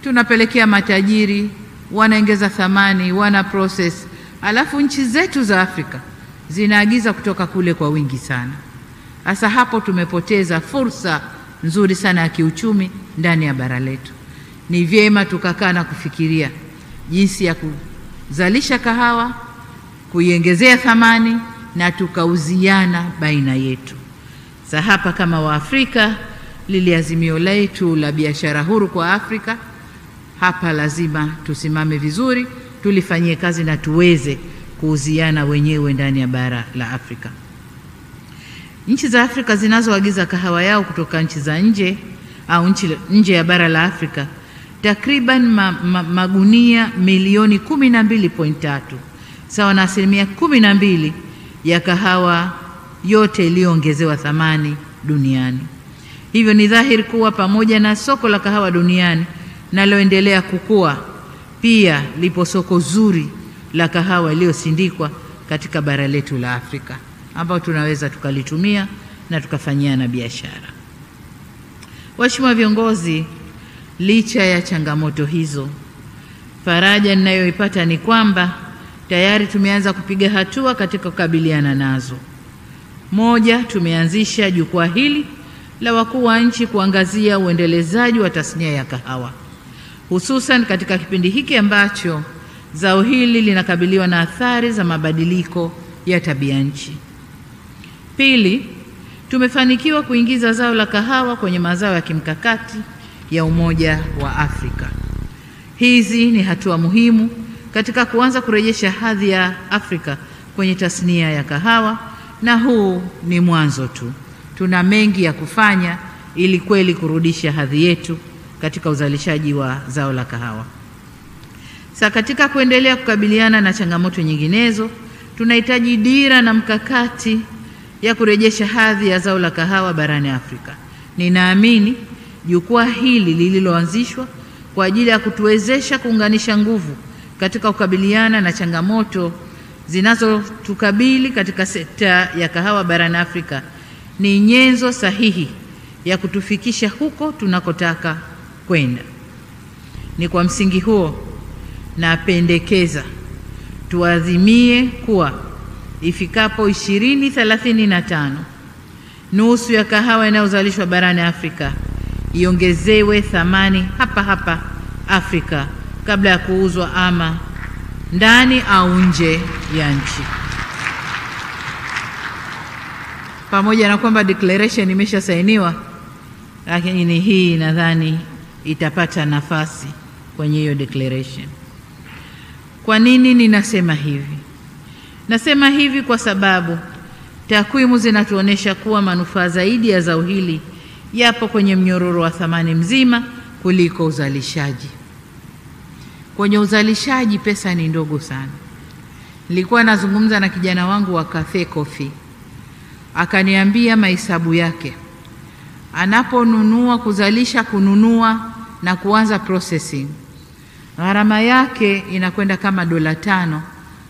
tunapelekea matajiri, wanaongeza thamani, wana process, alafu nchi zetu za Afrika zinaagiza kutoka kule kwa wingi sana. Sasa hapo tumepoteza fursa nzuri sana ya kiuchumi ndani ya bara letu. Ni vyema tukakaa na kufikiria jinsi ya kuzalisha kahawa, kuiongezea thamani na tukauziana baina yetu. Sasa hapa kama Waafrika, lile azimio letu la biashara huru kwa Afrika, hapa lazima tusimame vizuri, tulifanyie kazi na tuweze kuuziana wenyewe ndani ya bara la Afrika. Nchi za Afrika zinazoagiza kahawa yao kutoka nchi za nje au nje ya bara la Afrika takriban magunia milioni 12.3, sawa na 12% ya kahawa yote iliyoongezewa thamani duniani. Hivyo ni dhahiri kuwa pamoja na soko la kahawa duniani naloendelea kukua, pia lipo soko zuri la kahawa iliyosindikwa katika bara letu la Afrika, ambao tunaweza tukalitumia na tukafanyia na biashara. Waheshimiwa viongozi, licha ya changamoto hizo, faraja ninayoipata ni kwamba tayari tumeanza kupiga hatua katika kukabiliana nazo. Moja, tumeanzisha jukwaa hili la wakuu wa nchi kuangazia uendelezaji wa tasnia ya kahawa, hususan katika kipindi hiki ambacho zao hili linakabiliwa na athari za mabadiliko ya tabia nchi. Pili, tumefanikiwa kuingiza zao la kahawa kwenye mazao ya kimkakati ya Umoja wa Afrika. Hizi ni hatua muhimu katika kuanza kurejesha hadhi ya Afrika kwenye tasnia ya kahawa, na huu ni mwanzo tu. Tuna mengi ya kufanya ili kweli kurudisha hadhi yetu katika uzalishaji wa zao la kahawa. Sasa katika kuendelea kukabiliana na changamoto nyinginezo, tunahitaji dira na mkakati ya kurejesha hadhi ya zao la kahawa barani Afrika. Ninaamini jukwaa hili lililoanzishwa kwa ajili ya kutuwezesha kuunganisha nguvu katika kukabiliana na changamoto zinazotukabili katika sekta ya kahawa barani Afrika ni nyenzo sahihi ya kutufikisha huko tunakotaka kwenda. Ni kwa msingi huo napendekeza tuazimie kuwa ifikapo 2035 nusu ya kahawa inayozalishwa barani Afrika iongezewe thamani hapa hapa Afrika kabla ya kuuzwa ama ndani au nje ya nchi. Pamoja na kwamba declaration imeshasainiwa, lakini hii nadhani itapata nafasi kwenye hiyo declaration. Kwa nini ninasema hivi? Nasema hivi kwa sababu takwimu zinatuonesha kuwa manufaa zaidi ya zao hili yapo kwenye mnyororo wa thamani mzima kuliko uzalishaji. Kwenye uzalishaji pesa ni ndogo sana. Nilikuwa nazungumza na kijana wangu wa Cafe Coffee, akaniambia mahesabu yake. Anaponunua kuzalisha, kununua na kuanza processing, gharama yake inakwenda kama $5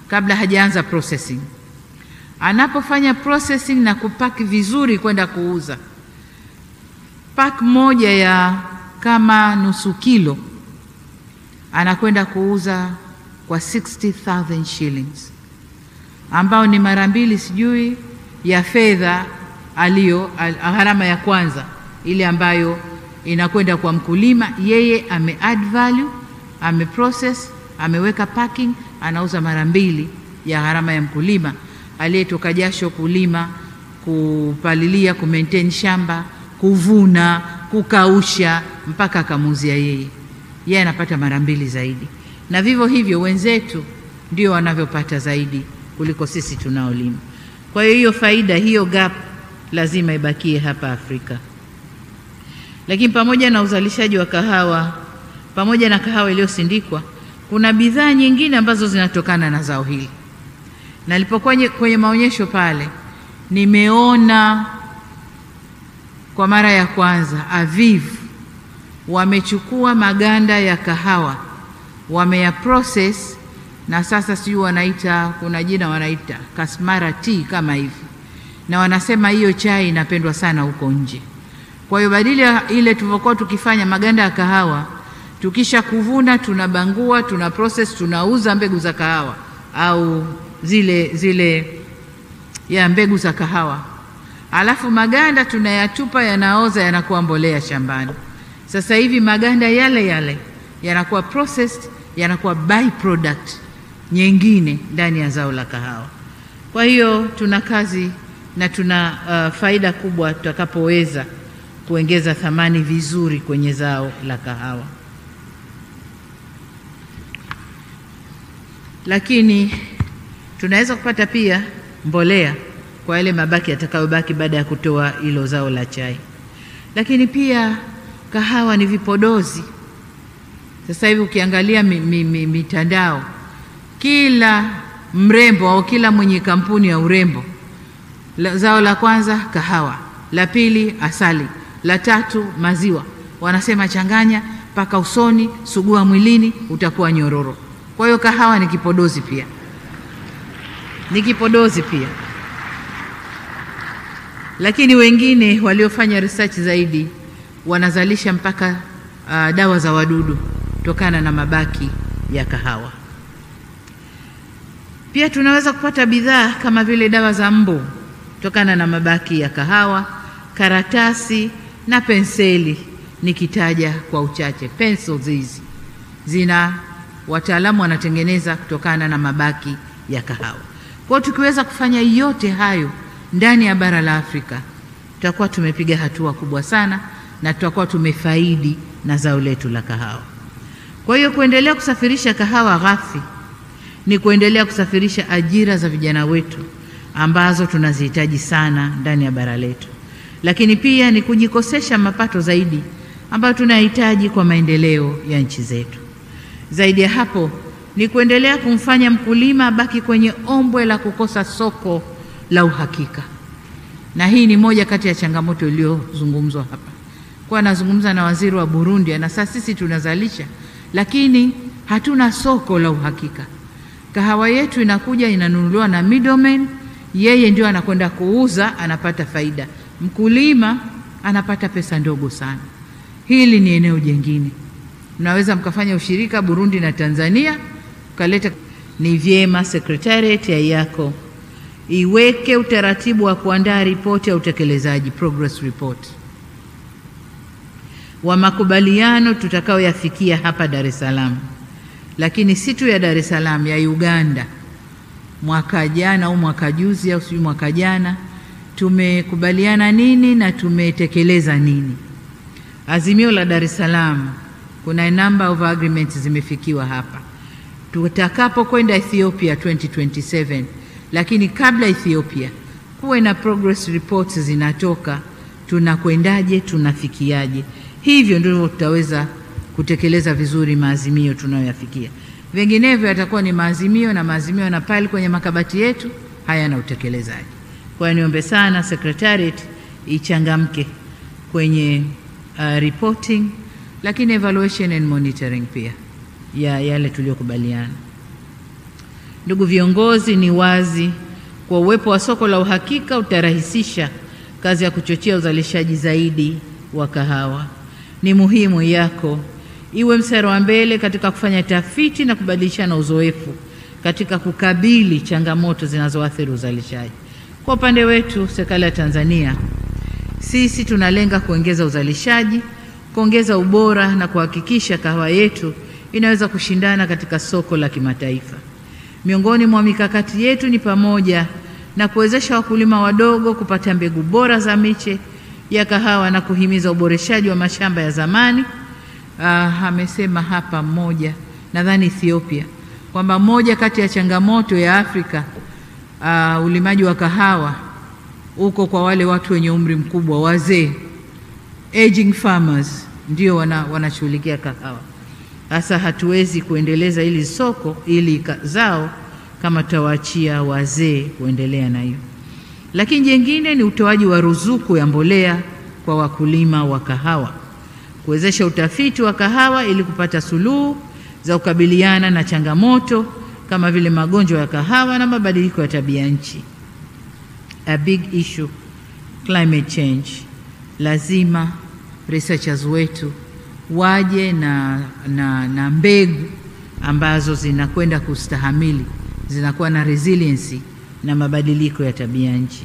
kabla hajaanza processing. Anapofanya processing na kupaki vizuri kwenda kuuza, pack moja ya kama nusu kilo anakwenda kuuza kwa 60,000 shillings, ambao ni mara mbili sijui ya fedha gharama ya kwanza ile ambayo inakwenda kwa mkulima. Yeye ame add value, ame process, ameweka packing, anauza mara mbili ya gharama ya mkulima aliyetoka jasho kulima, kupalilia, kumaintain shamba, kuvuna, kukausha mpaka akamuuzia yeye. Yeye anapata mara mbili zaidi. Na vivyo hivyo wenzetu ndio wanavyopata zaidi kuliko sisi tunaolima. Kwa hiyo faida hiyo gap lazima ibakie hapa Afrika. Lakini pamoja na uzalishaji wa kahawa, pamoja na kahawa iliyosindikwa, kuna bidhaa nyingine ambazo zinatokana na zao hili. Na nilipokuwa kwenye maonyesho pale, nimeona kwa mara ya kwanza Aviv wamechukua maganda ya kahawa, wameya process, na sasa sijui wanaita, kuna jina wanaita Kasmara tea kama hivi, na wanasema hiyo chai inapendwa sana huko nje. Kwa hiyo badala ya ile tulivyokuwa tukifanya maganda ya kahawa, tukisha kuvuna tunabangua, tuna process, tunauza mbegu za kahawa au zile ya mbegu za kahawa, alafu maganda tunayatupa, yanaoza, yanakuwa mbolea shambani. Sasa hivi maganda yale yale yanakuwa processed, yanakuwa byproduct nyingine ndani ya zao la kahawa. Kwa hiyo tuna kazi na tuna faida kubwa tutakapoweza kuongeza thamani vizuri kwenye zao la kahawa. Lakini tunaweza kupata pia mbolea kwa yale mabaki yatakayobaki baada ya kutoa hilo zao la chai. Lakini pia kahawa ni vipodozi. Sasa hivi ukiangalia mitandao, kila mrembo au kila mwenye kampuni ya urembo Zao la kwanza kahawa, la pili asali, la tatu maziwa. Wanasema changanya paka usoni, sugua mwilini, utakuwa nyororo. Kwa hiyo kahawa ni kipodozi pia. Ni kipodozi pia. Lakini wengine waliofanya research zaidi wanazalisha mpaka dawa za wadudu kutokana na mabaki ya kahawa. Pia tunaweza kupata bidhaa kama vile dawa za mbu kutokana na mabaki ya kahawa, karatasi na penseli, nikitaja kwa uchache. Pencils hizi zina wataalamu wanatengeneza kutokana na mabaki ya kahawa. Kwa tukiweza kufanya yote hayo ndani ya bara la Afrika, tutakuwa tumepiga hatua kubwa sana na tutakuwa tumefaidi na zao letu la kahawa. Kwa hiyo kuendelea kusafirisha kahawa ghafi ni kuendelea kusafirisha ajira za vijana wetu ambazo tunazihitaji sana ndani ya bara letu. Lakini pia ni kujikosesha mapato zaidi ambayo tunahitaji kwa maendeleo ya nchi zetu. Zaidi ya hapo ni kuendelea kumfanya mkulima baki kwenye ombwe la kukosa soko la uhakika. Na hii ni moja kati ya changamoto iliyozungumzwa hapa. Kwa nazungumza na waziri wa Burundi, na sasa sisi tunazalisha lakini hatuna soko la uhakika. Kahawa yetu inakuja inanunuliwa na middleman, yeye ndio anakwenda kuuza, anapata faida. Mkulima anapata pesa ndogo sana. Hili ni eneo jingine. Mnaweza mkafanya ushirika Burundi na Tanzania, ukaleta. Ni vyema secretariat yako iweke utaratibu wa kuandaa ripoti ya utekelezaji, progress report, wa makubaliano tutakaoyafikia hapa Dar es Salaam. Lakini si tu ya Dar es Salaam, ya Uganda. Mwaka jana au mwaka juzi au mwaka jana tumekubaliana nini na tumetekeleza nini? Azimio la Dar es Salaam, kuna number of agreements zimefikiwa hapa. Tutakapo kwenda Ethiopia 2027, lakini kabla Ethiopia kuwe na progress reports zinatoka, tunakwendaje, tunafikiaje. Hivyo ndio tutaweza kutekeleza vizuri maazimio tunayoyafikia. Vinginevyo yatakuwa ni maazimio na maazimio na pale kwenye makabati yetu hayana utekelezaji. Kwa hiyo niombe sana secretariat ichangamke kwenye reporting, lakini evaluation and monitoring pia ya yale tuliyokubaliana. Ndugu viongozi, ni wazi kwa uwepo wa soko la uhakika utarahisisha kazi ya kuchochea uzalishaji zaidi wa kahawa. Ni muhimu yako iwe mstari wa mbele katika kufanya tafiti na kubadilishana uzoefu katika kukabili changamoto zinazoathiri uzalishaji. Kwa upande wetu serikali ya Tanzania, sisi tunalenga kuongeza uzalishaji, kuongeza ubora na kuhakikisha kahawa yetu inaweza kushindana katika soko la kimataifa. Miongoni mwa mikakati yetu ni pamoja na kuwezesha wakulima wadogo kupata mbegu bora za miche ya kahawa na kuhimiza uboreshaji wa mashamba ya zamani. Amesema hapa mmoja, nadhani Ethiopia, kwamba moja kati ya changamoto ya Afrika ulimaji wa kahawa uko kwa wale watu wenye umri mkubwa, wazee, aging farmers ndio wanashughulikia kahawa. Sasa hatuwezi kuendeleza ili soko ili zao kama tawaachia wazee kuendelea na hiyo. Lakini jingine ni utoaji wa ruzuku ya mbolea kwa wakulima wa kahawa, kuwezesha utafiti wa kahawa ili kupata suluhu za kukabiliana na changamoto kama vile magonjwa ya kahawa na mabadiliko ya tabia nchi. A big issue, climate change. Lazima researchers wetu waje na mbegu ambazo zinakwenda kustahamili, zinakuwa na resiliency na mabadiliko ya tabia nchi.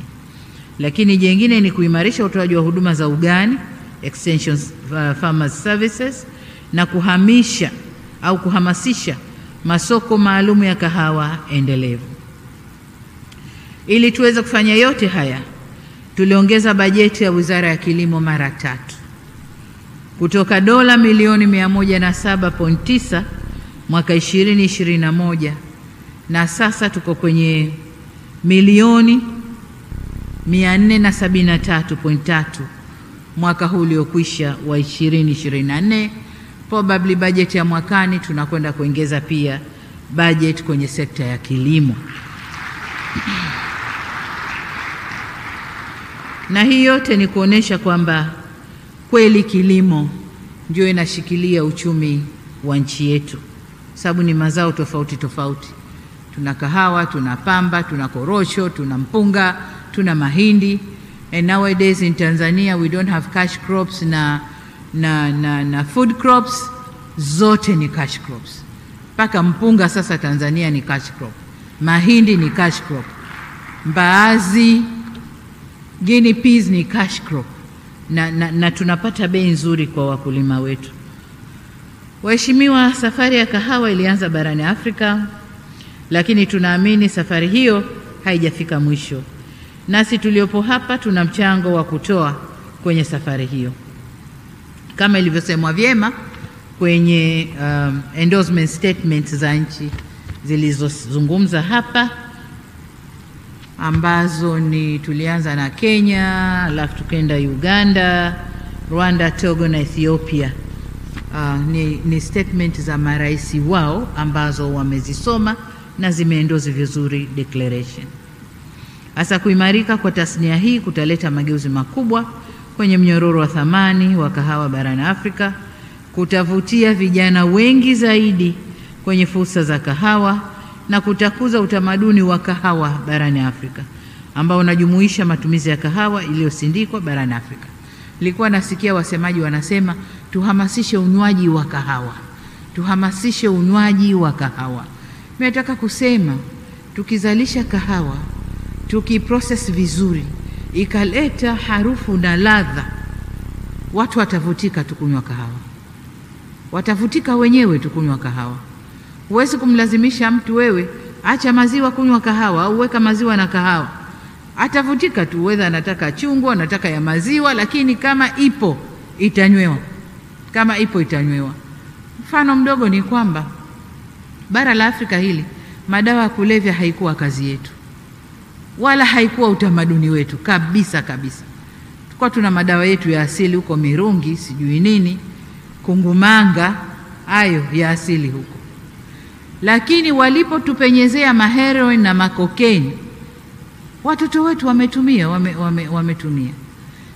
Lakini jingine ni kuimarisha utoaji wa huduma za ugani, extension farmers services, na kuhamisha au kuhamasisha masoko maalum ya kahawa endelevu. Ili tuweze kufanya yote haya, tuliongeza bajeti ya Wizara ya Kilimo mara 3 kutoka dola milioni 107.9 mwaka 2021 na sasa tuko kwenye milioni 473.3 mwaka huu uliokwisha wa 2024. Probably budget ya mwakani tunakwenda kuongeza pia budget kwenye sekta ya kilimo. Na hii yote ni kuonesha kwamba kweli kilimo ndio inashikilia uchumi wa nchi yetu, sababu ni mazao tofauti tofauti. Tuna kahawa, tuna pamba, tuna korosho, tuna mpunga, tuna mahindi. And nowadays in Tanzania we don't have cash crops na food crops, zote ni cash crops. Paka mpunga sasa Tanzania ni cash crop. Mahindi ni cash crop. Mbaazi, guinea peas ni cash crop. Na tunapata bei nzuri kwa wakulima wetu. Waheshimiwa, safari ya kahawa ilianza barani Afrika, lakini tunaamini safari hiyo haijafika mwisho. Nasi tuliopo hapa tuna mchango wa kutoa kwenye safari hiyo. Kama ilivyosemwa vyema kwenye endorsement statements za nchi zilizozungumza hapa, ambazo ni tulianza na Kenya, alafu tukaenda Uganda, Rwanda, Togo na Ethiopia. Ni statement za maraisi wao ambazo wamezisoma na zimeendorse vizuri declaration. Hasa kuimarika kwa tasnia hii kutaleta mageuzi makubwa kwenye mnyororo wa thamani wa kahawa barani Afrika, kutavutia vijana wengi zaidi kwenye fursa za kahawa na kutakuza utamaduni wa kahawa barani Afrika ambao unajumuisha matumizi ya kahawa iliyosindikwa barani Afrika. Nilikuwa nasikia wasemaji wanasema tuhamasishe unywaji wa kahawa. Tuhamasishe unywaji wa kahawa. Mimi nataka kusema tukizalisha kahawa, tukiprocess vizuri, ikaleta harufu na ladha, watu watavutika tukunywa kahawa. Watavutika wenyewe tukunywa kahawa. Huwezi kumlazimisha mtu wewe acha maziwa kunywa kahawa au weka maziwa na kahawa. Atavutika tu, whether anataka chungwa, anataka ya maziwa, lakini kama ipo itanywewa. Kama ipo itanywewa. Mfano mdogo ni kwamba bara la Afrika hili madawa ya kulevya haikuwa kazi yetu, wala haikuwa utamaduni wetu kabisa kabisa. Tulikuwa tuna madawa yetu ya asili huko, mirungi, sijui nini, kungumanga, hayo ya asili huko. Lakini walipotupenyezea maheroin na makokeni, watoto wetu wametumia.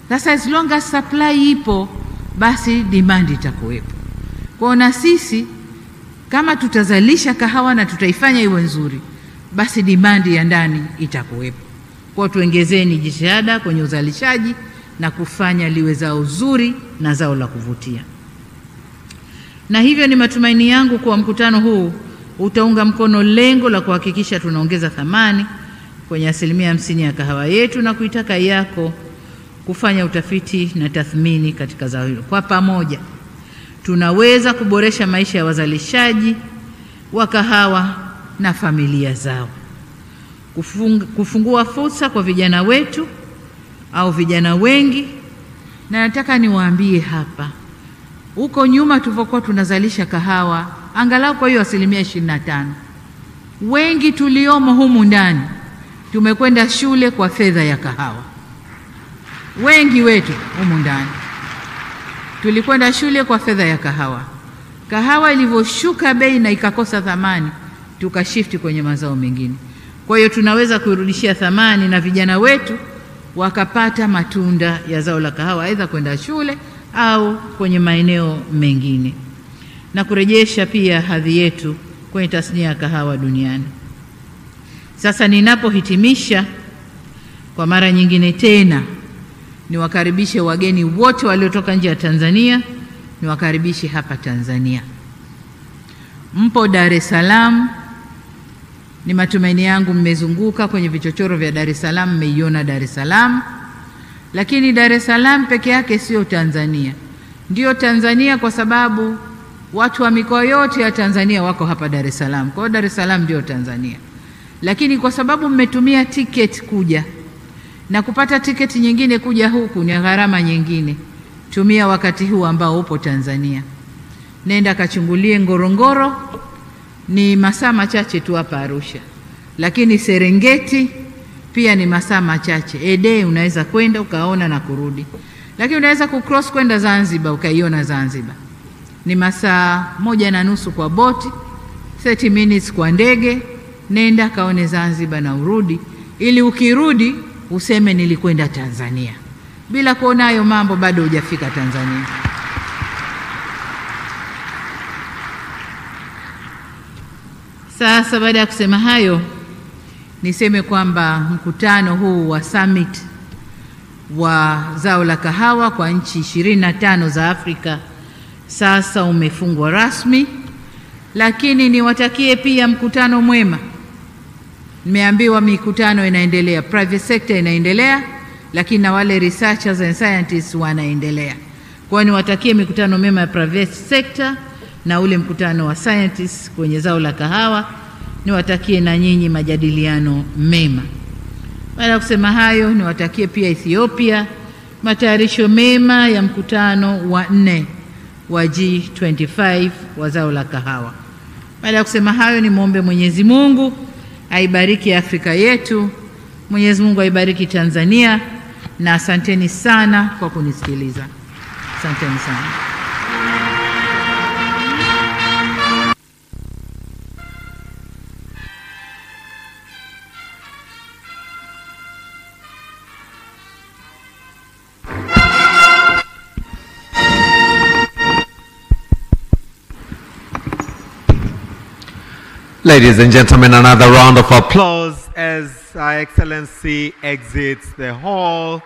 Sasa as long as supply ipo, basi demand itakuwepo. Kwa na sisi kama tutazalisha kahawa na tutaifanya iwe nzuri, basi demand ya ndani itakuwepo. Kwa tuongezeni jitihada kwenye uzalishaji na kufanya liwe zao zuri na zao la kuvutia. Na hivyo ni matumaini yangu kwa mkutano huu utaunga mkono lengo la kuhakikisha tunaongeza thamani kwenye 50% ya kahawa yetu na kuitaka yako kufanya utafiti na tathmini katika zao hilo. Kwa pamoja tunaweza kuboresha maisha ya wazalishaji wa kahawa na familia zao, kufungua fursa kwa vijana wetu au vijana wengi. Na nataka niwaambie hapa, huko nyuma tulipokuwa tunazalisha kahawa angalau kwa hiyo 25%, wengi tuliomo humu ndani tumekwenda shule kwa fedha ya kahawa. Wengi wetu humu ndani tulikwenda shule kwa fedha ya kahawa. Kahawa ilivyoshuka bei na ikakosa thamani, tukashifti kwenye mazao mengine. Kwa hiyo tunaweza kuirudishia thamani na vijana wetu wakapata matunda ya zao la kahawa, aidha kwenda shule au kwenye maeneo mengine, na kurejesha pia hadhi yetu kwenye tasnia ya kahawa duniani. Sasa ninapohitimisha kwa mara nyingine tena, niwakaribishe wageni wote waliotoka nje ya Tanzania, niwakaribishe hapa Tanzania. Mpo Dar es Salaam, ni matumaini yangu mmezunguka kwenye vichochoro vya Dar es Salaam, mmeiona Dar es Salaam. Lakini Dar es Salaam peke yake sio Tanzania. Ndio Tanzania kwa sababu watu wa mikoa yote ya Tanzania wako hapa Dar es Salaam. Kwa hiyo Dar es Salaam ndio Tanzania. Lakini kwa sababu mmetumia ticket kuja, na kupata tiketi nyingine kuja huku ni gharama nyingine, tumia wakati huu ambao upo Tanzania. Nenda kachungulie Ngorongoro, ni masaa machache tu hapa Arusha. Lakini Serengeti pia ni masaa machache. Ede unaweza kwenda ukaona na kurudi. Lakini unaweza kucross kwenda Zanzibar ukaiona Zanzibar. Ni masaa 1.5 kwa boti, 30 minutes kwa ndege. Nenda kaone Zanzibar na urudi, ili ukirudi useme nilikwenda Tanzania. Bila kuona hayo mambo bado hujafika Tanzania. Sasa baada ya kusema hayo, niseme kwamba mkutano huu wa summit wa zao la kahawa kwa nchi 25 za Afrika sasa umefungwa rasmi, lakini niwatakie pia mkutano mwema. Nimeambiwa mikutano inaendelea, private sector inaendelea, lakini na wale researchers and scientists wanaendelea. Kwa hiyo niwatakie mikutano mema ya private sector na ule mkutano wa scientists kwenye zao la kahawa, niwatakie na nyinyi majadiliano mema. Baada ya kusema hayo, niwatakie pia Ethiopia matayarisho mema ya mkutano wa 4 wa G25 wa zao la kahawa. Baada ya kusema hayo, nimwombe Mwenyezi Mungu aibariki Afrika yetu, Mwenyezi Mungu aibariki Tanzania, na asanteni sana kwa kunisikiliza. Asanteni sana. Ladies and gentlemen, another round of applause as Our Excellency exits the hall.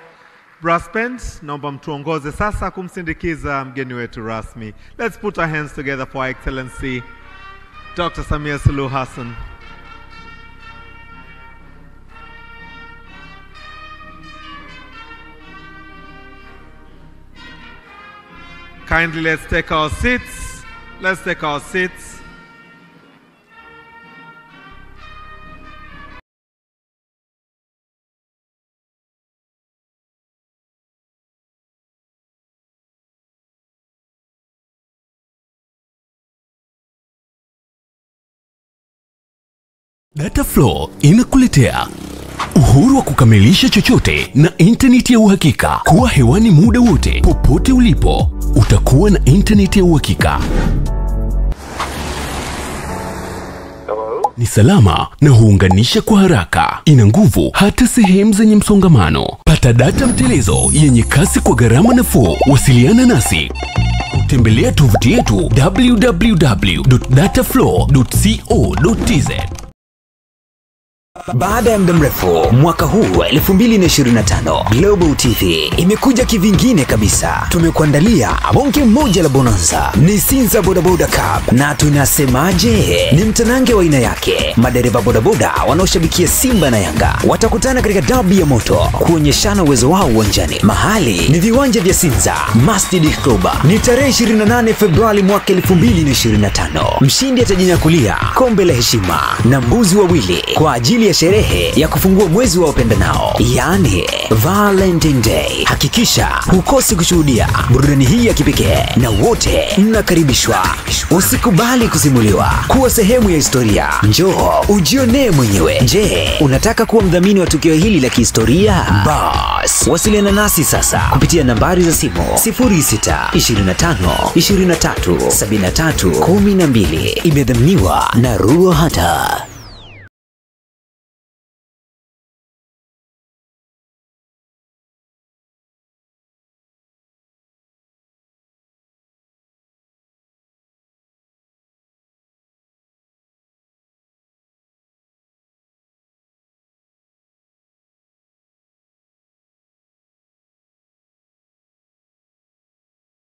Brass band, naomba mtuongoze sasa kumsindikiza mgeni wetu rasmi. Let's put our hands together for Our Excellency Dr. Samia Suluhu Hassan. Kindly let's take our seats. Let's take our seats. Data Flow inakuletea uhuru wa kukamilisha chochote na internet ya uhakika. Kuwa hewani muda wote, popote ulipo, utakuwa na internet ya uhakika. Ni salama na huunganisha kwa haraka. Ina nguvu hata sehemu zenye msongamano. Pata data mtelezo yenye kasi kwa gharama nafuu. Wasiliana nasi. Tembelea tovuti yetu www.dataflow.co.tz. Baada ya muda mrefu, mwaka huu 2025, Global TV imekuja kivingine kabisa. Tumekuandalia bonge moja la bonanza, ni Sinza Bodaboda Cup, na tunasemaje, ni mtanange wa aina yake. Madereva bodaboda wanaoshabikia Simba na Yanga watakutana katika derby ya moto kuonyeshana uwezo wao uwanjani. Mahali ni viwanja vya Sinza Masjid Club. Ni tarehe 28 Februari mwaka 2025. Mshindi atajinyakulia kombe la heshima na mbuzi wawili kwa ajili ya sherehe ya kufungua mwezi wa wapendanao, yani Valentine Day. Hakikisha hukosi kushuhudia burudani hii ya kipekee, na wote mnakaribishwa. Usikubali kusimuliwa, kuwa sehemu ya historia. Njoo ujionee mwenyewe. Je, unataka kuwa mdhamini wa tukio hili la kihistoria? Bas, wasiliana nasi sasa kupitia nambari za simu 0625 23 73 12. Imedhaminiwa na Ruo Hata.